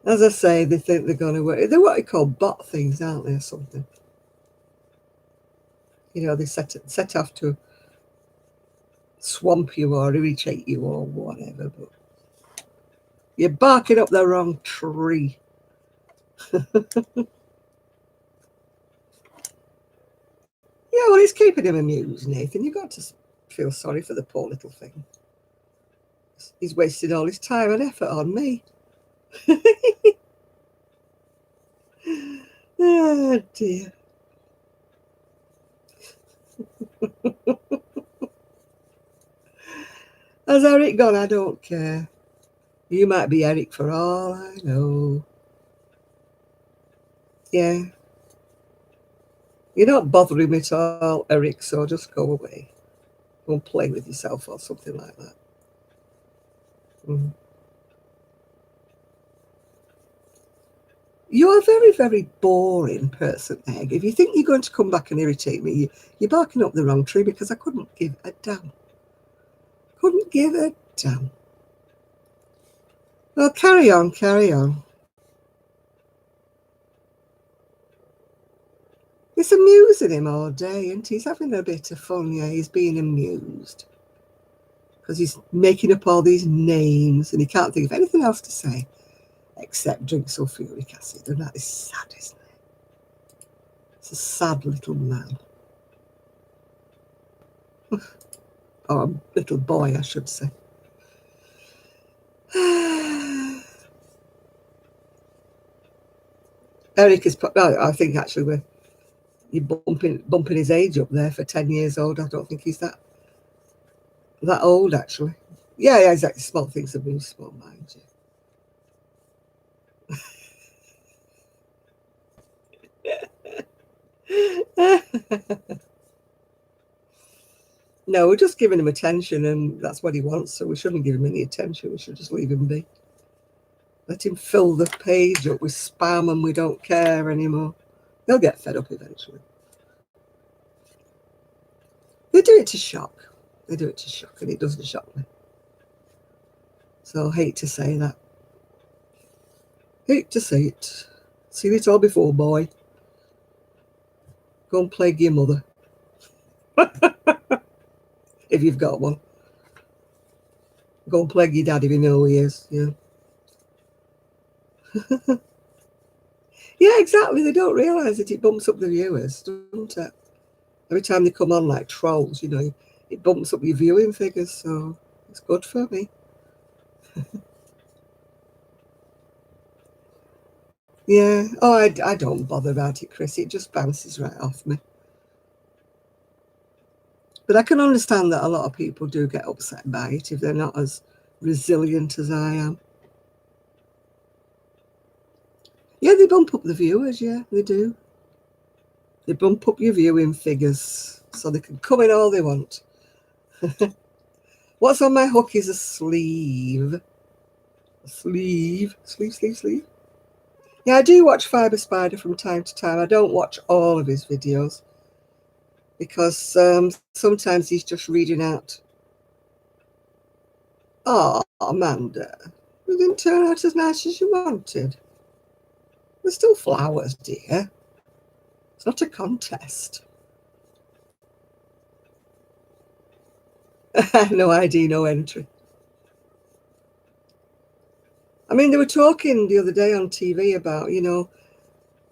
As I say, they think they're going to work. They're what you call bot things, aren't they, or something? You know, they set off to swamp you or irritate you or whatever, but you're barking up the wrong tree. Yeah, well, it's keeping him amused, Nathan. You've got to feel sorry for the poor little thing. He's wasted all his time and effort on me. Oh, dear. Has Eric gone? I don't care. You might be Eric for all I know. Yeah. You're not bothering me at all, Eric, so just go away. Go and play with yourself or something like that. Mm. You're a very, very boring person, Egg. If you think you're going to come back and irritate me, you're barking up the wrong tree, because I couldn't give a damn. Couldn't give a damn. Well, carry on, carry on. It's amusing him all day, and he's having a bit of fun. Yeah, he's being amused, because he's making up all these names and he can't think of anything else to say except drink sulfuric acid. And that is sad, isn't it? It's a sad little man. Or a little boy, I should say. Eric is, I think actually you're bumping his age up there for 10 years old. I don't think he's that old, actually. Yeah, exactly. Small things are really small minds. Yeah. No, we're just giving him attention, and that's what he wants, so we shouldn't give him any attention. We should just leave him be. Let him fill the page up with spam, and we don't care anymore. They'll get fed up eventually. They do it to shock. They do it to shock, and it doesn't shock me. So I hate to say that. Hate to say it. Seen it all before, boy. Go and plague your mother. If you've got one. Go and plague your dad if you know who he is. Yeah. Yeah, exactly. They don't realise that it bumps up the viewers, doesn't it? Every time they come on like trolls, you know, it bumps up your viewing figures, so it's good for me. Yeah. Oh, I don't bother about it, Chris. It just bounces right off me. But I can understand that a lot of people do get upset by it if they're not as resilient as I am. Yeah, they bump up the viewers. Yeah, they do. They bump up your viewing figures so they can come in all they want. What's on my hook is a sleeve. Sleeve. Yeah, I do watch Fibre Spider from time to time. I don't watch all of his videos because sometimes he's just reading out. Oh, Amanda, it didn't turn out as nice as you wanted. There's still flowers, dear. It's not a contest. No ID, no entry. I mean, they were talking the other day on TV about, you know,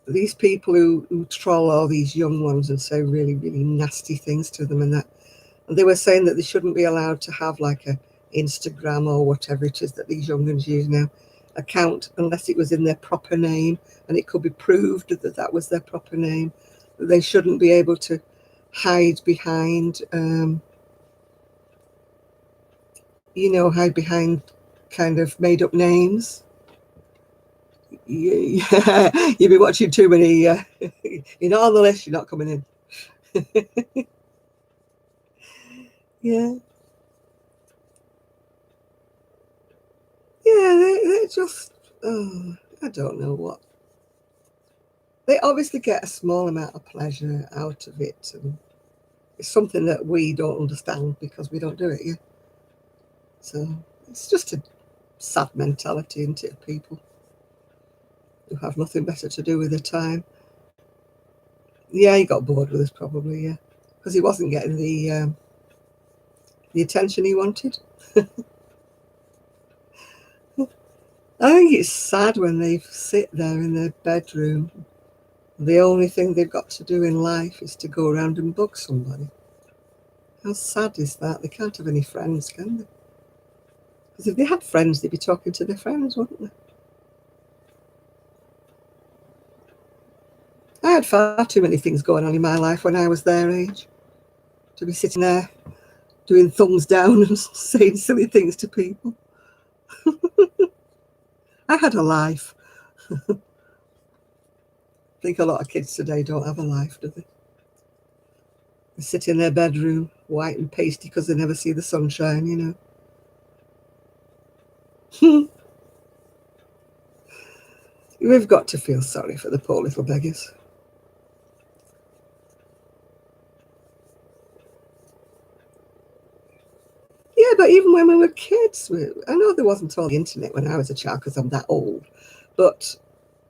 these people who troll all these young ones and say really, really nasty things to them and that. And they were saying that they shouldn't be allowed to have like a Instagram or whatever it is that these young ones use now account unless it was in their proper name and it could be proved that that was their proper name. That they shouldn't be able to hide behind, you know, hide behind kind of made up names. Yeah, you've been watching too many. You're not on the list. You're not coming in. Yeah, yeah. They're just. Oh, I don't know what. They obviously get a small amount of pleasure out of it, and it's something that we don't understand because we don't do it. Yeah. So it's just a sad mentality, isn't it, of people who have nothing better to do with their time. Yeah, he got bored with us probably, yeah, because he wasn't getting the attention he wanted. I think it's sad when they sit there in their bedroom. The only thing they've got to do in life is to go around and bug somebody. How sad is that? They can't have any friends, can they? Because if they had friends, they'd be talking to their friends, wouldn't they? I had far too many things going on in my life when I was their age to be sitting there doing thumbs down and saying silly things to people. I had a life. I think a lot of kids today don't have a life, do they? They sit in their bedroom, white and pasty because they never see the sunshine, you know. We've got to feel sorry for the poor little beggars. Yeah, but even when we were kids, I know there wasn't all the internet when I was a child because I'm that old, but,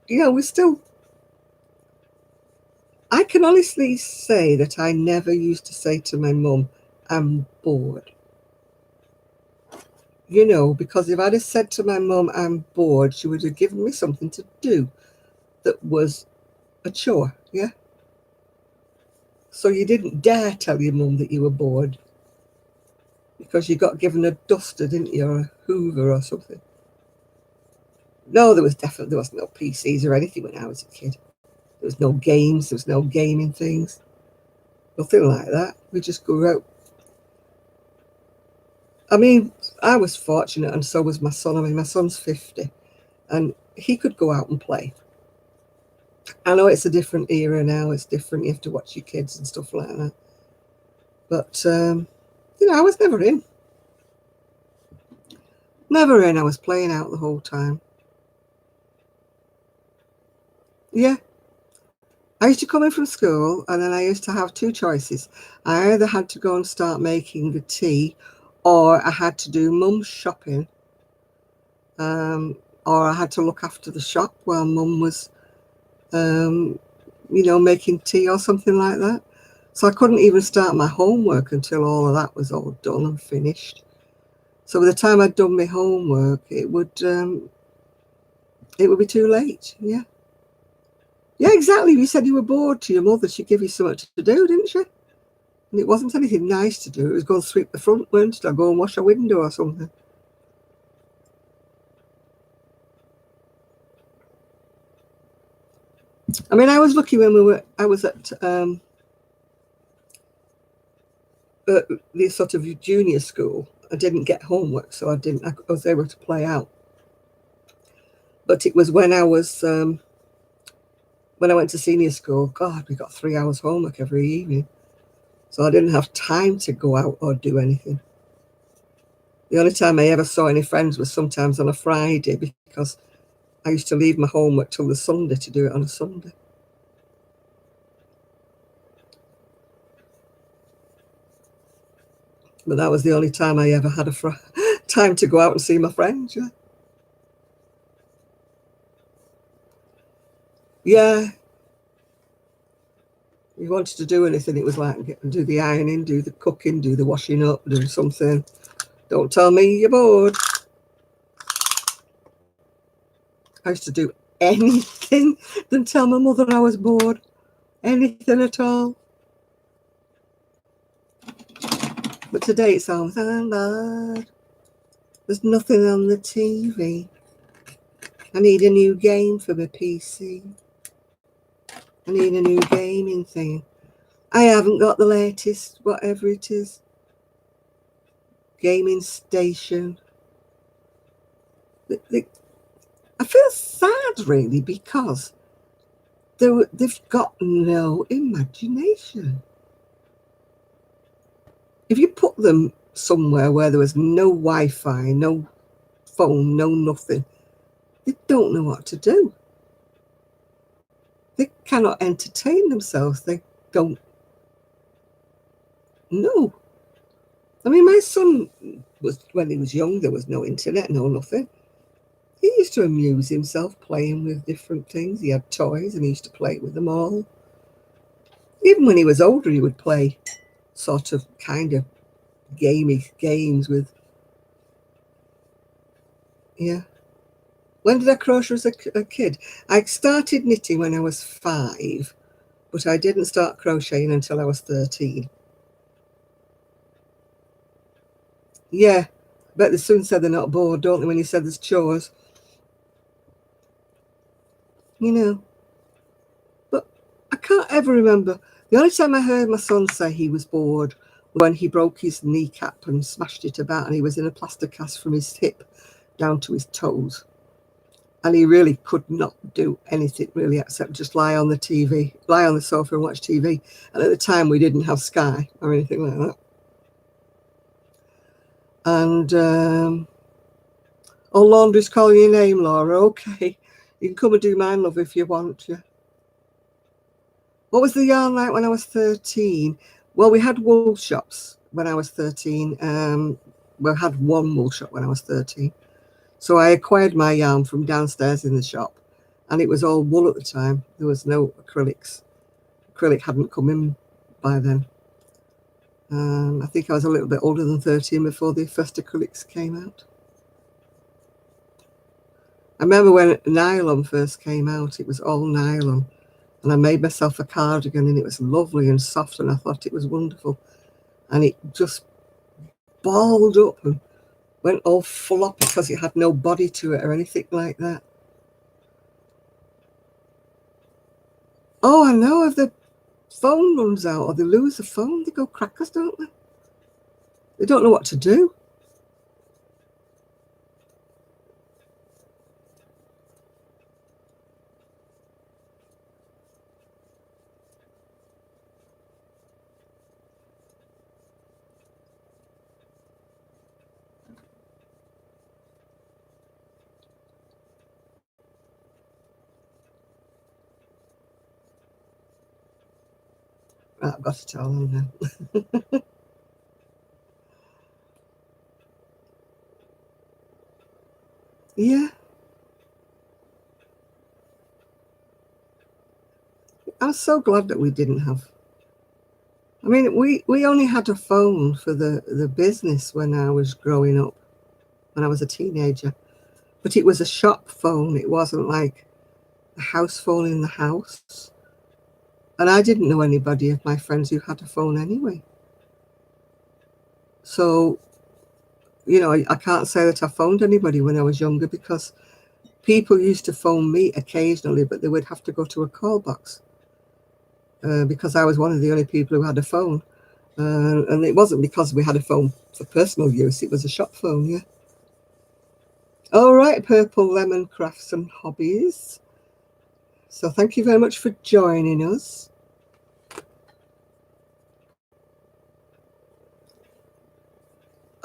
you know, we still, I can honestly say that I never used to say to my mum, I'm bored. You know, because if I'd have said to my mum, I'm bored, she would have given me something to do that was a chore, yeah? So you didn't dare tell your mum that you were bored because you got given a duster, didn't you, or a hoover or something. No, there wasn't no PCs or anything when I was a kid. There was no games, there was no gaming things. Nothing like that. We just grew out. I mean, I was fortunate and so was my son. I mean, my son's 50 and he could go out and play. I know it's a different era now. It's different. You have to watch your kids and stuff like that. But, you know, I was never in. Never in. I was playing out the whole time. Yeah. I used to come in from school and then I used to have two choices. I either had to go and start making the tea or I had to do mum's shopping, or I had to look after the shop while mum was, you know, making tea or something like that. So I couldn't even start my homework until all of that was all done and finished. So by the time I'd done my homework, it would be too late. Yeah. Yeah, exactly. You said you were bored to your mother. She'd give you something to do, didn't she? And it wasn't anything nice to do. It was go and sweep the front, weren't it? Or go and wash a window or something. I mean, I was lucky when I was at the sort of junior school. I didn't get homework, so I was able to play out. But it was when I went to senior school, God, we got 3 hours homework every evening. So I didn't have time to go out or do anything. The only time I ever saw any friends was sometimes on a Friday, because I used to leave my homework till the Sunday to do it on a Sunday. But that was the only time I ever had a time to go out and see my friends, yeah. Yeah. If you wanted to do anything, it was like do the ironing, do the cooking, do the washing up, do something. Don't tell me you're bored. I used to do anything than tell my mother I was bored. Anything at all. But today it's all, I'm bored. There's nothing on the TV. I need a new game for my PC. I need a new gaming thing. I haven't got the latest, whatever it is, gaming station. I feel sad, really, because they've got no imagination. If you put them somewhere where there was no Wi-Fi, no phone, no nothing, they don't know what to do. They cannot entertain themselves. They don't know. I mean, my son when he was young, there was no internet, no nothing. He used to amuse himself playing with different things. He had toys and he used to play with them all. Even when he was older, he would play sort of kind of gamey games with, yeah. When did I crochet as a kid? I started knitting when I was 5, but I didn't start crocheting until I was 13. Yeah, bet they soon said they're not bored, don't they, when you said there's chores? You know, but I can't ever remember. The only time I heard my son say he was bored was when he broke his kneecap and smashed it about, and he was in a plaster cast from his hip down to his toes. And he really could not do anything really except just lie on the TV, lie on the sofa and watch TV. And at the time we didn't have Sky or anything like that. And oh, laundry's calling your name, Laura. Okay, you can come and do mine, love, if you want. Yeah. What was the yarn like when I was 13? Well, we had wool shops when I was 13. We had one wool shop when I was 13. So I acquired my yarn from downstairs in the shop, and it was all wool at the time. There was no acrylics. Acrylic hadn't come in by then. I think I was a little bit older than 13 before the first acrylics came out. I remember when nylon first came out, it was all nylon. And I made myself a cardigan, and it was lovely and soft, and I thought it was wonderful. And it just balled up and went all floppy because it had no body to it or anything like that. Oh, I know, if the phone runs out or they lose the phone, they go crackers, don't they? They don't know what to do. Right, I've got to tell them now. Yeah. I'm so glad that we didn't have. I mean, we only had a phone for the business when I was growing up, when I was a teenager. But it was a shop phone. It wasn't like a house phone in the house. And I didn't know anybody of my friends who had a phone anyway. So, you know, I can't say that I phoned anybody when I was younger, because people used to phone me occasionally, but they would have to go to a call box because I was one of the only people who had a phone. And it wasn't because we had a phone for personal use. It was a shop phone, yeah. All right, Purple Lemon Crafts and Hobbies. So thank you very much for joining us.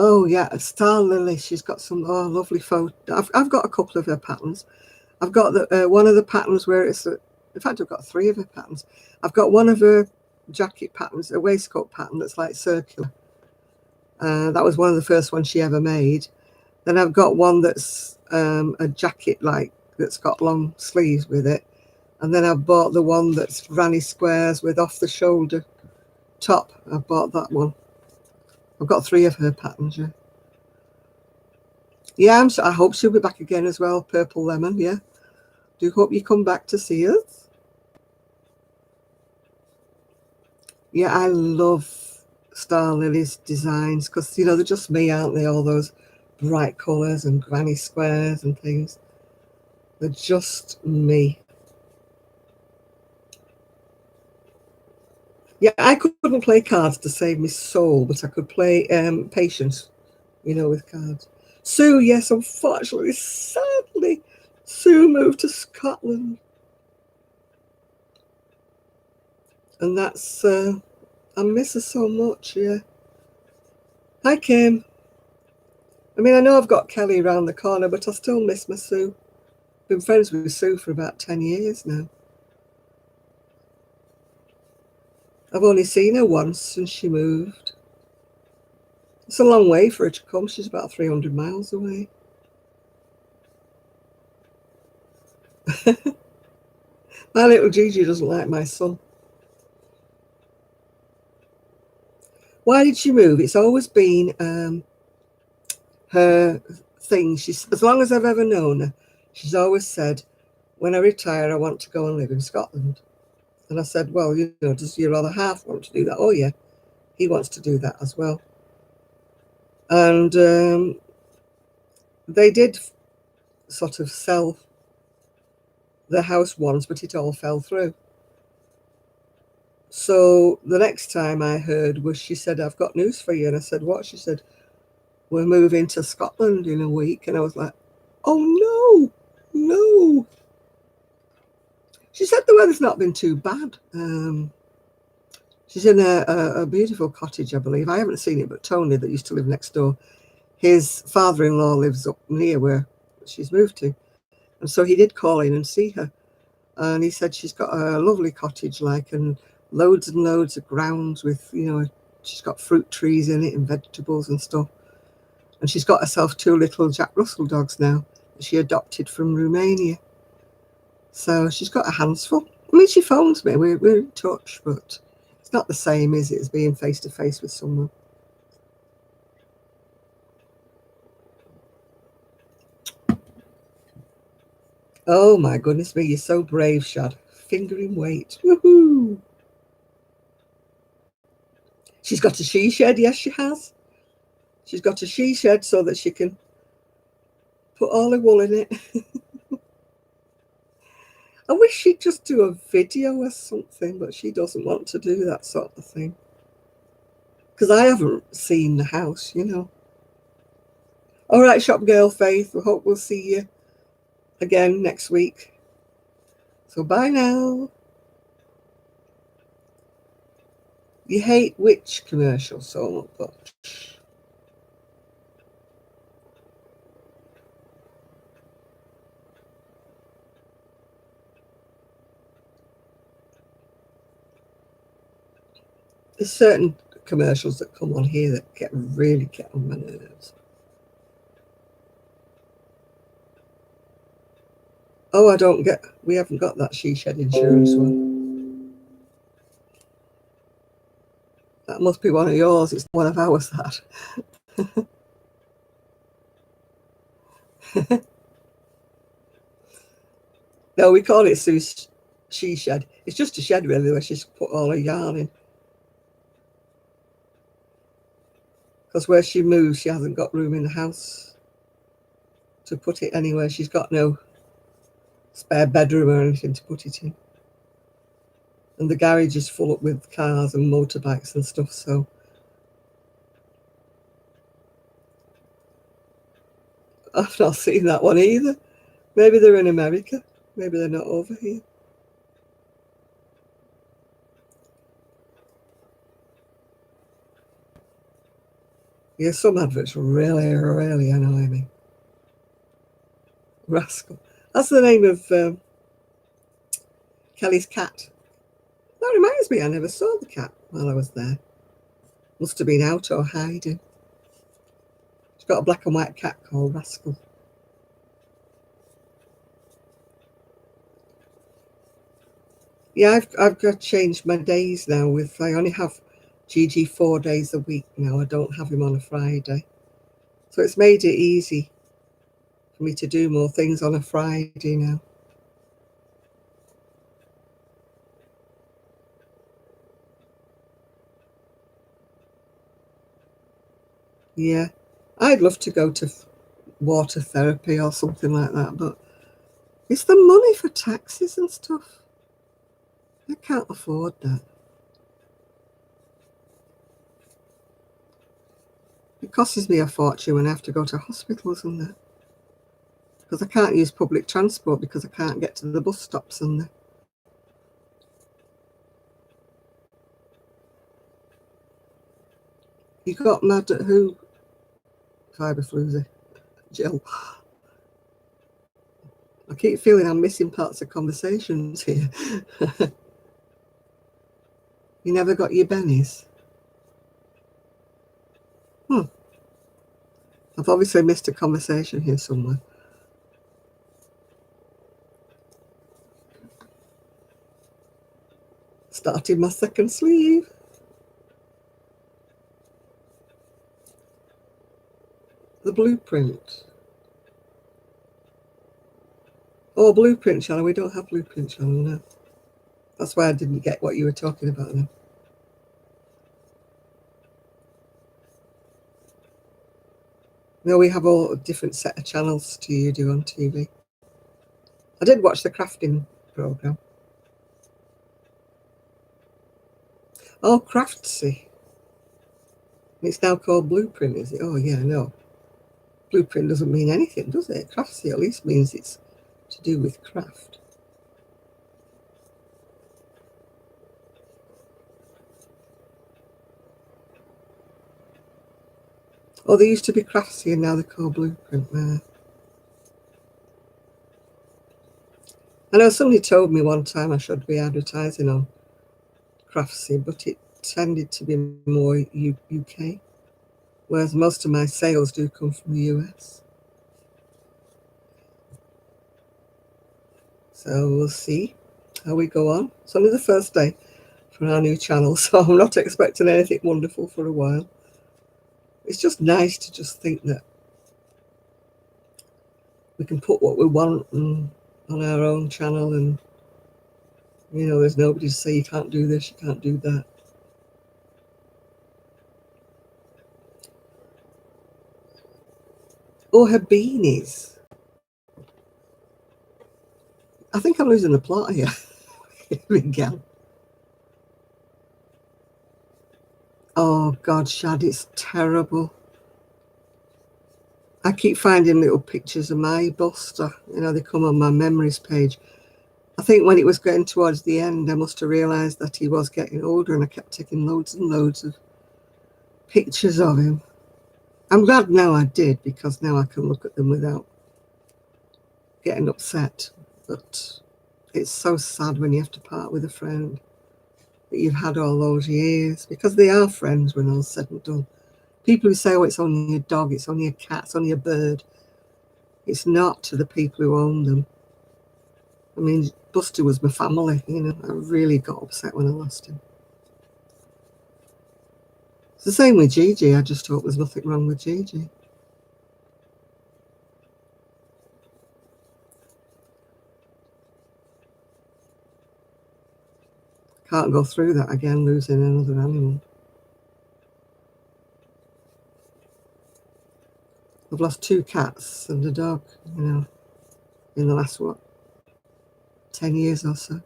Oh yeah, Star Lily. She's got some lovely photo. I've got a couple of her patterns. I've got the one of the patterns where it's in fact I've got three of her patterns. I've got one of her jacket patterns, a waistcoat pattern that's like circular. That was one of the first ones she ever made. Then I've got one that's a jacket like that's got long sleeves with it. And then I've bought the one that's granny squares with off the shoulder top. I've bought that one. I've got three of her patterns, yeah. Yeah, I hope she'll be back again as well, Purple Lemon, yeah. Do hope you come back to see us. Yeah, I love Star Lily's designs because, you know, they're just me, aren't they? All those bright colours and granny squares and things. They're just me. Yeah, I couldn't play cards to save my soul, but I could play Patience, you know, with cards. Sue, yes, unfortunately, sadly, Sue moved to Scotland. And that's, I miss her so much, yeah. Hi, Kim. I mean, I know I've got Kelly around the corner, but I still miss my Sue. Been friends with Sue for about 10 years now. I've only seen her once since she moved. It's a long way for her to come. She's about 300 miles away. My little Gigi doesn't like my son. Why did she move? It's always been her thing. She's, as long as I've ever known her, she's always said, when I retire, I want to go and live in Scotland. And I said, well, you know, does your other half want to do that? Oh, yeah, he wants to do that as well. And they did sort of sell the house once, but it all fell through. So the next time I heard was she said, I've got news for you. And I said, what? She said, we're moving to Scotland in a week. And I was like, oh, no. She said the weather's not been too bad. She's in a beautiful cottage, I believe. I haven't seen it, but Tony, that used to live next door, his father-in-law lives up near where she's moved to. And so he did call in and see her. And he said she's got a lovely cottage, like, and loads and loads of grounds with, you know, she's got fruit trees in it and vegetables and stuff. And she's got herself two little Jack Russell dogs now that she adopted from Romania. So she's got her hands full. I mean, she phones me, we're in touch, but it's not the same, is it, as being face to face with someone. Oh my goodness me, you're so brave, Shad. Fingering weight. Woohoo! She's got a she shed, yes, she has. She's got a she shed so that she can put all her wool in it. I wish she'd just do a video or something, but she doesn't want to do that sort of thing. Because I haven't seen the house, you know. All right, shop girl Faith, we hope we'll see you again next week. So bye now. You hate which commercial so much? There's certain commercials that come on here that really get on my nerves. Oh, we haven't got that she shed insurance one. That must be one of yours. It's one of ours, that. No, we call it Sue's she shed. It's just a shed, really, where she's put all her yarn in. Because where she moves, she hasn't got room in the house to put it anywhere. She's got no spare bedroom or anything to put it in. And the garage is full up with cars and motorbikes and stuff, so I've not seen that one either. Maybe they're in America. Maybe they're not over here. Yeah, some adverts really, really annoy me. Rascal. That's the name of Kelly's cat. That reminds me, I never saw the cat while I was there. Must have been out or hiding. She's got a black and white cat called Rascal. Yeah, I've got to change my days now. I only have Gigi 4 days a week now. I don't have him on a Friday. So it's made it easy for me to do more things on a Friday now. Yeah, I'd love to go to water therapy or something like that, but it's the money for taxes and stuff. I can't afford that. It costs me a fortune when I have to go to hospitals and that. Because I can't use public transport because I can't get to the bus stops and that. You got mad at who? Fiberfloozy. Jill. I keep feeling I'm missing parts of conversations here. You never got your bennies? I've obviously missed a conversation here somewhere. Starting my second sleeve. The blueprint. Oh, blueprint channel. We don't have blueprint channel now. That's why I didn't get what you were talking about now. No, we have all a different set of channels to you do on TV. I did watch the crafting program. Oh, Craftsy. It's now called Blueprint, is it? Oh, yeah, no. Blueprint doesn't mean anything, does it? Craftsy at least means it's to do with craft. Oh, they used to be Craftsy and now they're called Blueprint now. I know somebody told me one time I should be advertising on Craftsy, but it tended to be more UK, whereas most of my sales do come from the US. So we'll see how we go on. It's only the first day for our new channel, so I'm not expecting anything wonderful for a while. It's just nice to just think that we can put what we want on our own channel, and there's nobody to say you can't do this, you can't do that. Oh, her beanies. I think I'm losing the plot here. Here we go. Oh God, Shad, it's terrible. I keep finding little pictures of my Buster. They come on my memories page. I think when it was getting towards the end, I must have realised that he was getting older, and I kept taking loads and loads of pictures of him. I'm glad now I did, because now I can look at them without getting upset. But it's so sad when you have to part with a friend that you've had all those years, because they are friends when all's said and done. People who say, oh, it's only a dog, it's only a cat, it's only a bird. It's not to the people who own them. I mean, Buster was my family, I really got upset when I lost him. It's the same with Gigi. I just hope there's nothing wrong with Gigi. Can't go through that again, losing another animal. I've lost 2 cats and a dog, in the last, 10 years or so.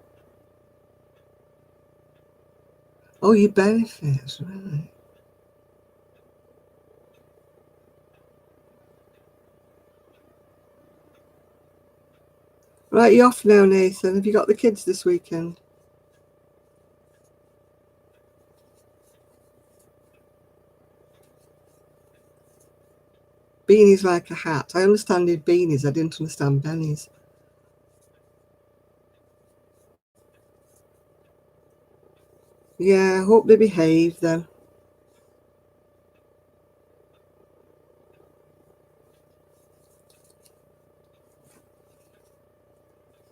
Oh, you benefit, right. Right, you're off now, Nathan. Have you got the kids this weekend? Beanies like a hat. I understood beanies. I didn't understand bennies. Yeah, I hope they behave then.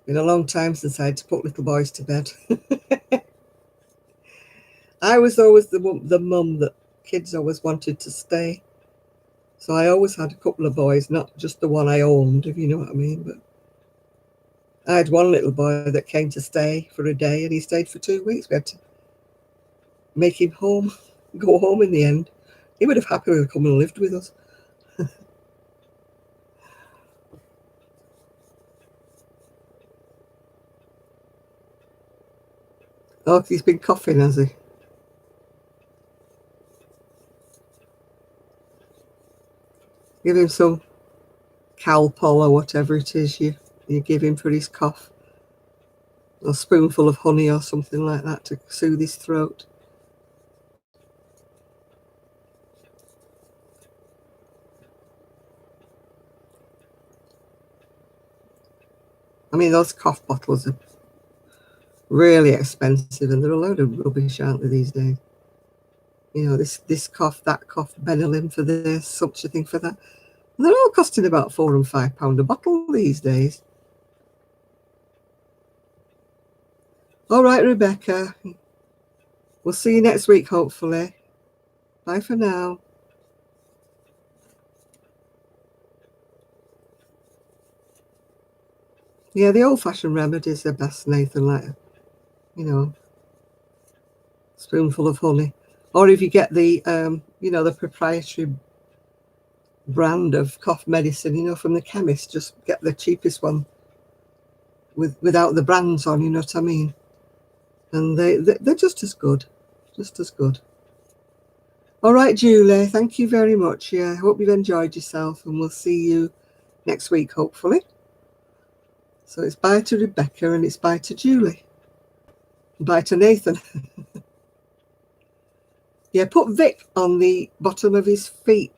Been a long time since I had to put little boys to bed. I was always the mum that kids always wanted to stay. So I always had a couple of boys, not just the one I owned, if you know what I mean. But I had one little boy that came to stay for a day, and he stayed for 2 weeks. We had to make him go home in the end. He would have happily come and lived with us. Oh, he's been coughing, has he? Give him some Calpol or whatever it is you give him for his cough. A spoonful of honey or something like that to soothe his throat. I mean, those cough bottles are really expensive, and they're a load of rubbish, aren't they, these days? You know, this cough, that cough, Benylin for this, such a thing for that. And they're all costing about £4 and £5 a bottle these days. All right, Rebecca. We'll see you next week, hopefully. Bye for now. Yeah, the old-fashioned remedies are best, Nathan, like, you know, spoonful of honey. Or if you get the, the proprietary brand of cough medicine, from the chemist, just get the cheapest one without the brands on, you know what I mean? And they're just as good, just as good. All right, Julie, thank you very much. Yeah, I hope you've enjoyed yourself, and we'll see you next week, hopefully. So it's bye to Rebecca, and it's bye to Julie. Bye to Nathan. Yeah, put Vic on the bottom of his feet,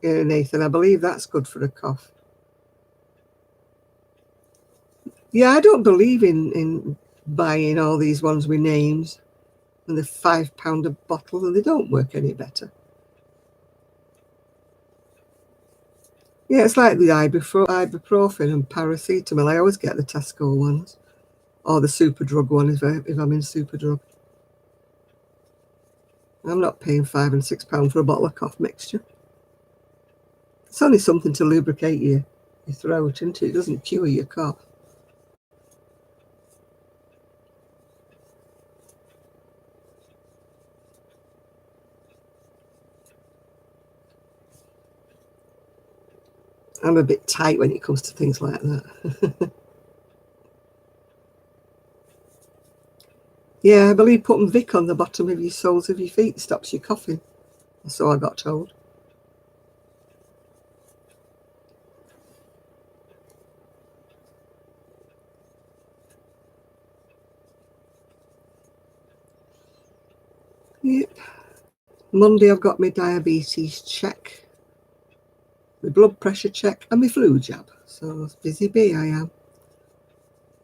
Nathan. I believe that's good for a cough. Yeah, I don't believe in buying all these ones with names and the £5 a bottle, and they don't work any better. Yeah, it's like the ibuprofen and paracetamol. I always get the Tesco ones, or the Superdrug one if I'm in Superdrug. I'm not paying £5 and £6 for a bottle of cough mixture. It's only something to lubricate your throat, isn't it? It doesn't cure your cough. I'm a bit tight when it comes to things like that. Yeah, I believe putting Vic on the bottom of your soles of your feet stops you coughing. So I got told. Yep. Monday I've got my diabetes check, my blood pressure check, and my flu jab. So busy bee I am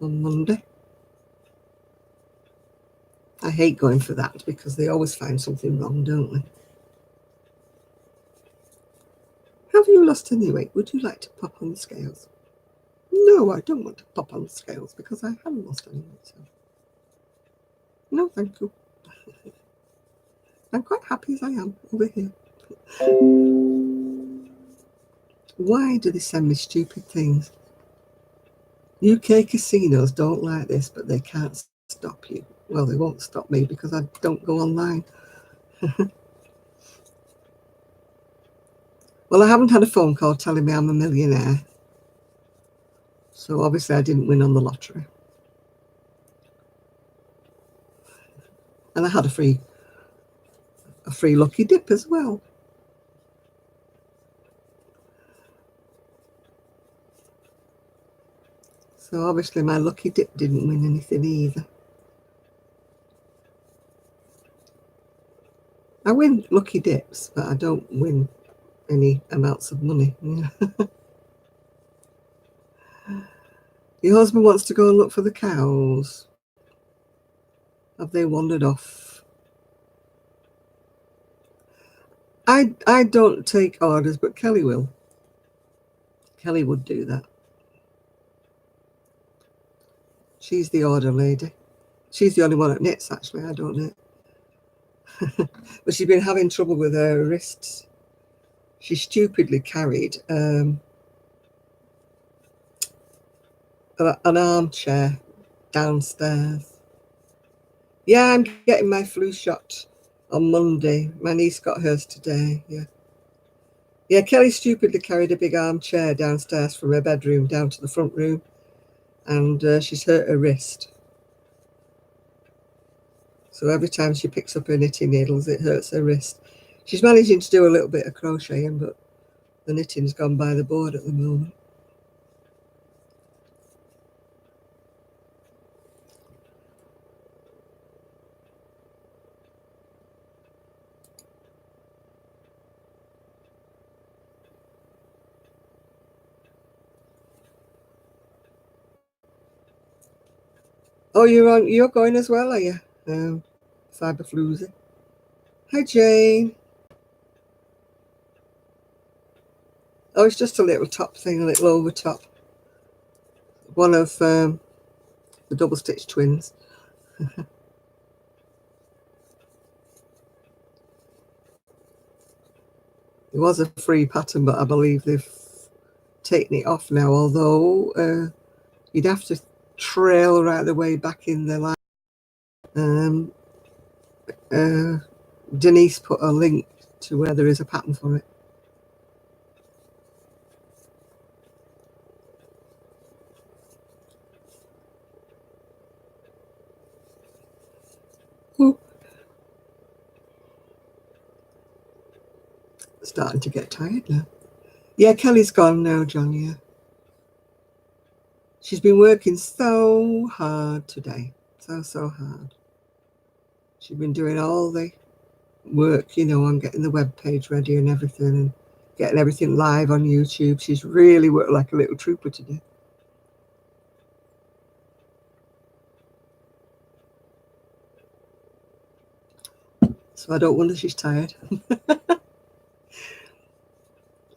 on Monday. I hate going for that because they always find something wrong, don't they? Have you lost any weight? Would you like to pop on the scales? No, I don't want to pop on the scales because I haven't lost any weight. So. No, thank you. I'm quite happy as I am over here. Why do they send me stupid things? UK casinos don't like this, but they can't stop you. Well, they won't stop me because I don't go online. Well, I haven't had a phone call telling me I'm a millionaire. So obviously I didn't win on the lottery. And I had a free lucky dip as well. So obviously my lucky dip didn't win anything either. I win lucky dips, but I don't win any amounts of money. Yeah. Your husband wants to go and look for the cows. Have they wandered off? I don't take orders, but Kelly will. Kelly would do that. She's the order lady. She's the only one that knits, actually. I don't knit. But she's been having trouble with her wrists. She stupidly carried an armchair downstairs. Yeah, I'm getting my flu shot on Monday. My niece got hers today. Yeah, Kelly stupidly carried a big armchair downstairs from her bedroom down to the front room, and she's hurt her wrist. So every time she picks up her knitting needles, it hurts her wrist. She's managing to do a little bit of crocheting, but the knitting's gone by the board at the moment. Oh, you're going as well, are you? Cyberfloozy. Hi, Jane. Oh, it's just a little top thing, a little over top. One of the double stitch twins. It was a free pattern, but I believe they've taken it off now, although you'd have to trail right the way back in the line. Denise put a link to where there is a pattern for it. Ooh. Starting to get tired now. Yeah, Kelly's gone now, John, yeah. She's been working so hard today. So hard. She's been doing all the work, on getting the web page ready and everything, and getting everything live on YouTube. She's really worked like a little trooper today. So I don't wonder she's tired.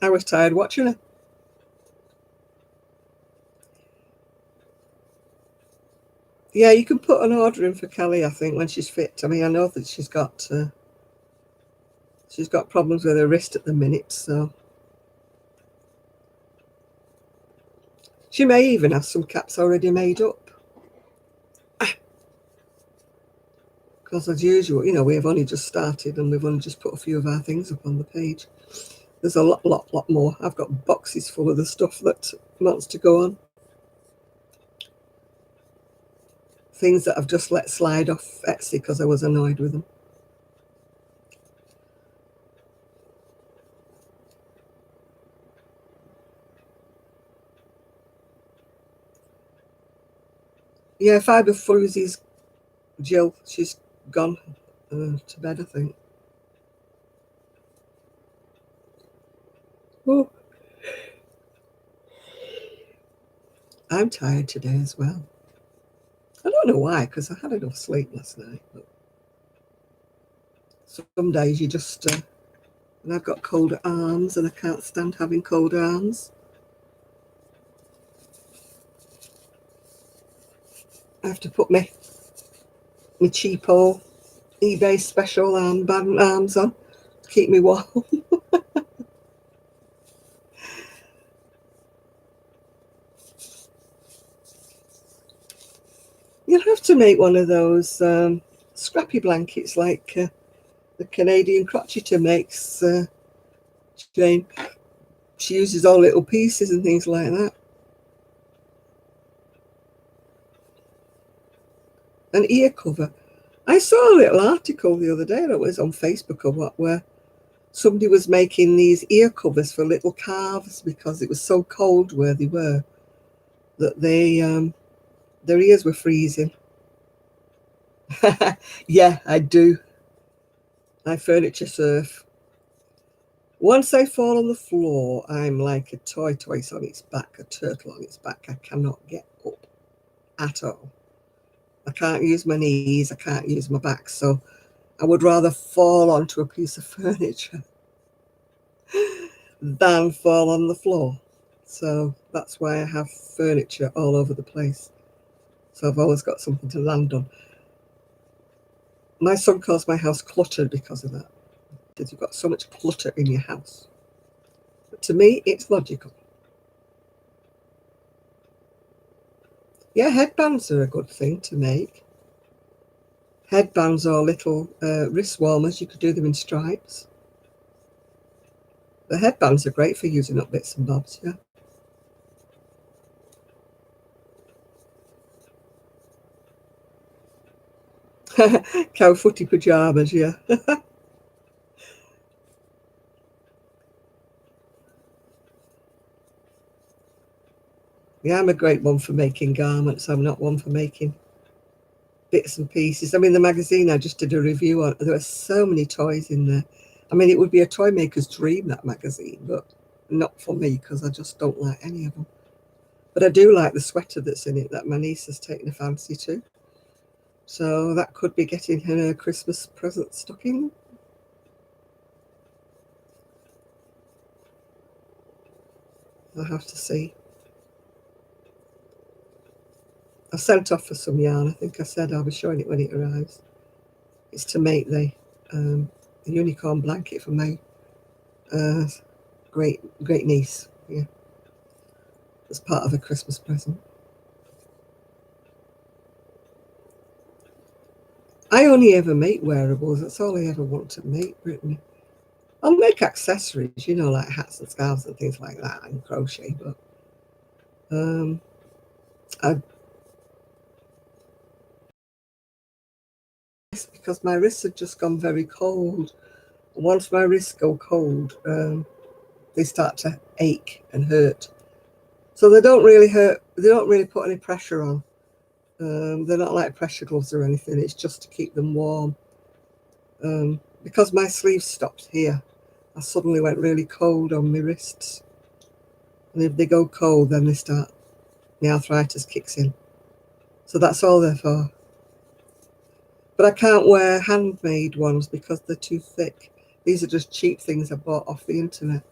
I was tired watching her. Yeah, you can put an order in for Kelly, I think, when she's fit. I mean, I know that she's got problems with her wrist at the minute, so she may even have some caps already made up. Because as usual, we have only just started and we've only just put a few of our things up on the page. There's a lot more. I've got boxes full of the stuff that wants to go on. Things that I've just let slide off Etsy because I was annoyed with them. Yeah, Fibre Floozy's Jill. She's gone to bed, I think. Oh, I'm tired today as well. I don't know why, because I had enough sleep last night. But some days you just, and I've got colder arms and I can't stand having cold arms. I have to put my cheapo eBay special arms on to keep me warm. You'll have to make one of those scrappy blankets like the Canadian crocheter makes. Jane, she uses all little pieces and things like that. An ear cover. I saw a little article the other day that was on Facebook or what, where somebody was making these ear covers for little calves because it was so cold where they were that their ears were freezing. Yeah, I do. I furniture surf. Once I fall on the floor, I'm like a tortoise on its back, a turtle on its back. I cannot get up at all. I can't use my knees, I can't use my back, so I would rather fall onto a piece of furniture than fall on the floor. So that's why I have furniture all over the place. So I've always got something to land on. My son calls my house cluttered because of that. Because you've got so much clutter in your house. But to me, it's logical. Yeah, headbands are a good thing to make. Headbands or little wrist warmers, you could do them in stripes. The headbands are great for using up bits and bobs, yeah. Cow footy pyjamas, yeah. Yeah, I'm a great one for making garments. I'm not one for making bits and pieces. I mean, the magazine I just did a review on, there are so many toys in there. I mean, it would be a toy maker's dream, that magazine, but not for me because I just don't like any of them. But I do like the sweater that's in it that my niece has taken a fancy to. So that could be getting her a Christmas present stocking. I'll have to see. I sent off for some yarn. I think I said I'll be showing it when it arrives. It's to make the unicorn blanket for my great niece. Yeah, as part of a Christmas present. I only ever make wearables. That's all I ever want to make, Brittany. I'll make accessories, you know, like hats and scarves and things like that, and crochet. But I because my wrists had just gone very cold. Once my wrists go cold, they start to ache and hurt. So they don't really hurt. They don't really put any pressure on. They're not like pressure gloves or anything. It's just to keep them warm. Because my sleeves stopped here, I suddenly went really cold on my wrists. And if they go cold, then the arthritis kicks in. So that's all they're for. But I can't wear handmade ones because they're too thick. These are just cheap things I bought off the internet.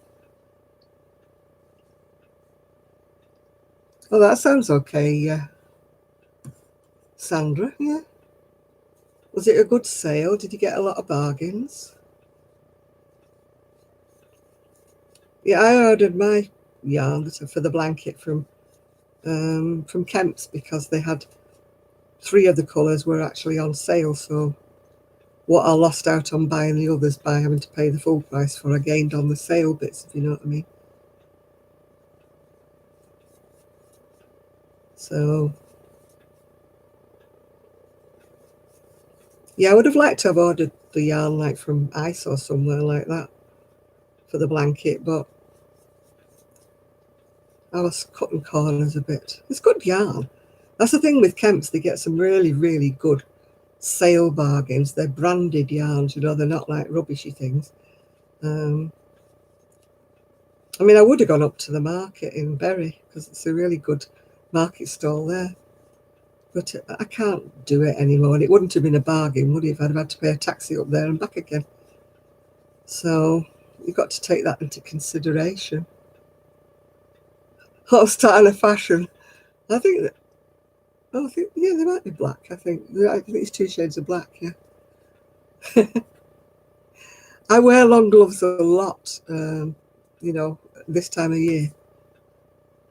Oh, that sounds okay, yeah. Sandra, yeah. Was it a good sale? Did you get a lot of bargains? Yeah, I ordered my yarn for the blanket from Kemp's because they had 3 of the colours were actually on sale. So what I lost out on buying the others by having to pay the full price for, I gained on the sale bits, if you know what I mean. So yeah, I would have liked to have ordered the yarn like from Ice or somewhere like that for the blanket, but I was cutting corners a bit. It's good yarn. That's the thing with Kemp's, they get some really, really good sale bargains. They're branded yarns, you know, they're not like rubbishy things. I mean, I would have gone up to the market in Bury because it's a really good market stall there. But I can't do it anymore. And it wouldn't have been a bargain, would it, if I'd have had to pay a taxi up there and back again. So you've got to take that into consideration. Oh, starting a fashion. I think that, oh, I think, yeah, they might be black. I think it's 2 shades of black, yeah. I wear long gloves a lot, you know, this time of year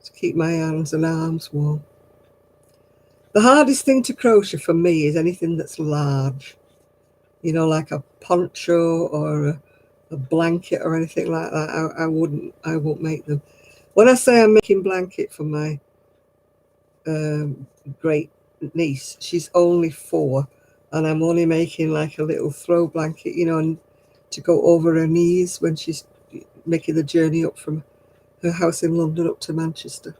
to keep my hands and arms warm. The hardest thing to crochet for me is anything that's large, you know, like a poncho or a blanket or anything like that. I won't make them. When I say I'm making blanket for my great niece, she's only 4, and I'm only making like a little throw blanket, you know, and to go over her knees when she's making the journey up from her house in London up to Manchester.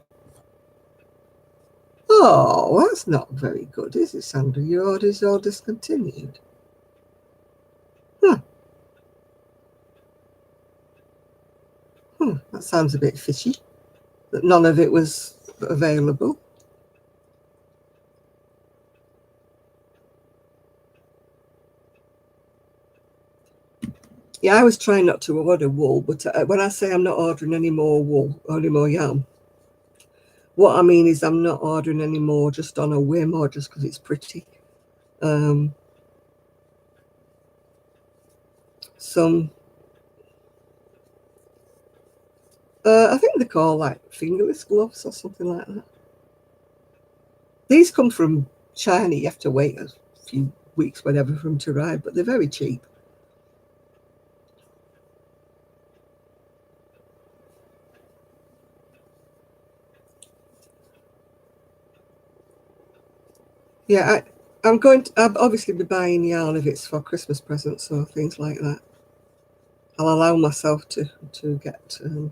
Oh, that's not very good, is it, Sandra? Your order's all discontinued. Huh. That sounds a bit fishy, that none of it was available. Yeah, I was trying not to order wool, but when I say I'm not ordering any more wool, or any more yarn, what I mean is I'm not ordering any more just on a whim or just because it's pretty. Some, I think they call like fingerless gloves or something like that. These come from China. You have to wait a few weeks, whatever, for them to arrive, but they're very cheap. Yeah, I'm going to. I'll obviously be buying yarn if it's for Christmas presents or things like that. I'll allow myself to get to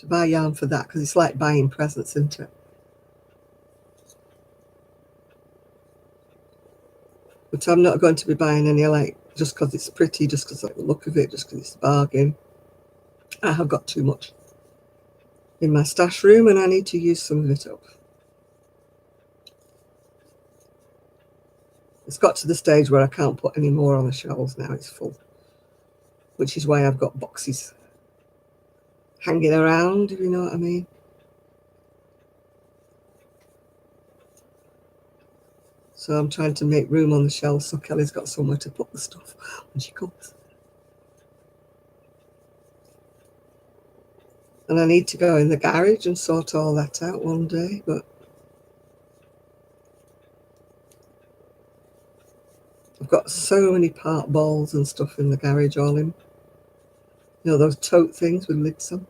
buy yarn for that because it's like buying presents, isn't it? But I'm not going to be buying any like just because it's pretty, just because I like the look of it, just because it's a bargain. I have got too much in my stash room and I need to use some of it up. It's got to the stage where I can't put any more on the shelves now. It's full, which is why I've got boxes hanging around, if you know what I mean. So I'm trying to make room on the shelves so Kelly's got somewhere to put the stuff when she comes. And I need to go in the garage and sort all that out one day, but I've got so many part balls and stuff in the garage, all in. You know, those tote things with lids on.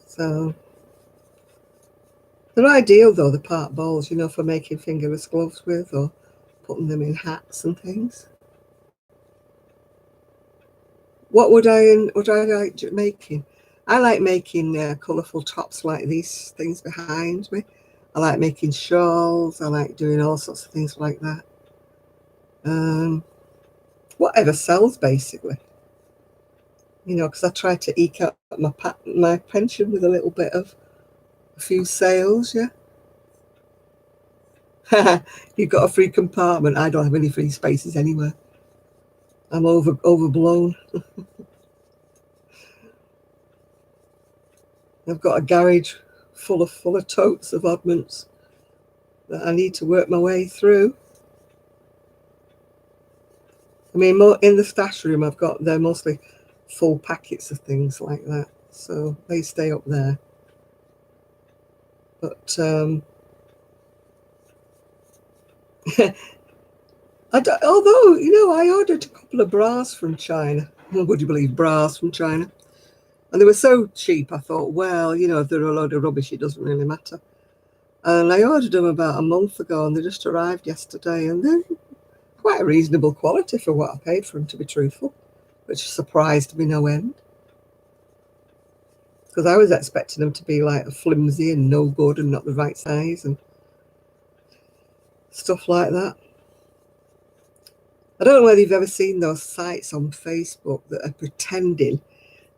So they're ideal though, the part balls, you know, for making fingerless gloves with or putting them in hats and things. What would I like making? I like making colourful tops like these things behind me. I like making shawls. I like doing all sorts of things like that. Whatever sells, basically. You know, because I try to eke out my pension with a little bit of a few sales, yeah. You've got a free compartment. I don't have any free spaces anywhere. I'm overblown. I've got a garage full of totes of oddments that I need to work my way through. I mean, in the stash room, they're mostly full packets of things like that, so they stay up there. But although, you know, I ordered a couple of bras from China. Would you believe bras from China? And they were so cheap, I thought, well, you know, if they're a load of rubbish, it doesn't really matter. And I ordered them about a month ago, and they just arrived yesterday, and they're quite a reasonable quality for what I paid for them, to be truthful, which surprised me no end. Because I was expecting them to be like flimsy and no good and not the right size and stuff like that. I don't know whether you've ever seen those sites on Facebook that are pretending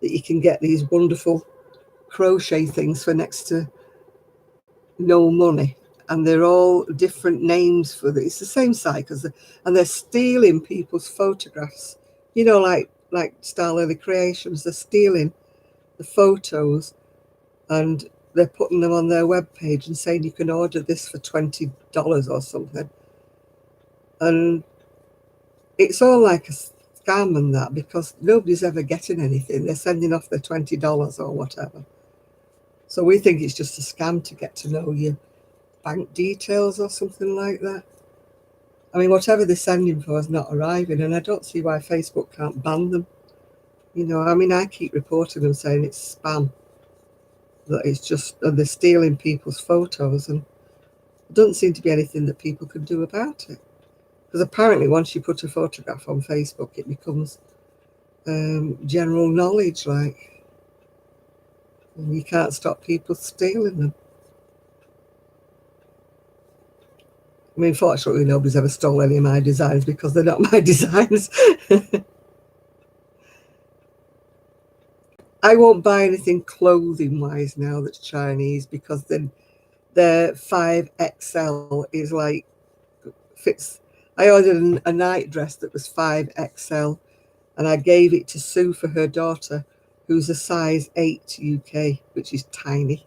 that you can get these wonderful crochet things for next to no money, and they're all different names for it. It's the same site and they're stealing people's photographs. You know, like Star Lily Creations, they're stealing the photos and they're putting them on their webpage and saying you can order this for $20 or something. And it's all like a scam and that, because nobody's ever getting anything. They're sending off their $20 or whatever. So we think it's just a scam to get to know your bank details or something like that. I mean, whatever they're sending for is not arriving, and I don't see why Facebook can't ban them. You know, I mean, I keep reporting them saying it's spam, that it's just, and they're stealing people's photos, and there doesn't seem to be anything that people can do about it. Because apparently once you put a photograph on Facebook, it becomes general knowledge, like, and you can't stop people stealing them. I mean, fortunately, nobody's ever stole any of my designs because they're not my designs. I won't buy anything clothing wise now that's Chinese, because then their 5XL is like fits. I ordered a night dress that was 5XL, and I gave it to Sue for her daughter, who's a size 8 UK, which is tiny,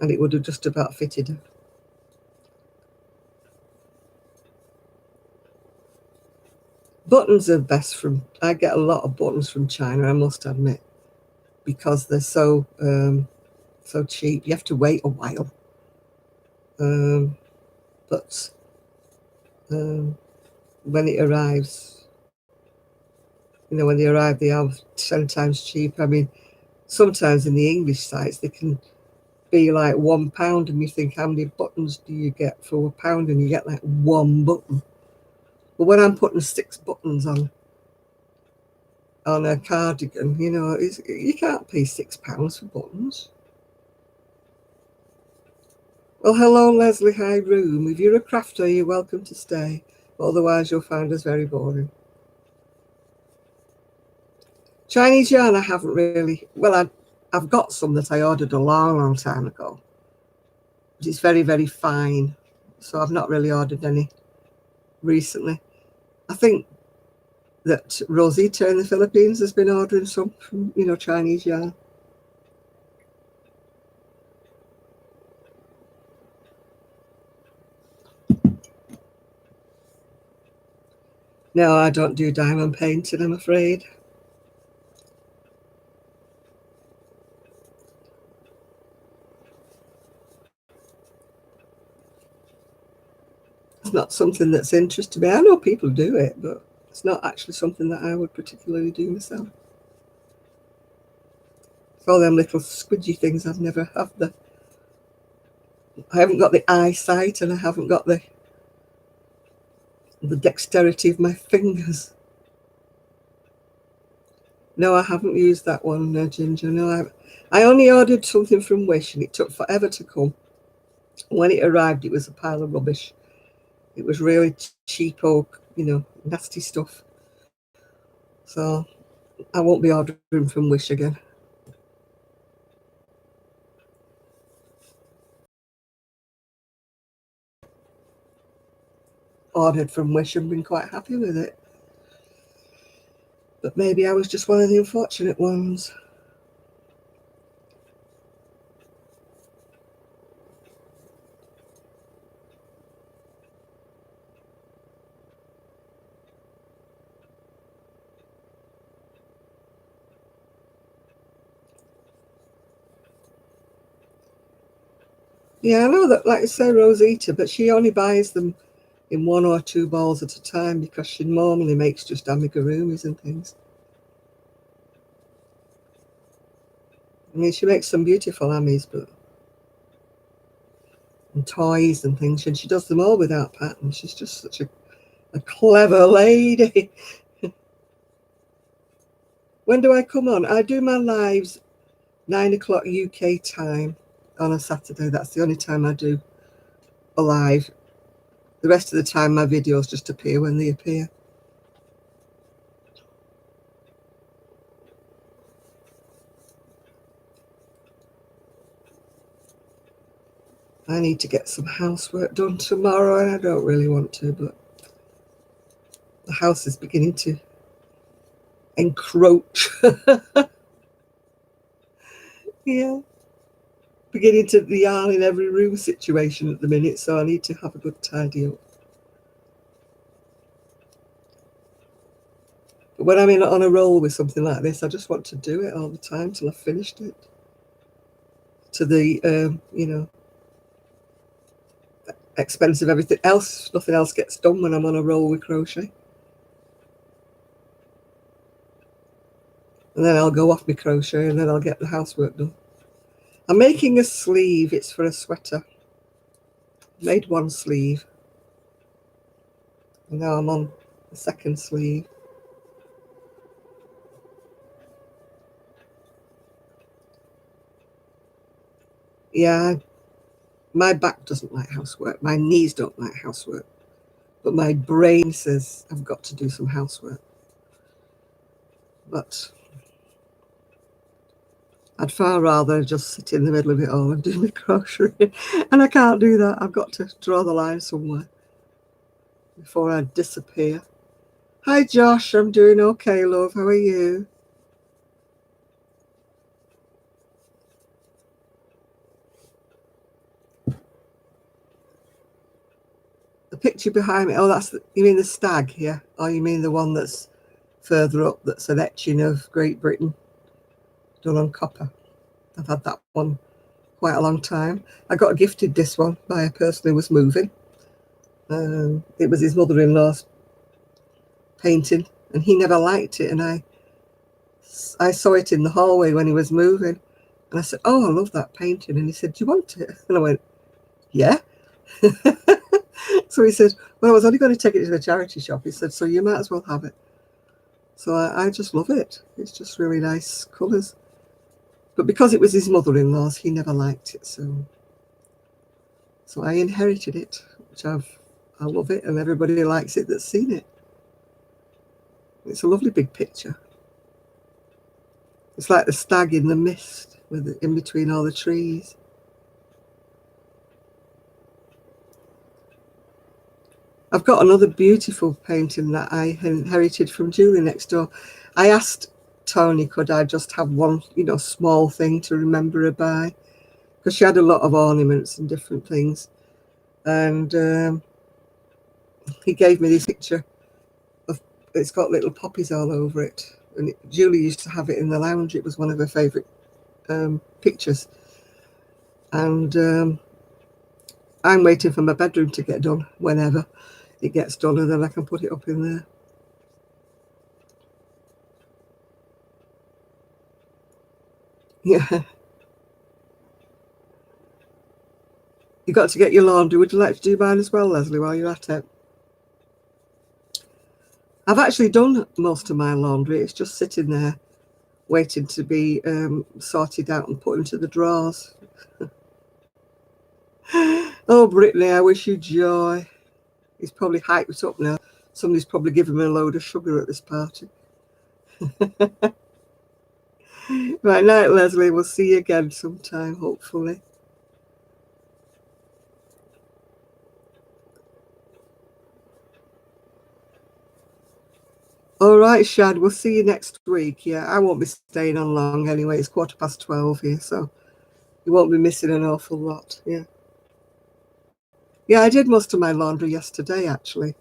and it would have just about fitted her. Buttons are best from, I get a lot of buttons from China, I must admit, because they're so cheap. You have to wait a while. But when it arrives, when they arrive, they are 10 times cheaper. I mean, sometimes in the English sites, they can be like £1, and you think, how many buttons do you get for £1? And you get like one button. But when I'm putting 6 buttons on a cardigan, you can't pay £6 for buttons. Well, hello, Leslie. Hi, room. If you're a crafter, you're welcome to stay. But otherwise, you'll find us very boring. Chinese yarn, I haven't really. Well, I've got some that I ordered a long, long time ago. But it's very, very fine. So I've not really ordered any recently. I think that Rosita in the Philippines has been ordering some from, Chinese yarn. No, I don't do diamond painting, I'm afraid. It's not something that's interested me. I know people do it, but it's not actually something that I would particularly do myself. It's all them little squidgy things I've never had I haven't got the eyesight, and I haven't got the dexterity of my fingers. No, I haven't used that one, Ginger. No, I only ordered something from Wish, and it took forever to come. When it arrived, it was a pile of rubbish. It was really cheapo, nasty stuff. So I won't be ordering from Wish again. Ordered from Wish and been quite happy with it. But maybe I was just one of the unfortunate ones. Yeah, I know that, like I say, Rosita, but she only buys them in 1 or 2 balls at a time, because she normally makes just amigurumis and things. I mean, she makes some beautiful amis, and toys and things, and she does them all without patterns. She's just such a clever lady. When do I come on? I do my lives 9 o'clock UK time on a Saturday. That's the only time I do a live. The rest of the time, my videos just appear when they appear. I need to get some housework done tomorrow, and I don't really want to, but the house is beginning to encroach. Yeah. Beginning to the yarn in every room situation at the minute, so I need to have a good tidy up. But when I'm on a roll with something like this, I just want to do it all the time till I've finished it. To the, expense of everything else. Nothing else gets done when I'm on a roll with crochet. And then I'll go off my crochet, and then I'll get the housework done. I'm making a sleeve. It's for a sweater. Made one sleeve. And now I'm on the second sleeve. Yeah, my back doesn't like housework. My knees don't like housework. But my brain says I've got to do some housework. But I'd far rather just sit in the middle of it all and do my crochet. And I can't do that. I've got to draw the line somewhere before I disappear. Hi Josh, I'm doing okay, love. How are you? The picture behind me, oh, you mean the stag, yeah? Or you mean the one that's further up, that's an etching of Great Britain done on copper? I've had that one quite a long time. I got gifted this one by a person who was moving. It was his mother-in-law's painting, and he never liked it. And I saw it in the hallway when he was moving, and I said, "Oh, I love that painting." And he said, "Do you want it?" And I went, "Yeah." So he said, "Well, I was only going to take it to the charity shop." He said, "So you might as well have it." So I just love it. It's just really nice colours. But because it was his mother-in-law's, he never liked it. So I inherited it, which I love it, and everybody likes it that's seen it. It's a lovely big picture. It's like the stag in the mist, in between all the trees. I've got another beautiful painting that I inherited from Julie next door. I asked Tony, could I just have one, small thing to remember her by? Because she had a lot of ornaments and different things. And he gave me this picture it's got little poppies all over it. And Julie used to have it in the lounge. It was one of her favourite pictures. And I'm waiting for my bedroom to get done whenever it gets done, and then I can put it up in there. Yeah. You got to get your laundry. Would you like to do mine as well, Leslie, while you're at it? I've actually done most of my laundry. It's just sitting there waiting to be sorted out and put into the drawers. Oh, Brittany, I wish you joy. He's probably hyped up now. Somebody's probably given him a load of sugar at this party. Right, night, Leslie. We'll see you again sometime, hopefully. All right, Shad, we'll see you next week. Yeah, I won't be staying on long anyway. It's 12:15 here, so you won't be missing an awful lot. Yeah. Yeah, I did most of my laundry yesterday, actually.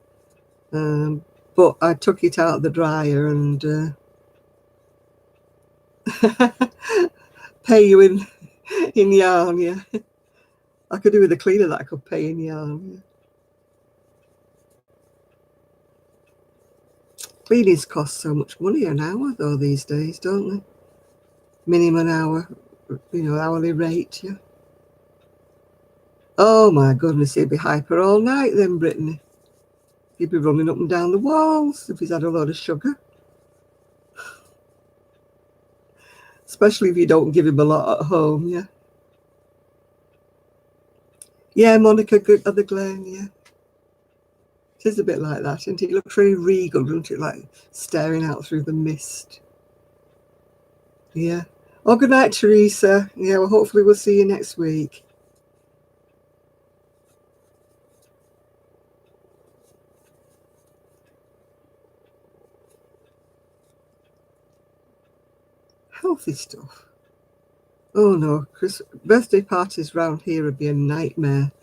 But I took it out of the dryer and pay you in yarn, yeah. I could do with a cleaner that I could pay in yarn. Yeah. Cleanings cost so much money an hour, though, these days, don't they? Minimum hour, hourly rate, yeah. Oh, my goodness, he'd be hyper all night then, Brittany. He'd be running up and down the walls if he's had a lot of sugar. Especially if you don't give him a lot at home, yeah. Yeah, Monica of the Glen, yeah. It is a bit like that, isn't it? It looks very regal, doesn't it? Like staring out through the mist. Yeah. Oh, good night, Teresa. Yeah, well, hopefully we'll see you next week. Healthy stuff. Oh, no. Birthday parties round here would be a nightmare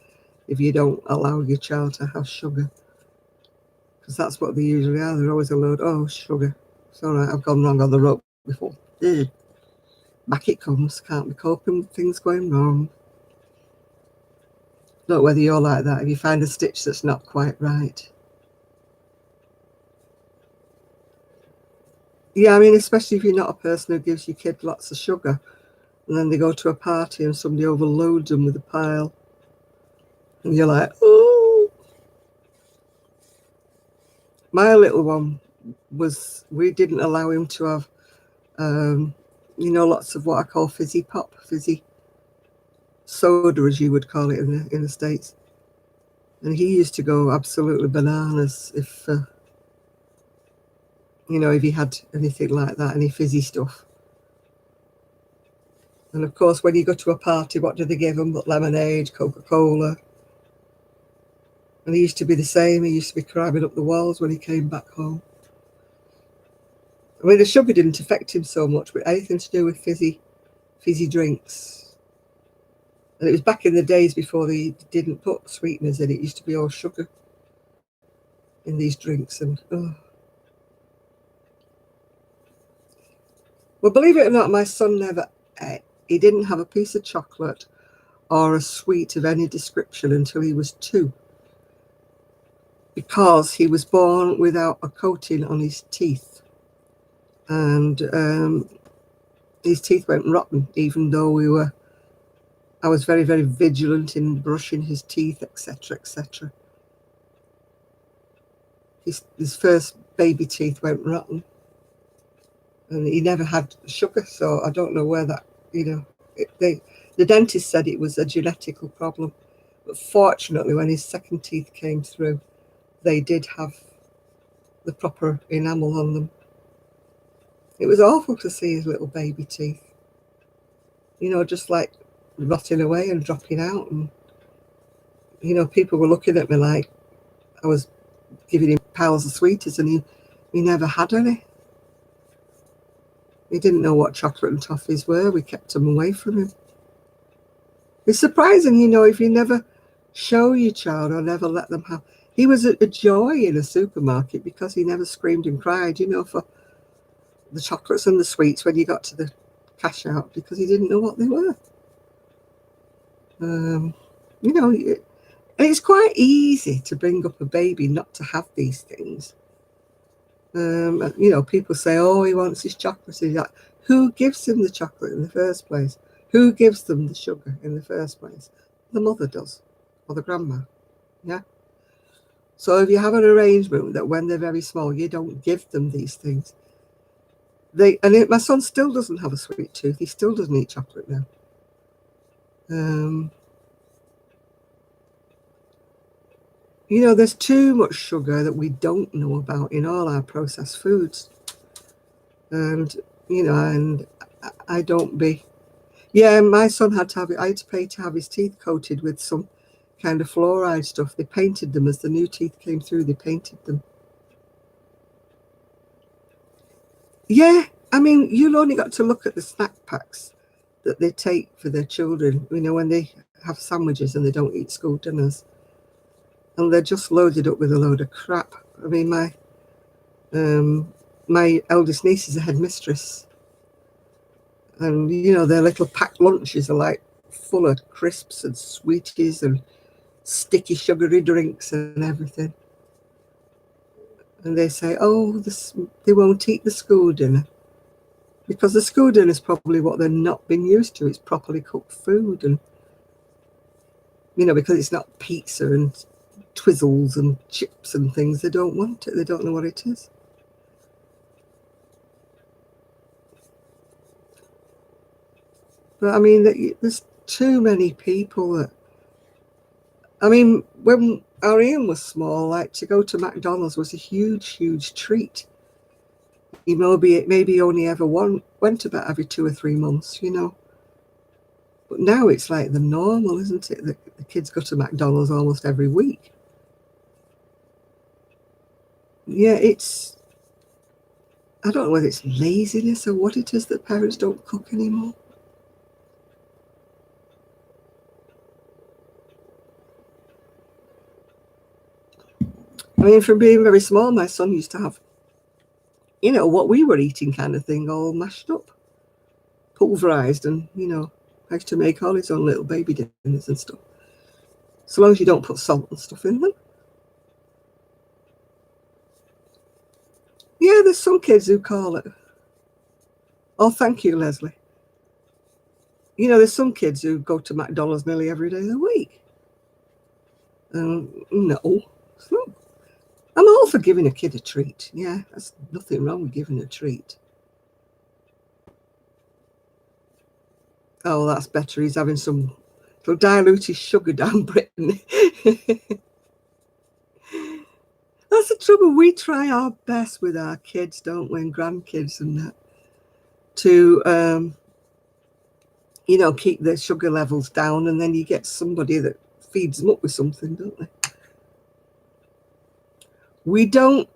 if you don't allow your child to have sugar. Because that's what they usually are. They're always a load. Oh, sugar. It's all right. I've gone wrong on the rope before. Back it comes. Can't be coping with things going wrong. Not whether you're like that. If you find a stitch that's not quite right. Yeah, I mean, especially if you're not a person who gives your kid lots of sugar, and then they go to a party and somebody overloads them with a pile, and you're like, oh. My little one we didn't allow him to have, lots of what I call fizzy soda, as you would call it in the States. And he used to go absolutely bananas if he had anything like that, any fizzy stuff. And of course, when you go to a party, what do they give them but lemonade, Coca-Cola? And he used to be the same. He used to be climbing up the walls when he came back home. I mean, the sugar didn't affect him so much, but anything to do with fizzy drinks. And it was back in the days before they didn't put sweeteners in it. It used to be all sugar in these drinks. And oh. Well, believe it or not, my son never ate. He didn't have a piece of chocolate or a sweet of any description until he was 2, because he was born without a coating on his teeth, and his teeth went rotten, even though I was very, very vigilant in brushing his teeth, etc., etc. His first baby teeth went rotten, and he never had sugar, so I don't know where that, the dentist said it was a genetical problem, but fortunately when his second teeth came through, they did have the proper enamel on them. It was awful to see his little baby teeth, just like rotting away and dropping out. And, people were looking at me like I was giving him piles of sweeties, and he never had any. He didn't know what chocolate and toffees were. We kept them away from him. It's surprising, if you never show your child or never let them have. He was a joy in a supermarket because he never screamed and cried, for the chocolates and the sweets when you got to the cash out, because he didn't know what they were. It's quite easy to bring up a baby not to have these things. People say, oh, he wants his chocolate. Like, who gives him the chocolate in the first place? Who gives them the sugar in the first place? The mother does, or the grandma. Yeah. So if you have an arrangement that when they're very small, you don't give them these things. My son still doesn't have a sweet tooth. He still doesn't eat chocolate now. There's too much sugar that we don't know about in all our processed foods. And, and I don't be. Yeah, my son had to have it. I had to pay to have his teeth coated with some kind of fluoride stuff. They painted them as the new teeth came through. They painted them. Yeah, I mean, you've only got to look at the snack packs that they take for their children, when they have sandwiches and they don't eat school dinners. And they're just loaded up with a load of crap. I mean, my eldest niece is a headmistress. And, their little packed lunches are like full of crisps and sweeties and sticky sugary drinks and everything. And they say, oh, they won't eat the school dinner. Because the school dinner is probably what they're not been used to. It's properly cooked food. And, because it's not pizza and twizzles and chips and things, they don't want it. They don't know what it is. But I mean, there's too many people that. I mean, when our Ian was small, like to go to McDonald's was a huge, huge treat. He maybe only ever went about every 2 or 3 months, But now it's like the normal, isn't it? The kids go to McDonald's almost every week. Yeah, I don't know whether it's laziness or what it is that parents don't cook anymore. I mean, from being very small, my son used to have, what we were eating kind of thing, all mashed up, pulverized, and, likes to make all his own little baby dinners and stuff. So long as you don't put salt and stuff in them. Yeah, there's some kids who call it. Oh, thank you, Leslie. There's some kids who go to McDonald's nearly every day of the week. No, it's not. I'm all for giving a kid a treat. Yeah, there's nothing wrong with giving a treat. Oh, that's better. He's having some diluted sugar down Britain. That's the trouble. We try our best with our kids, don't we, and grandkids and that, to, you know, keep the sugar levels down, and then you get somebody that feeds them up with something, don't they? We don't,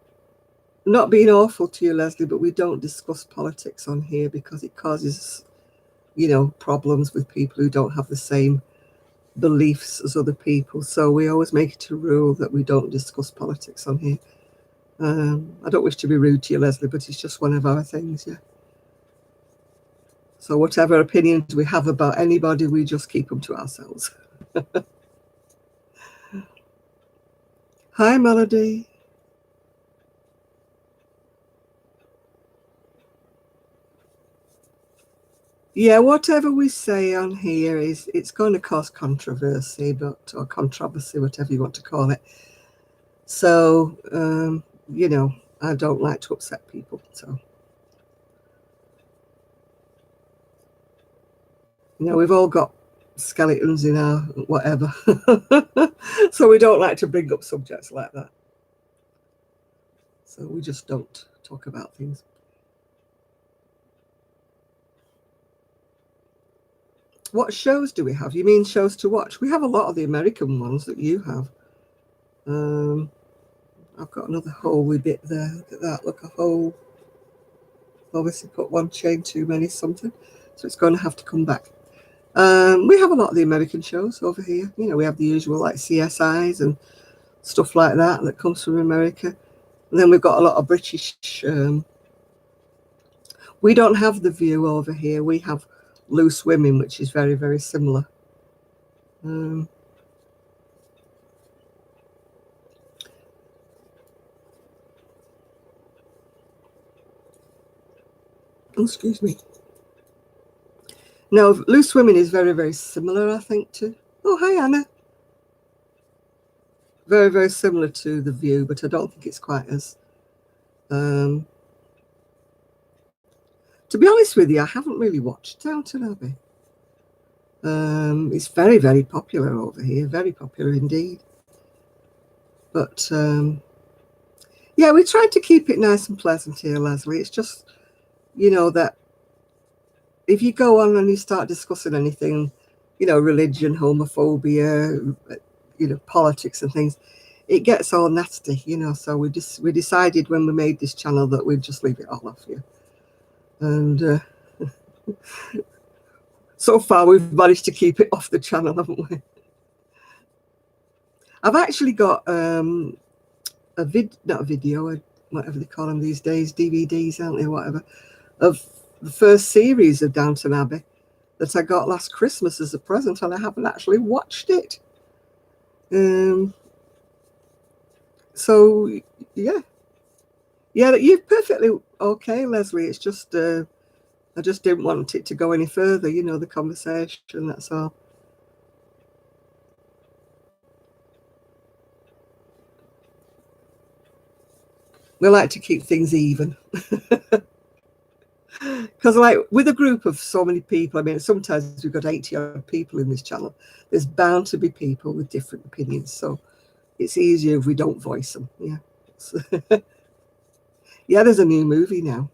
not being awful to you, Leslie, but we don't discuss politics on here because it causes, you know, problems with people who don't have the same beliefs as other people. So we always make it a rule that we don't discuss politics on here. I don't wish to be rude to you, Leslie, but it's just one of our things, yeah. So whatever opinions we have about anybody, we just keep them to ourselves. Hi, Melody. Yeah, whatever we say on here it's going to cause controversy, or controversy, whatever you want to call it. So, you know, I don't like to upset people. So, you know, we've all got skeletons in our whatever. So we don't like to bring up subjects like that. So we just don't talk about things. What shows do we have? You mean shows to watch? We have a lot of the American ones that you have. I've got another whole wee bit there. Look at that. Look, a hole. Obviously put one chain too many something. So it's going to have to come back. We have a lot of the American shows over here. You know, we have the usual like CSIs and stuff like that comes from America. And then we've got a lot of British. We don't have The View over here. We have Loose Women, which is very, very similar. Oh, excuse me. No, Loose Women is very, very similar, I think, to... Oh, hi, Anna. Very, very similar to The View, but I don't think it's quite as... to be honest with you, I haven't really watched Downton Abbey. It's very, very popular over here, very popular indeed. But, yeah, we tried to keep it nice and pleasant here, Leslie. It's just, you know, that if you go on and you start discussing anything, you know, religion, homophobia, you know, politics and things, it gets all nasty, you know. So we decided when we made this channel that we'd just leave it all off here. And so far we've managed to keep it off the channel, haven't we? I've actually got not a video, whatever they call them these days, DVDs, aren't they, whatever, of the first series of Downton Abbey that I got last Christmas as a present, and I haven't actually watched it. So yeah, you're perfectly okay, Leslie. It's just I just didn't want it to go any further, you know, the conversation, that's all. We like to keep things even. Because like with a group of so many people, I mean, sometimes we've got 80 odd people in this channel, there's bound to be people with different opinions. So it's easier if we don't voice them. Yeah. Yeah, there's a new movie now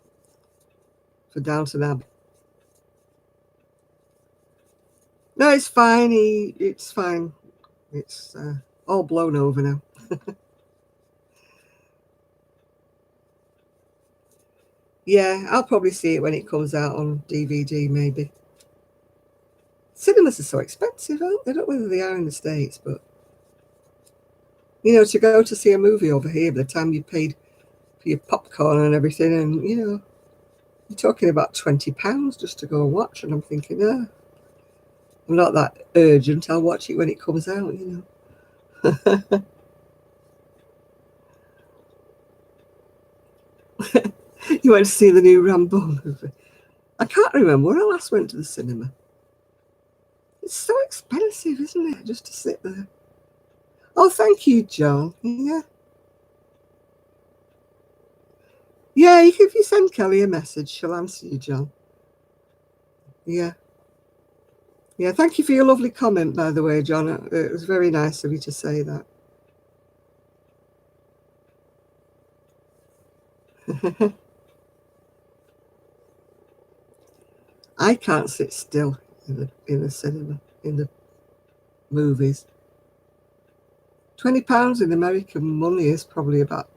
for Downton Abbey. No, it's fine. It's fine. It's all blown over now. Yeah, I'll probably see it when it comes out on DVD, maybe. Cinemas are so expensive, aren't they? I don't know whether they are in the States, but you know, to go to see a movie over here, by the time you paid for your popcorn and everything, and you know, you're talking about £20 just to go and watch. And I'm thinking, I'm not that urgent. I'll watch it when it comes out, you know. You went to see the new Rambo movie. I can't remember when I last went to the cinema. It's so expensive, isn't it, just to sit there? Oh, thank you, John. Yeah. Yeah, if you send Kelly a message, she'll answer you, John. Yeah. Yeah, thank you for your lovely comment, by the way, John. It was very nice of you to say that. I can't sit still. in the cinema, in the movies. £20 in American money is probably about,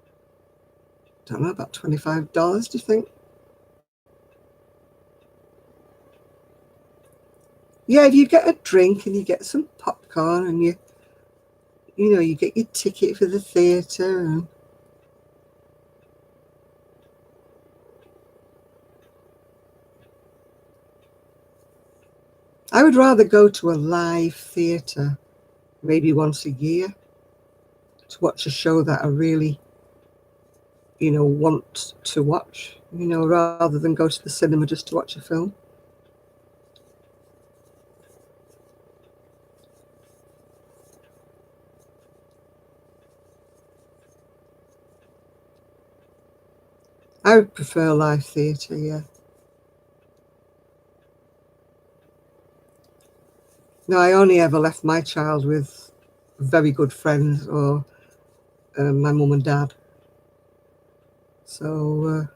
I don't know, about $25, do you think? Yeah, if you get a drink and you get some popcorn and you get your ticket for the theatre. And I would rather go to a live theatre maybe once a year to watch a show that I really, want to watch, rather than go to the cinema just to watch a film. I would prefer live theatre, yeah. No, I only ever left my child with very good friends or my mum and dad. So,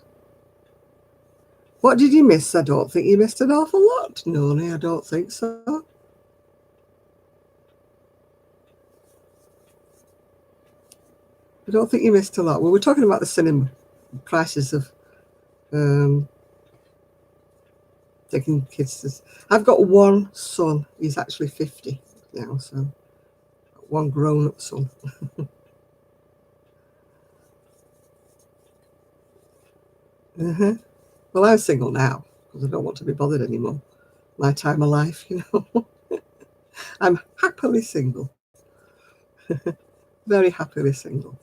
what did you miss? I don't think you missed an awful lot, Noni. I don't think so. I don't think you missed a lot. Well, we're talking about the cinema prices of taking kids to. I've got one son. He's actually 50 now, so one grown-up son. Well, I'm single now because I don't want to be bothered anymore. My time of life, I'm happily single. Very happily single.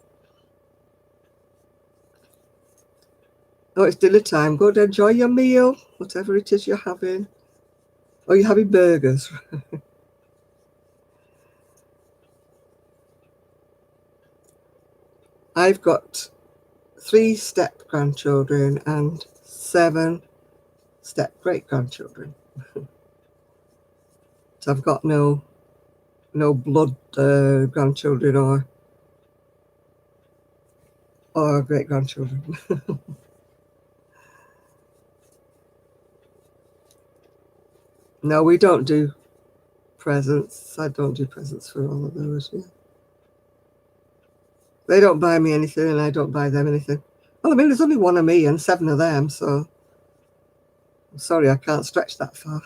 Oh, it's dinner time. Go and enjoy your meal, whatever it is you're having. Oh, you're having burgers. I've got 3 step-grandchildren and 7 step-great-grandchildren. So I've got no blood grandchildren or great-grandchildren. No, we don't do presents. I don't do presents for all of those. Yeah. They don't buy me anything and I don't buy them anything. Well, I mean, there's only one of me and 7 of them, so I'm sorry, I can't stretch that far.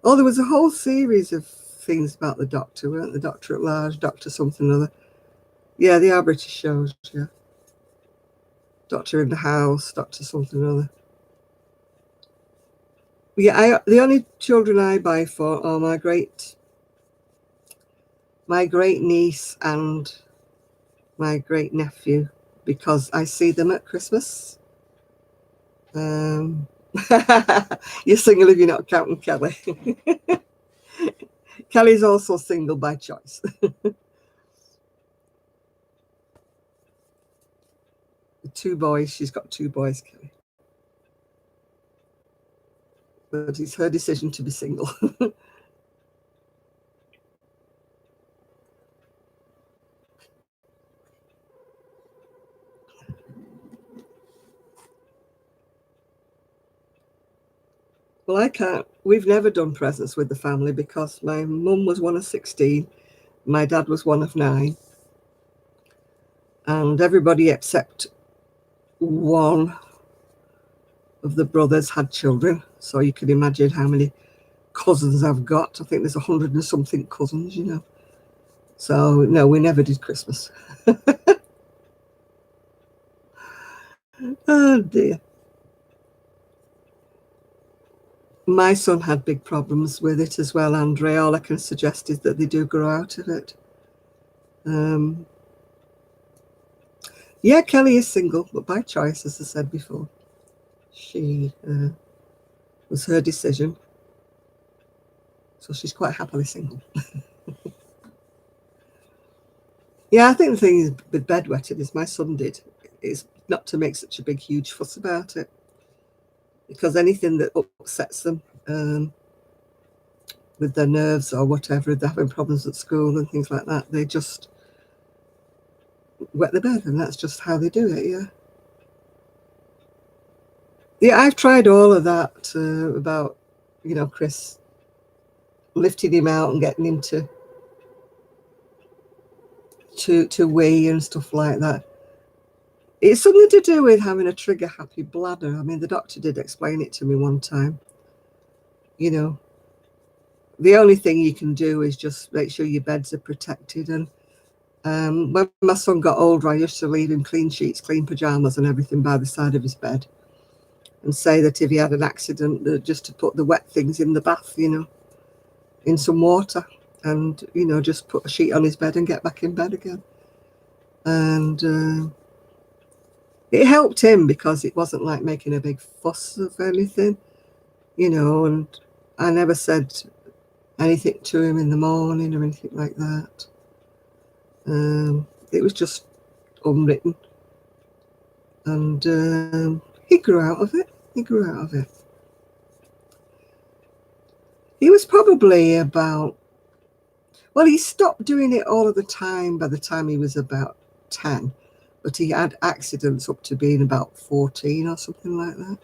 Oh, there was a whole series of things about the Doctor, weren't the Doctor at Large, Doctor something or other. Yeah, they are British shows, yeah. Doctor in the House, Doctor something or other. Yeah, the only children I buy for are my great niece and my great nephew, because I see them at Christmas. You're single if you're not counting Kelly. Kelly's also single by choice. 2 boys. She's got 2 boys, Kelly. But it's her decision to be single. Well, I can't. We've never done presents with the family because my mum was one of 16, my dad was one of 9, and everybody except one of the brothers had children. So you can imagine how many cousins I've got. I think there's 100 and something cousins, So no, we never did Christmas. Oh dear. My son had big problems with it as well, Andre. All I can suggest is that they do grow out of it. Yeah, Kelly is single, but by choice, as I said before. She was her decision. So she's quite happily single. Yeah, I think the thing is with bedwetting is my son did is not to make such a big, huge fuss about it. Because anything that upsets them with their nerves or whatever, if they're having problems at school and things like that, they just wet the bed, and that's just how they do it, yeah. Yeah, I've tried all of that about, Chris lifting him out and getting him to wee and stuff like that. It's something to do with having a trigger happy bladder. I mean, the doctor did explain it to me one time. You know, the only thing you can do is just make sure your beds are protected. And when my son got older, I used to leave him clean sheets, clean pajamas, and everything by the side of his bed, and say that if he had an accident, just to put the wet things in the bath, in some water, and just put a sheet on his bed and get back in bed again. And it helped him because it wasn't like making a big fuss of anything, and I never said anything to him in the morning or anything like that. It was just unwritten, and he grew out of it. He was probably about, well, he stopped doing it all of the time by the time he was about 10, but he had accidents up to being about 14 or something like that.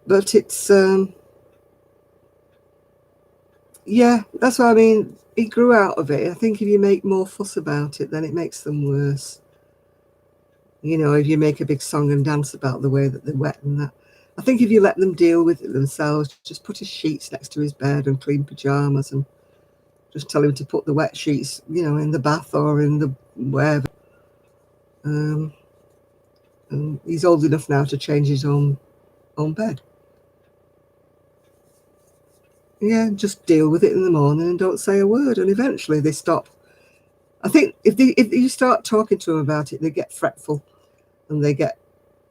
But it's, yeah, that's what I mean. He grew out of it. I think if you make more fuss about it, then it makes them worse. If you make a big song and dance about the way that they're wet and that. I think if you let them deal with it themselves, just put his sheets next to his bed and clean pajamas and just tell him to put the wet sheets, in the bath or in the wherever. And he's old enough now to change his own bed. Yeah, just deal with it in the morning and don't say a word, and eventually they stop. I think if you start talking to them about it, they get fretful and they get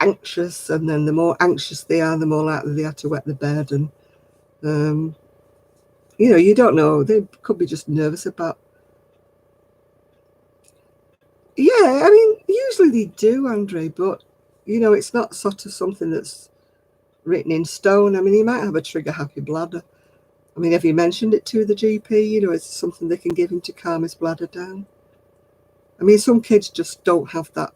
anxious, and then the more anxious they are, the more likely they are to wet the bed. And you don't know, they could be just nervous about. Yeah, I mean, usually they do, Andre, but it's not sort of something that's written in stone. I mean, he might have a trigger happy bladder. I mean, have you mentioned it to the GP? Is it something they can give him to calm his bladder down? I mean, some kids just don't have that,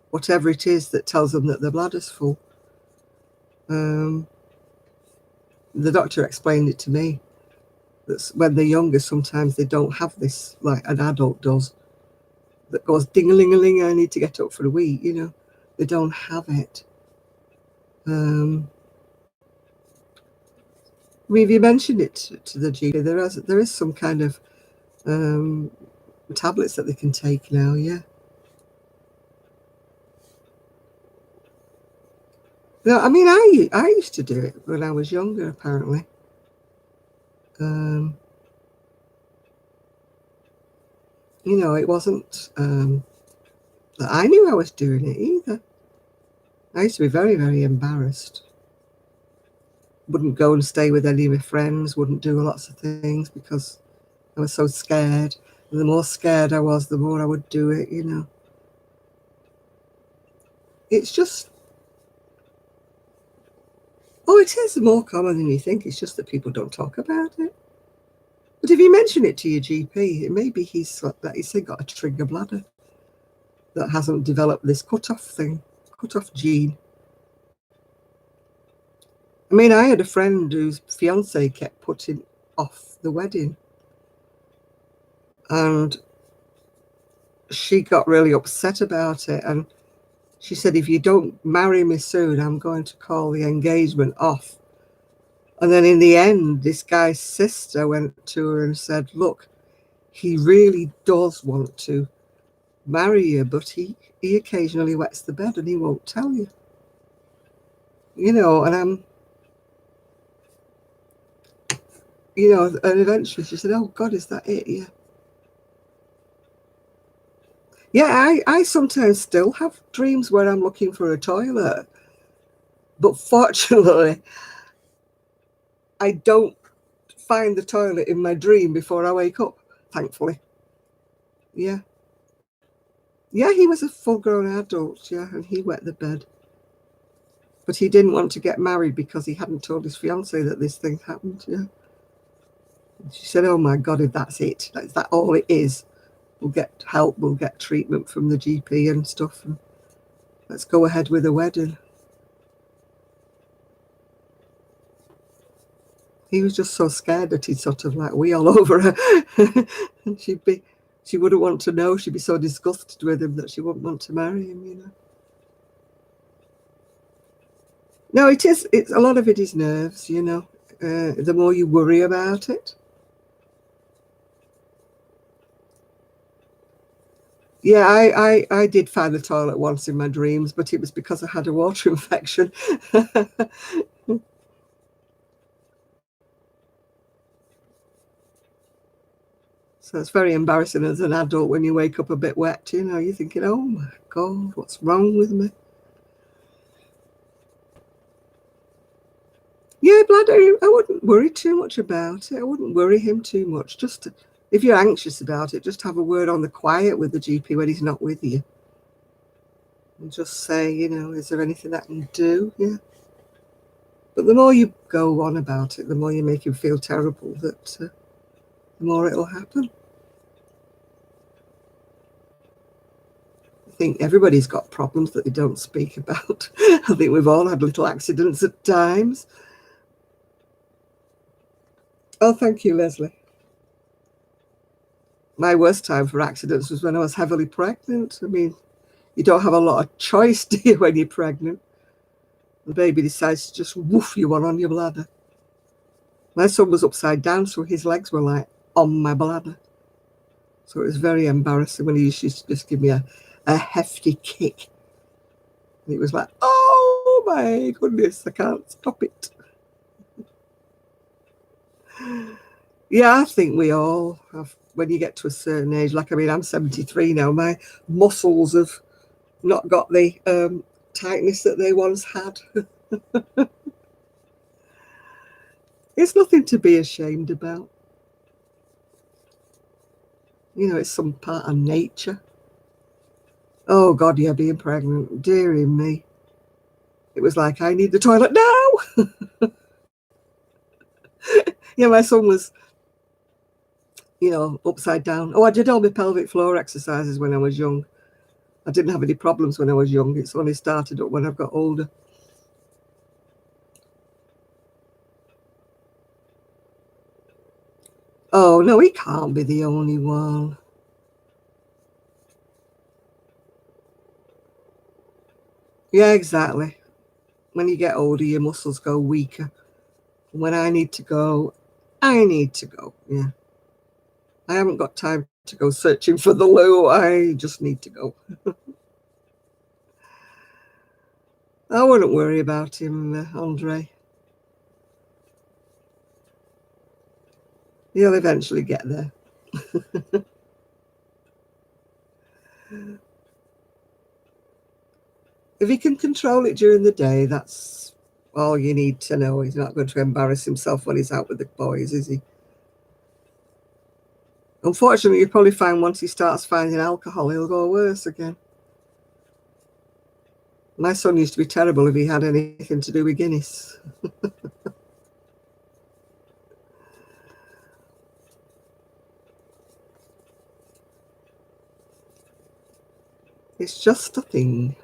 whatever it is that tells them that their bladder's full. The doctor explained it to me. That when they're younger, sometimes they don't have this like an adult does. That goes ding-a-ling-a-ling, I need to get up for a wee. They don't have it. I mean, if you mentioned it to the GP, there is some kind of tablets that they can take now. Yeah. No, I mean, I used to do it when I was younger, apparently. It wasn't that I knew I was doing it either. I used to be very, very embarrassed. Wouldn't go and stay with any of my friends, wouldn't do lots of things because I was so scared. And the more scared I was, the more I would do it, It's just, it is more common than you think. It's just that people don't talk about it. But if you mention it to your GP, maybe he's got a trigger bladder that hasn't developed this cut-off gene. I mean, I had a friend whose fiance kept putting off the wedding, and she got really upset about it. And she said, if you don't marry me soon, I'm going to call the engagement off. And then in the end, this guy's sister went to her and said, look, he really does want to marry you, but he occasionally wets the bed and he won't tell you. And and eventually she said, oh God, is that it? Yeah. Yeah, I sometimes still have dreams where I'm looking for a toilet. But fortunately, I don't find the toilet in my dream before I wake up, thankfully. Yeah. Yeah, he was a full-grown adult, yeah, and he wet the bed. But he didn't want to get married because he hadn't told his fiancée that this thing happened, yeah. She said, oh my God, if that's it, is that all it is? we'll get help, we'll get treatment from the GP and stuff, and let's go ahead with the wedding. He was just so scared that he'd sort of like wee all over her. And she wouldn't want to know. She'd be so disgusted with him that she wouldn't want to marry him, you know. No, it's a lot of it is nerves, you know. The more you worry about it. Yeah, I did find the toilet once in my dreams, but it was because I had a water infection. So it's very embarrassing as an adult when you wake up a bit wet, you know, you're thinking, oh my God, what's wrong with me? Yeah, bladder, I wouldn't worry too much about it. I wouldn't worry him too much. Just if you're anxious about it, just have a word on the quiet with the GP when he's not with you. And just say, you know, is there anything I can do? Yeah. But the more you go on about it, the more you make him feel terrible, that the more it'll happen. I think everybody's got problems that they don't speak about. I think we've all had little accidents at times. Oh, thank you, Leslie. My worst time for accidents was when I was heavily pregnant. I mean, you don't have a lot of choice, do you, when you're pregnant? The baby decides to just woof you on your bladder. My son was upside down, so his legs were like on my bladder. So it was very embarrassing when he used to just give me a hefty kick. And it was like, oh my goodness, I can't stop it. Yeah, I think we all have, when you get to a certain age, like, I mean, I'm 73 now, my muscles have not got the tightness that they once had. It's nothing to be ashamed about. You know, it's some part of nature. Oh God, yeah, being pregnant, dearie me. It was like, I need the toilet now. Yeah, my son was, you know, upside down. Oh, I did all my pelvic floor exercises when I was young. I didn't have any problems when I was young. It's only started up when I've got older. Oh, no, he can't be the only one. Yeah, exactly. When you get older, your muscles go weaker. When I need to go, I need to go. Yeah. I haven't got time to go searching for the loo. I just need to go. I wouldn't worry about him, Andre. He'll eventually get there. If he can control it during the day, that's all you need to know. He's not going to embarrass himself when he's out with the boys, is he? Unfortunately, you'll probably find once he starts finding alcohol, he'll go worse again. My son used to be terrible if he had anything to do with Guinness. It's just a thing.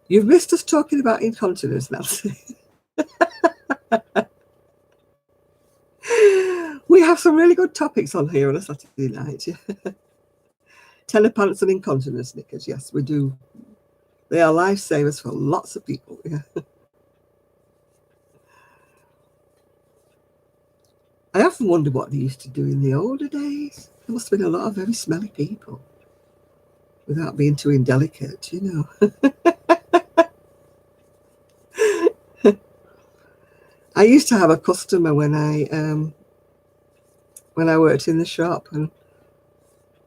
You've missed us talking about incontinence, Nancy. We have some really good topics on here on a Saturday night. Tenor pants and incontinence knickers. Yes, we do. They are lifesavers for lots of people. Yeah. I often wonder what they used to do in the older days. There must have been a lot of very smelly people, without being too indelicate, you know. I used to have a customer when I worked in the shop, and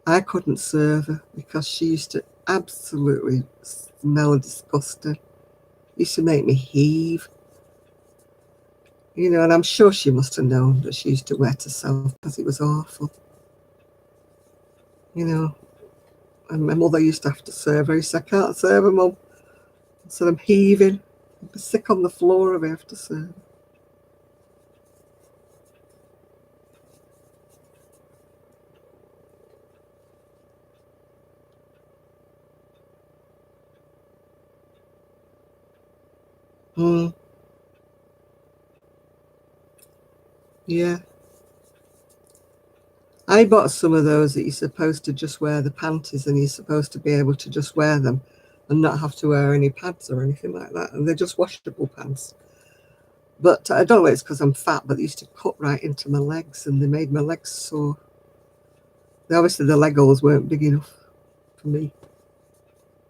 I couldn't serve her because she used to absolutely smell disgusting. Used to make me heave. You know, and I'm sure she must have known that she used to wet herself because it was awful. You know, and my mother used to have to serve her. I used to say, I can't serve her, Mum. So I'm heaving. I'm sick on the floor, I have to say. Yeah. I bought some of those that you're supposed to just wear the panties and you're supposed to be able to just wear them and not have to wear any pads or anything like that. And they're just washable pants. But I don't know if it's because I'm fat, but they used to cut right into my legs and they made my legs sore. Obviously, the leg holes weren't big enough for me.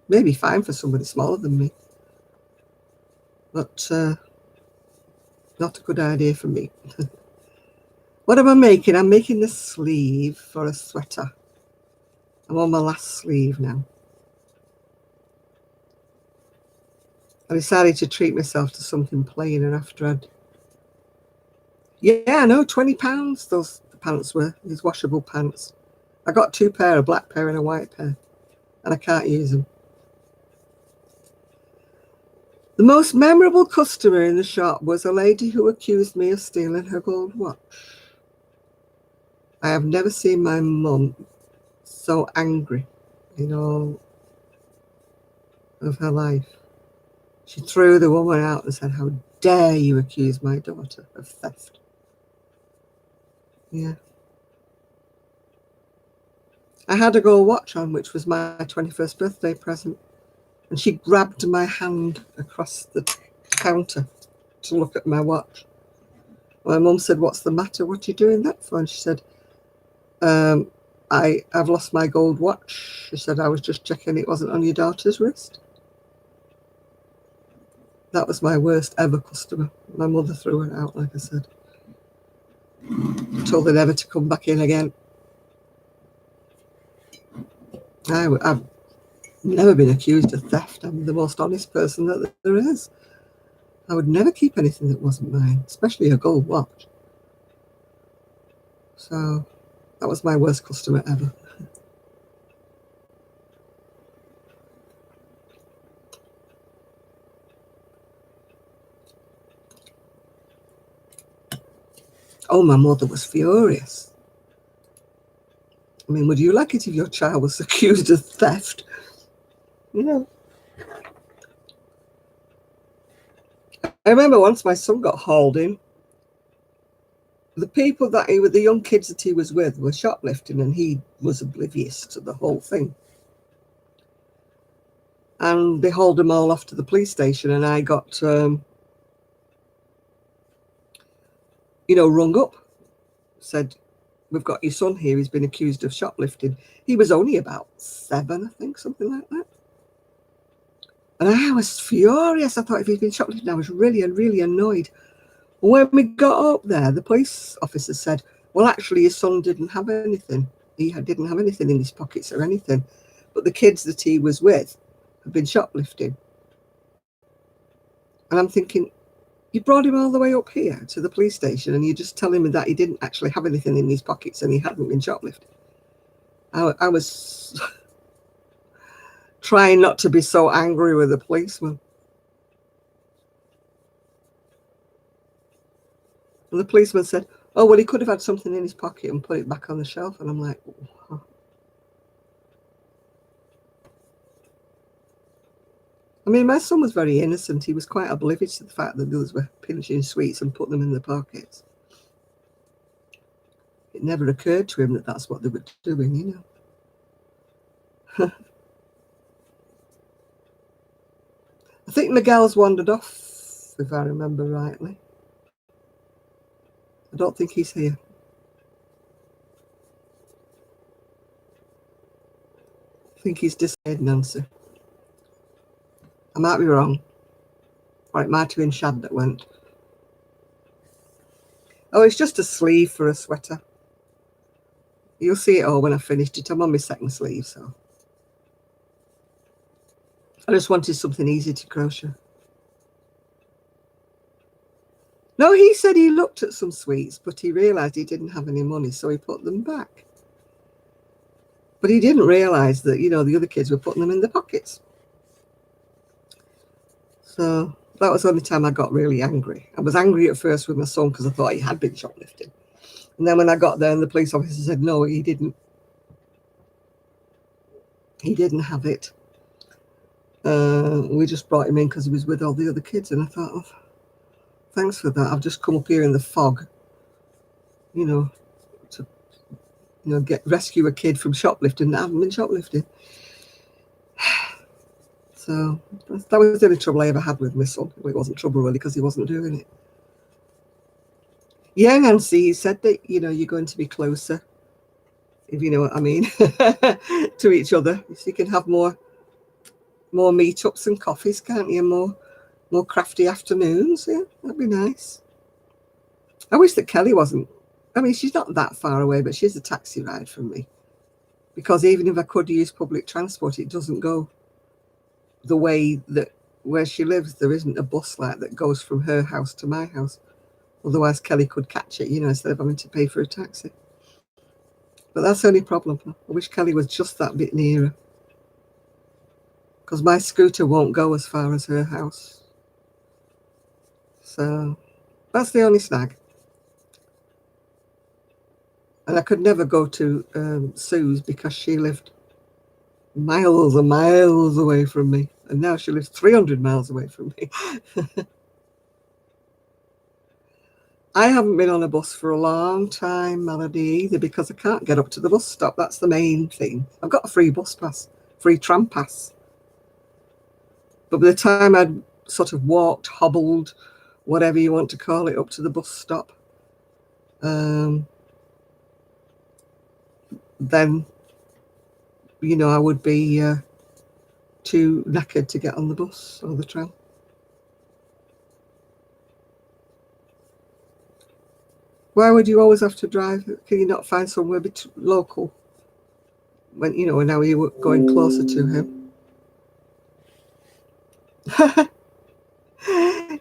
Maybe fine for somebody smaller than me. But not a good idea for me. What am I making? I'm making the sleeve for a sweater. I'm on my last sleeve now. I decided to treat myself to something plain, and after I'd... Yeah, I know, £20 those pants were, these washable pants. I got 2 pair, a black pair and a white pair, and I can't use them. The most memorable customer in the shop was a lady who accused me of stealing her gold watch. I have never seen my mum so angry in all of her life. She threw the woman out and said, "How dare you accuse my daughter of theft?" Yeah. I had a gold watch on, which was my 21st birthday present, and she grabbed my hand across the counter to look at my watch. My mum said, "What's the matter? What are you doing that for?" And she said, I've lost my gold watch. She said, "I was just checking it wasn't on your daughter's wrist." That was my worst ever customer. My mother threw her out, like I said. Told her never to come back in again. I've never been accused of theft. I'm the most honest person that there is. I would never keep anything that wasn't mine, especially a gold watch. So that was my worst customer ever. Oh, my mother was furious. I mean, would you like it if your child was accused of theft? You know. I remember once my son got hauled in. The people that he, with the young kids that he was with, were shoplifting, and he was oblivious to the whole thing. And they hauled them all off to the police station, and I got, rung up. Said, "We've got your son here. He's been accused of shoplifting." He was only about 7, I think, something like that. And I was furious. I thought if he'd been shoplifting, I was really, really annoyed. When we got up there, the police officer said, "Well, actually, his son didn't have anything. He didn't have anything in his pockets or anything. But the kids that he was with had been shoplifting." And I'm thinking, you brought him all the way up here to the police station and you just tell him that he didn't actually have anything in his pockets and he hadn't been shoplifting. I was trying not to be so angry with the policeman. And the policeman said, "Oh, well, he could have had something in his pocket and put it back on the shelf." And I'm like, oh. I mean, my son was very innocent. He was quite oblivious to the fact that others were pinching sweets and putting them in their pockets. It never occurred to him that that's what they were doing, you know. I think Miguel's wandered off, if I remember rightly. I don't think he's here. I think he's disappeared, Nancy. I might be wrong. Or it might have been Shad that went. Oh, it's just a sleeve for a sweater. You'll see it all when I've finished it. I'm on my second sleeve, so. I just wanted something easy to crochet. No, he said he looked at some sweets, but he realised he didn't have any money, so he put them back. But he didn't realise that, the other kids were putting them in their pockets. So that was the only time I got really angry. I was angry at first with my son because I thought he had been shoplifting. And then when I got there and the police officer said, no, he didn't. He didn't have it. We just brought him in because he was with all the other kids. And I thought, oh, thanks for that. I've just come up here in the fog, to rescue a kid from shoplifting that haven't been shoplifting. So that was the only trouble I ever had with my son. Well, it wasn't trouble really because he wasn't doing it. Yeah, Nancy, he said that, you're going to be closer, if you know what I mean, to each other. So you can have more meetups and coffees, can't you? More crafty afternoons. Yeah, that'd be nice. I wish that Kelly wasn't. I mean, she's not that far away, but she's a taxi ride from me. Because even if I could use public transport, it doesn't go the way that where she lives. There isn't a bus like that goes from her house to my house. Otherwise, Kelly could catch it, instead of having to pay for a taxi. But that's the only problem. I wish Kelly was just that bit nearer. Because my scooter won't go as far as her house. So that's the only snag. And I could never go to Sue's because she lived miles and miles away from me. And now she lives 300 miles away from me. I haven't been on a bus for a long time, Melody, either, because I can't get up to the bus stop. That's the main thing. I've got a free bus pass, free tram pass. But by the time I'd sort of walked, hobbled, whatever you want to call it, up to the bus stop, then, I would be too knackered to get on the bus or the tram. Why would you always have to drive? Can you not find somewhere local when, now you're going closer to him?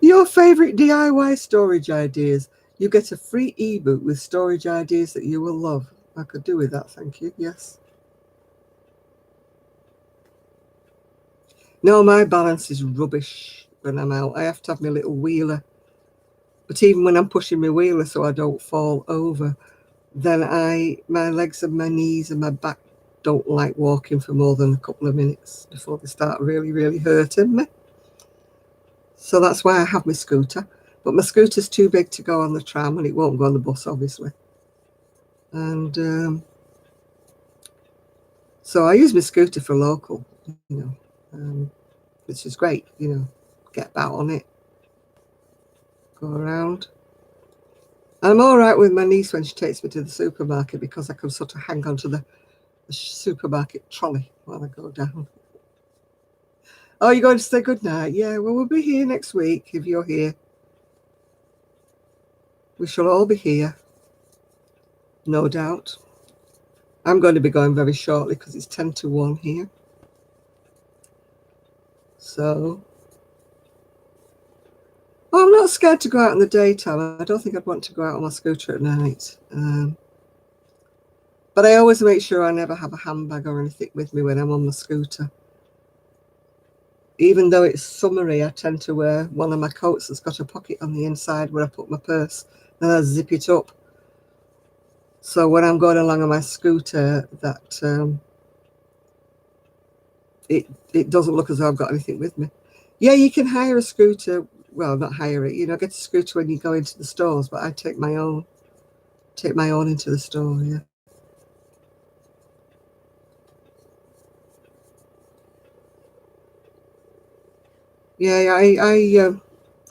Your favourite DIY storage ideas. You get a free ebook with storage ideas that you will love. I could do with that, thank you. Yes. No, my balance is rubbish when I'm out. I have to have my little wheeler. But even when I'm pushing my wheeler so I don't fall over, then my legs and my knees and my back don't like walking for more than a couple of minutes before they start really, really hurting me. So that's why I have my scooter. But my scooter's too big to go on the tram and it won't go on the bus, obviously. And so I use my scooter for local, which is great, get about on it, go around. And I'm all right with my niece when she takes me to the supermarket because I can sort of hang on to the supermarket trolley while I go down. Oh, you're going to say goodnight? Yeah, well, we'll be here next week if you're here. We shall all be here, no doubt. I'm going to be going very shortly because it's 10 to 1 here. So, I'm not scared to go out in the daytime. I don't think I'd want to go out on my scooter at night. But I always make sure I never have a handbag or anything with me when I'm on my scooter. Even though it's summery, I tend to wear one of my coats that's got a pocket on the inside where I put my purse, and I zip it up. So when I'm going along on my scooter, that it doesn't look as though I've got anything with me. Yeah, you can hire a scooter. Well, not hire it. Get a scooter when you go into the stores, but I take my own. Take my own into the store. Yeah. Yeah,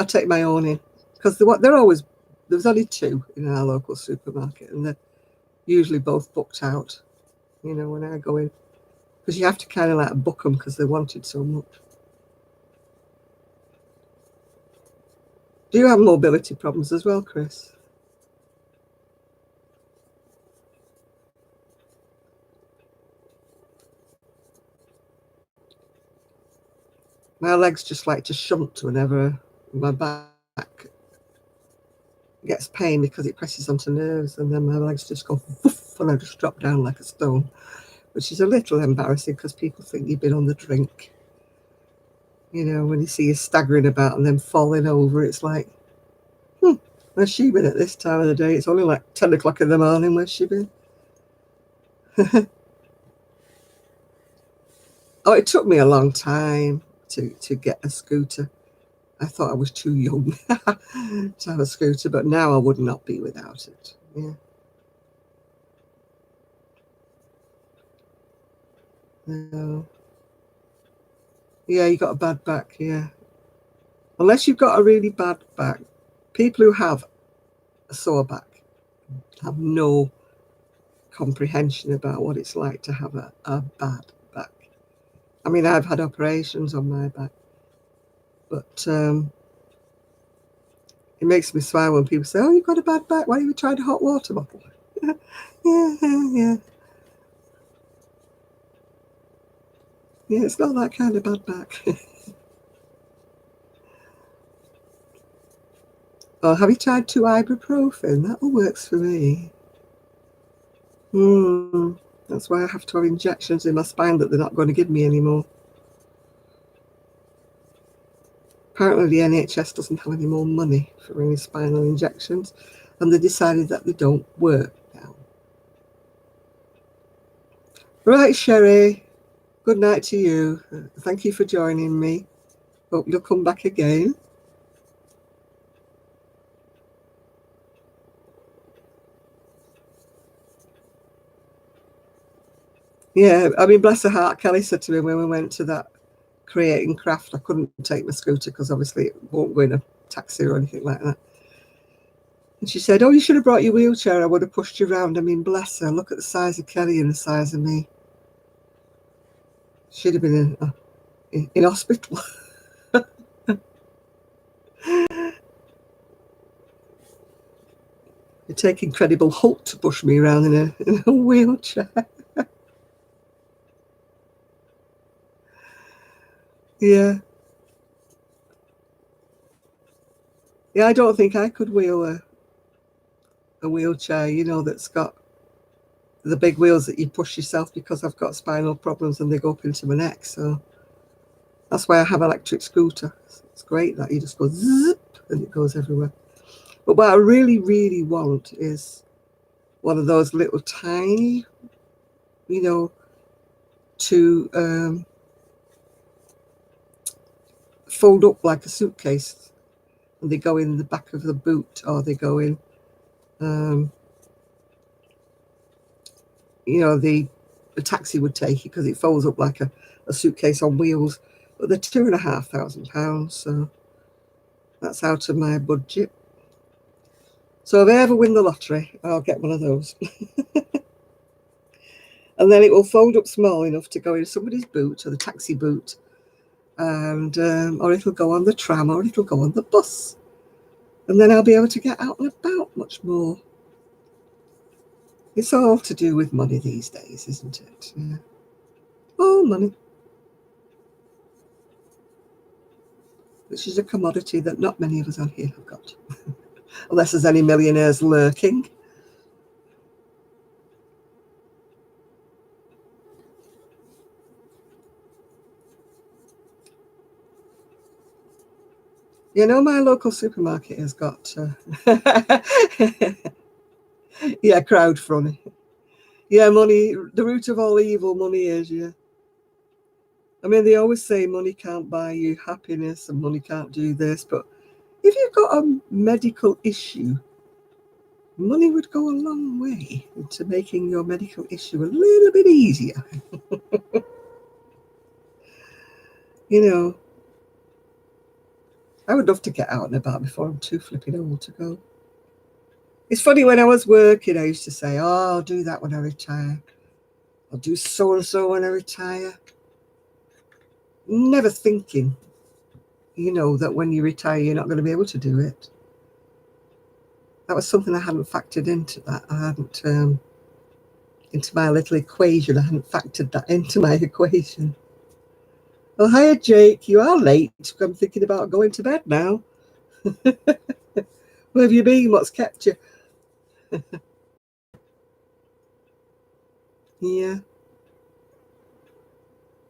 I take my own in because there's only 2 in our local supermarket, and they're usually both booked out. When I go in, because you have to kind of like book them because they're wanted so much. Do you have mobility problems as well, Chris? My legs just like to shunt whenever my back gets pain because it presses onto nerves, and then my legs just go woof, and I just drop down like a stone, which is a little embarrassing because people think you've been on the drink. You know, when you see you staggering about and then falling over, it's like, where's she been at this time of the day? It's only like 10 o'clock in the morning. Where's she been? Oh, it took me a long time to get a scooter. I thought I was too young to have a scooter, but now I would not be without it. Yeah. No. Yeah, you got a bad back, yeah. Unless you've got a really bad back. People who have a sore back have no comprehension about what it's like to have a bad back. I mean, I've had operations on my back, but it makes me smile when people say, "Oh, you've got a bad back. Why have you tried a hot water bottle?" yeah. Yeah, it's not that kind of bad back. Oh, have you tried 2 ibuprofen? That all works for me. That's why I have to have injections in my spine that they're not going to give me anymore. Apparently the NHS doesn't have any more money for any spinal injections, and they decided that they don't work now. Right, Sherry, good night to you. Thank you for joining me. Hope you'll come back again. Yeah, I mean, bless her heart, Kelly said to me when we went to that creating craft, I couldn't take my scooter because obviously it won't go in a taxi or anything like that. And she said, "Oh, you should have brought your wheelchair. I would have pushed you around." I mean, bless her. Look at the size of Kelly and the size of me. She'd have been in hospital. It'd take Incredible Hulk to push me around in a wheelchair. Yeah. Yeah, I don't think I could wheel a wheelchair, you know, that's got the big wheels that you push yourself because I've got spinal problems and they go up into my neck. So that's why I have an electric scooter. It's great that you just go zip and it goes everywhere. But what I really, really want is one of those little tiny, you know, to fold up like a suitcase. And they go in the back of the boot, or they go in, you know, the taxi would take it because it folds up like a suitcase on wheels. But they're £2,500, so that's out of my budget. So if I ever win the lottery, I'll get one of those. And then it will fold up small enough to go in somebody's boot or the taxi boot, and or it'll go on the tram or it'll go on the bus. And then I'll be able to get out and about much more. It's all to do with money these days, isn't it? Yeah. Oh, money. Which is a commodity that not many of us on here have got. Unless there's any millionaires lurking. You know, my local supermarket has got, yeah, crowdfunding. Yeah, money, the root of all evil, money is, yeah. I mean, they always say money can't buy you happiness and money can't do this, but if you've got a medical issue, money would go a long way into making your medical issue a little bit easier. You know, I would love to get out and about before I'm too flipping old to go. It's funny, when I was working, I used to say, "Oh, I'll do that when I retire. I'll do so and so when I retire." Never thinking, you know, that when you retire, you're not going to be able to do it. That was something I hadn't factored into that. I hadn't, into my little equation, I hadn't factored that into my equation. Oh, hiya, Jake. You are late. I'm thinking about going to bed now. Where have you been? What's kept you? Yeah.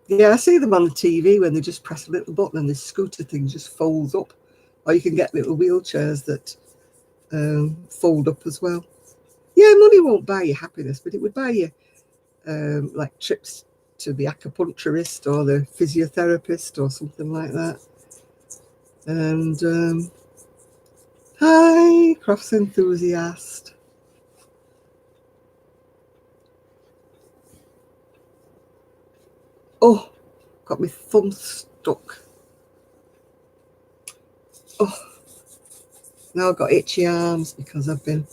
Yeah, I see them on the TV when they just press a little button and this scooter thing just folds up. Or you can get little wheelchairs that fold up as well. Yeah, money won't buy you happiness, but it would buy you like trips to the acupuncturist or the physiotherapist or something like that. And hi, crafts enthusiast. Oh, got my thumb stuck. Oh, now I've got itchy arms because I've been.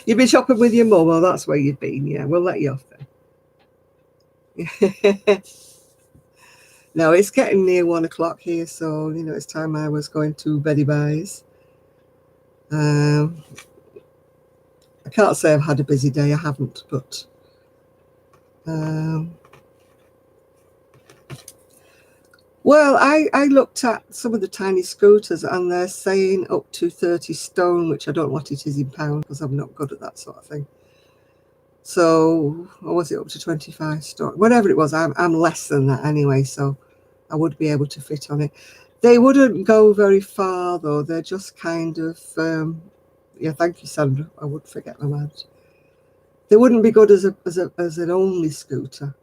You've been shopping with your mum, well, that's where you've been. Yeah, we'll let you off then. No, it's getting near 1 o'clock here, so you know it's time I was going to beddy buys. I can't say I've had a busy day, I haven't, but well, I looked at some of the tiny scooters and they're saying up to 30 stone, which I don't know what it is in pounds because I'm not good at that sort of thing. So, or was it up to 25 stone? Whatever it was, I'm less than that anyway, so I would be able to fit on it. They wouldn't go very far though. They're just kind of, yeah, thank you, Sandra. I would forget my mind. They wouldn't be good as an only scooter.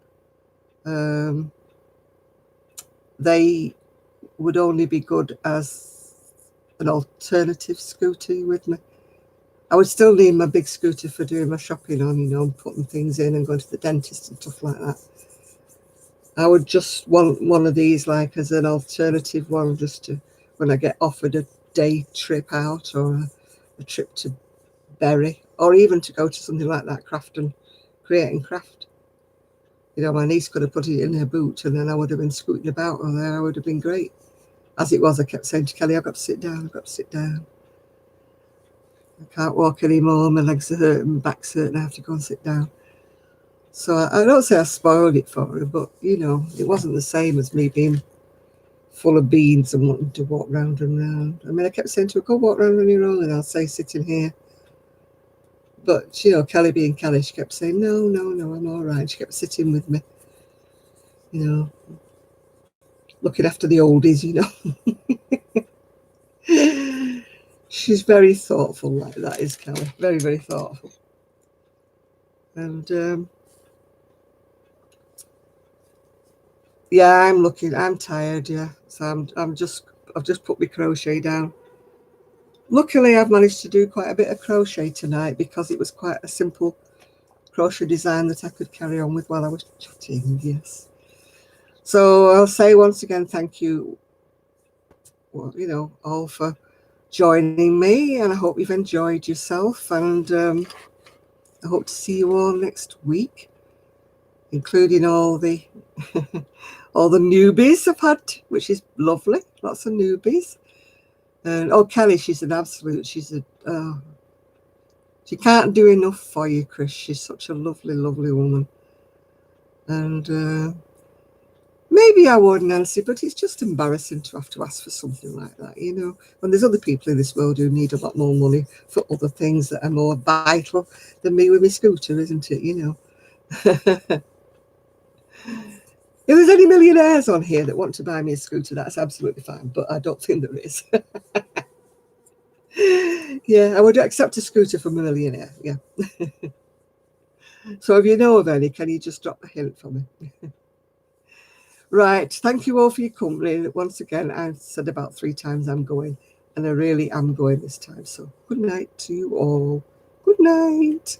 They would only be good as an alternative scooter with me. I would still need my big scooter for doing my shopping on, you know, and putting things in and going to the dentist and stuff like that. I would just want one of these like as an alternative one, just to when I get offered a day trip out or a trip to Bury, or even to go to something like that, craft and create and craft. You know, my niece could have put it in her boot and then I would have been scooting about on there. I would have been great. As it was, I kept saying to Kelly, I've got to sit down, I've got to sit down. I can't walk anymore, my legs are hurting, my back's hurting, I have to go and sit down. So I don't say I spoiled it for her, but, you know, it wasn't the same as me being full of beans and wanting to walk round and round. I mean, I kept saying to her, go walk round on your own, and I'll say, sitting here. But, you know, Kelly being Kelly, she kept saying, no, I'm all right. She kept sitting with me, you know, looking after the oldies, you know. She's very thoughtful like that, is Kelly. Very, very thoughtful. And, yeah, I'm tired, yeah. So I've just put my crochet down. Luckily, I've managed to do quite a bit of crochet tonight because it was quite a simple crochet design that I could carry on with while I was chatting, yes. So I'll say once again, thank you, well, you know, all for joining me, and I hope you've enjoyed yourself, and I hope to see you all next week, including all the all the newbies I've had, which is lovely, lots of newbies. And oh, Kelly, she's an absolute, she can't do enough for you, Chris. She's such a lovely, lovely woman. And maybe I would, Nancy, but it's just embarrassing to have to ask for something like that, you know. When there's other people in this world who need a lot more money for other things that are more vital than me with my scooter, isn't it, you know? If there's any millionaires on here that want to buy me a scooter, that's absolutely fine, but I don't think there is. Yeah, I would accept a scooter from a millionaire, yeah. So if you know of any, can you just drop a hint for me? Right, thank you all for your company. Once again, I've said about 3 times I'm going, and I really am going this time. So good night to you all. Good night.